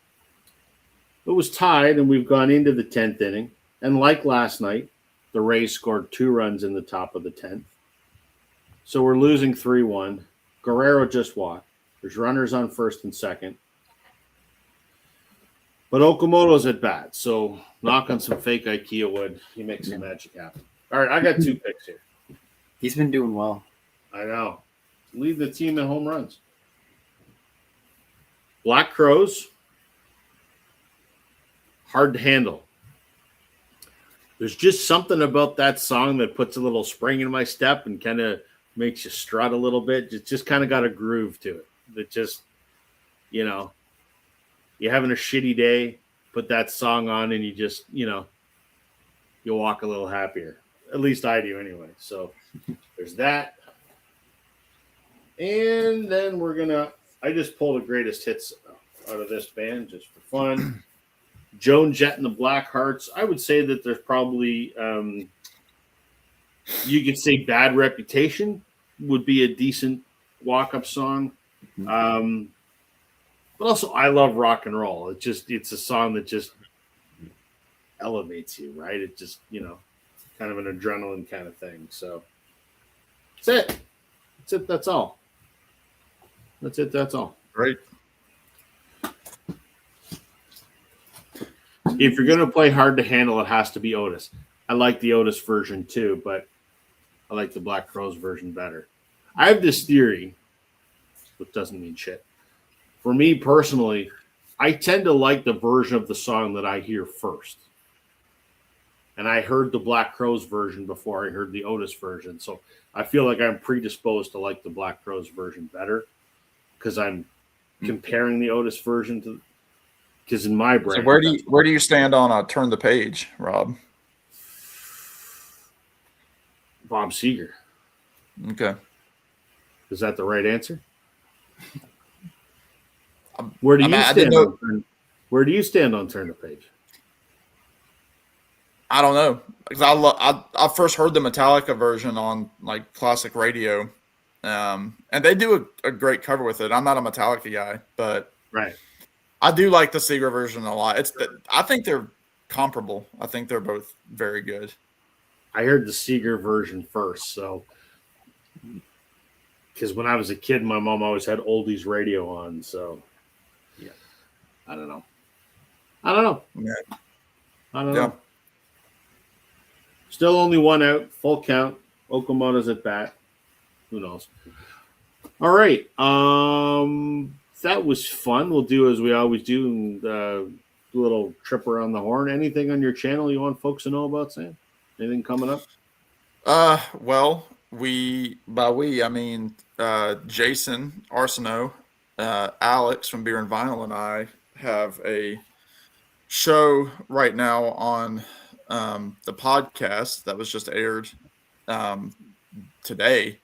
It was tied, and we've gone into the 10th inning. And like last night, the Rays scored 2 runs in the top of the 10th. So we're losing 3-1. Guerrero just walked. There's runners on first and second. But Okamoto's at bat, so knock on some fake IKEA wood. He makes some magic happen. All right, I got 2 picks here. He's been doing well. I know. Lead the team in home runs. Black Crows. Hard to handle. There's just something about that song that puts a little spring in my step and kind of makes you strut a little bit. It's just kind of got a groove to it. That just, you know, you're having a shitty day, put that song on, and you just, you know, you'll walk a little happier. At least I do anyway. So there's that. And then I just pulled the greatest hits out of this band just for fun. Joan Jett and the Blackhearts. I would say that there's probably, you could say Bad Reputation would be a decent walk-up song. But also I Love Rock and Roll. It's a song that just elevates you, right? It just, you know, kind of an adrenaline kind of thing. So that's it. That's all. That's all. Great. If you're going to play hard to handle, it has to be Otis. I like the Otis version too, but I like the Black Crowes version better. I have this theory, which doesn't mean shit. For me personally, I tend to like the version of the song that I hear first. And I heard the Black Crowes version before I heard the Otis version. So I feel like I'm predisposed to like the Black Crowes version better because I'm comparing the Otis version to, because in my brain. So where do you stand on Turn the Page, Rob? Bob Seger. Okay. Is that the right answer? Where do you stand on Turn the Page? I don't know, because I first heard the Metallica version on like classic radio, and they do a great cover with it. I'm not a Metallica guy, but right, I do like the Seger version a lot. I think they're comparable. I think they're both very good. I heard the Seger version first, so because when I was a kid, my mom always had oldies radio on, so yeah, I don't know. Yeah. I don't know. Still only one out, full count. Okamoto's at bat. Who knows? All right. That was fun. We'll do as we always do, and do a little trip around the horn. Anything on your channel you want folks to know about, Sam? Anything coming up? Well, I mean Jason Arsenault, Alex from Beer and Vinyl, and I have a show right now on the podcast that was just aired today,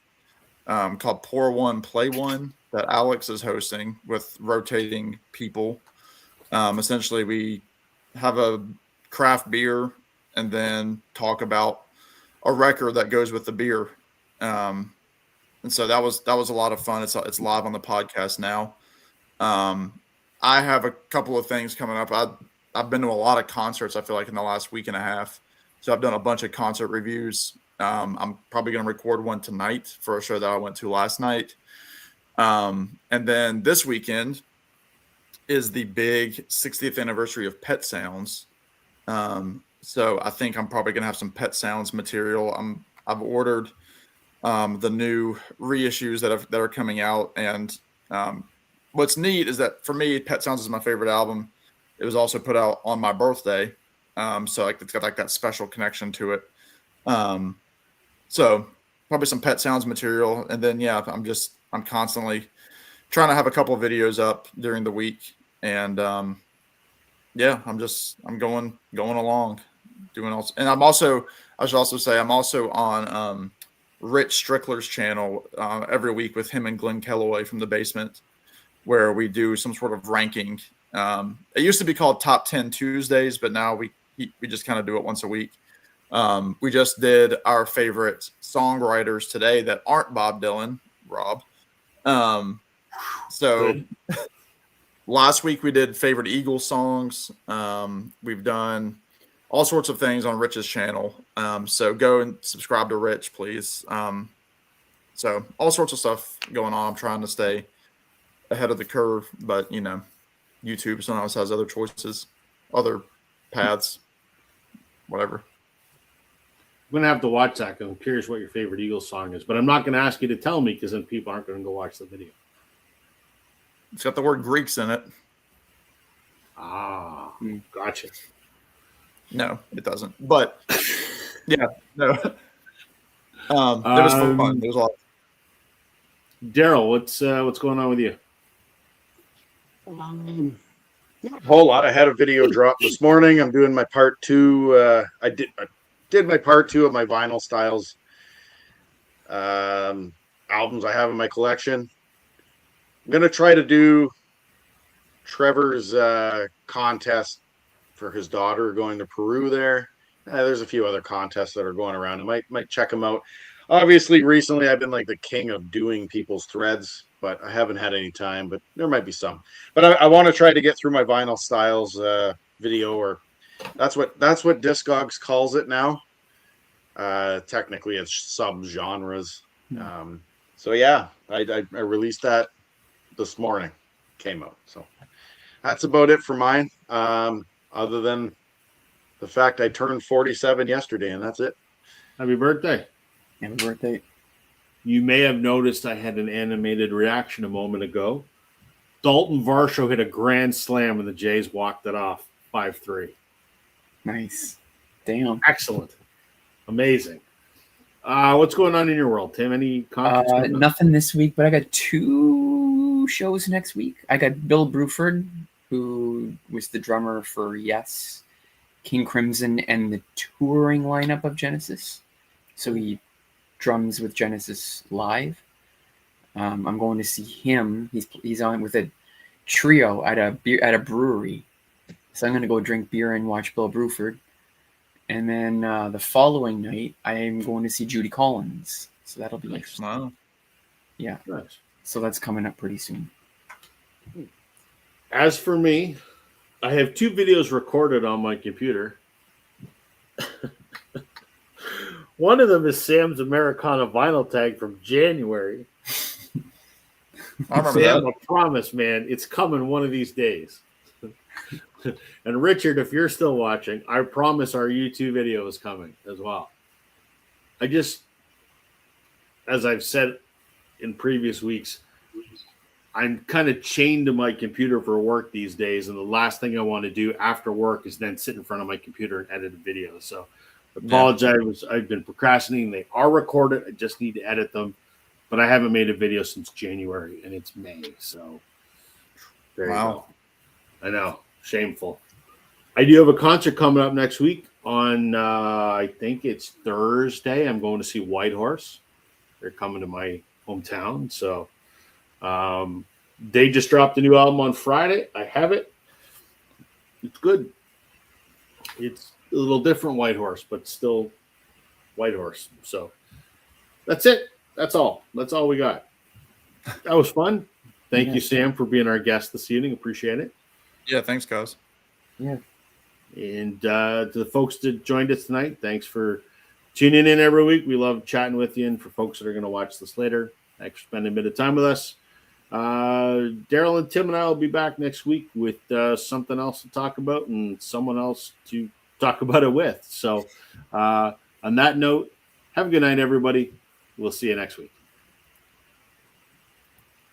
called Pour One, Play One, that Alex is hosting with rotating people. Essentially, we have a craft beer and then talk about a record that goes with the beer. And so that was a lot of fun. It's live on the podcast now. I have a couple of things coming up. I've been to a lot of concerts, I feel like, in the last week and a half. So I've done a bunch of concert reviews. I'm probably going to record one tonight for a show that I went to last night. And then this weekend is the big 60th anniversary of Pet Sounds. So I think I'm probably going to have some Pet Sounds material. I've ordered the new reissues that are coming out. And what's neat is that for me, Pet Sounds is my favorite album. It was also put out on my birthday. So like it's got like that special connection to it. So probably some Pet Sounds material. And then, yeah, I'm constantly trying to have a couple of videos up during the week. And yeah, I'm going along doing all. And I should also say I'm also on Rich Strickler's channel every week with him and Glenn Kellaway from The Basement, where we do some sort of ranking. It used to be called Top 10 Tuesdays, but now we just kind of do it once a week. We just did our favorite songwriters today that aren't Bob Dylan, Rob. So last week we did favorite Eagles songs. We've done all sorts of things on Rich's channel. So go and subscribe to Rich, please. So all sorts of stuff going on. I'm trying to stay ahead of the curve, but YouTube sometimes has other choices, other paths, whatever. I'm going to have to watch that because I'm curious what your favorite Eagles song is, but I'm not going to ask you to tell me because then people aren't going to go watch the video. It's got the word Greeks in it. Ah, gotcha. No, it doesn't. But yeah, no. It was fun. It was a lot. Daryl, what's going on with you? Not a whole lot. I had a video drop this morning. I'm doing my part 2. I did my part 2 of my vinyl styles albums I have in my collection. I'm gonna try to do Trevor's contest for his daughter going to Peru there. There's a few other contests that are going around. I might check them out. Obviously, recently I've been like the king of doing people's threads, but I haven't had any time. But there might be some. But I want to try to get through my vinyl styles video, or that's what Discogs calls it now. Technically, it's sub-genres. So yeah, I released that this morning. Came out. So that's about it for mine. Other than the fact I turned 47 yesterday, and that's it. Happy birthday. Happy birthday. You may have noticed I had an animated reaction a moment ago. Dalton Varsho hit a grand slam and the Jays walked it off 5-3. Nice. Damn. Excellent. Amazing. What's going on in your world, Tim? Any conference? Nothing this week, but I got 2 shows next week. I got Bill Bruford, who was the drummer for Yes, King Crimson, and the touring lineup of Genesis. So he drums with Genesis live. I'm going to see him. He's on with a trio at a brewery. So I'm going to go drink beer and watch Bill Bruford. And then the following night, I am going to see Judy Collins. So that'll be interesting. Wow. Yeah. Nice. So that's coming up pretty soon. As for me, I have 2 videos recorded on my computer. One of them is Sam's Americana vinyl tag from January. I remember Sam, that. I promise, man, it's coming one of these days. And Richard, if you're still watching, I promise our YouTube video is coming as well. As I've said in previous weeks, I'm kind of chained to my computer for work these days, and the last thing I want to do after work is then sit in front of my computer and edit a video. So I apologize. I've been procrastinating. They are recorded. I just need to edit them. But I haven't made a video since January, and it's May. So there you go. I know. Shameful. I do have a concert coming up next week on, I think it's Thursday. I'm going to see Whitehorse. They're coming to my hometown. So they just dropped a new album on Friday. I have it. It's good. It's a little different Whitehorse, but still Whitehorse. So that's it. That's all. That's all we got. That was fun. Thank you, Sam, for being our guest this evening. Appreciate it. Yeah, thanks, guys. Yeah. And to the folks that joined us tonight, thanks for tuning in every week. We love chatting with you. And for folks that are going to watch this later, thanks for spending a bit of time with us. Daryl and Tim and I will be back next week with something else to talk about and someone else to talk about it with. So on that note, have a good night, everybody. We'll see you next week.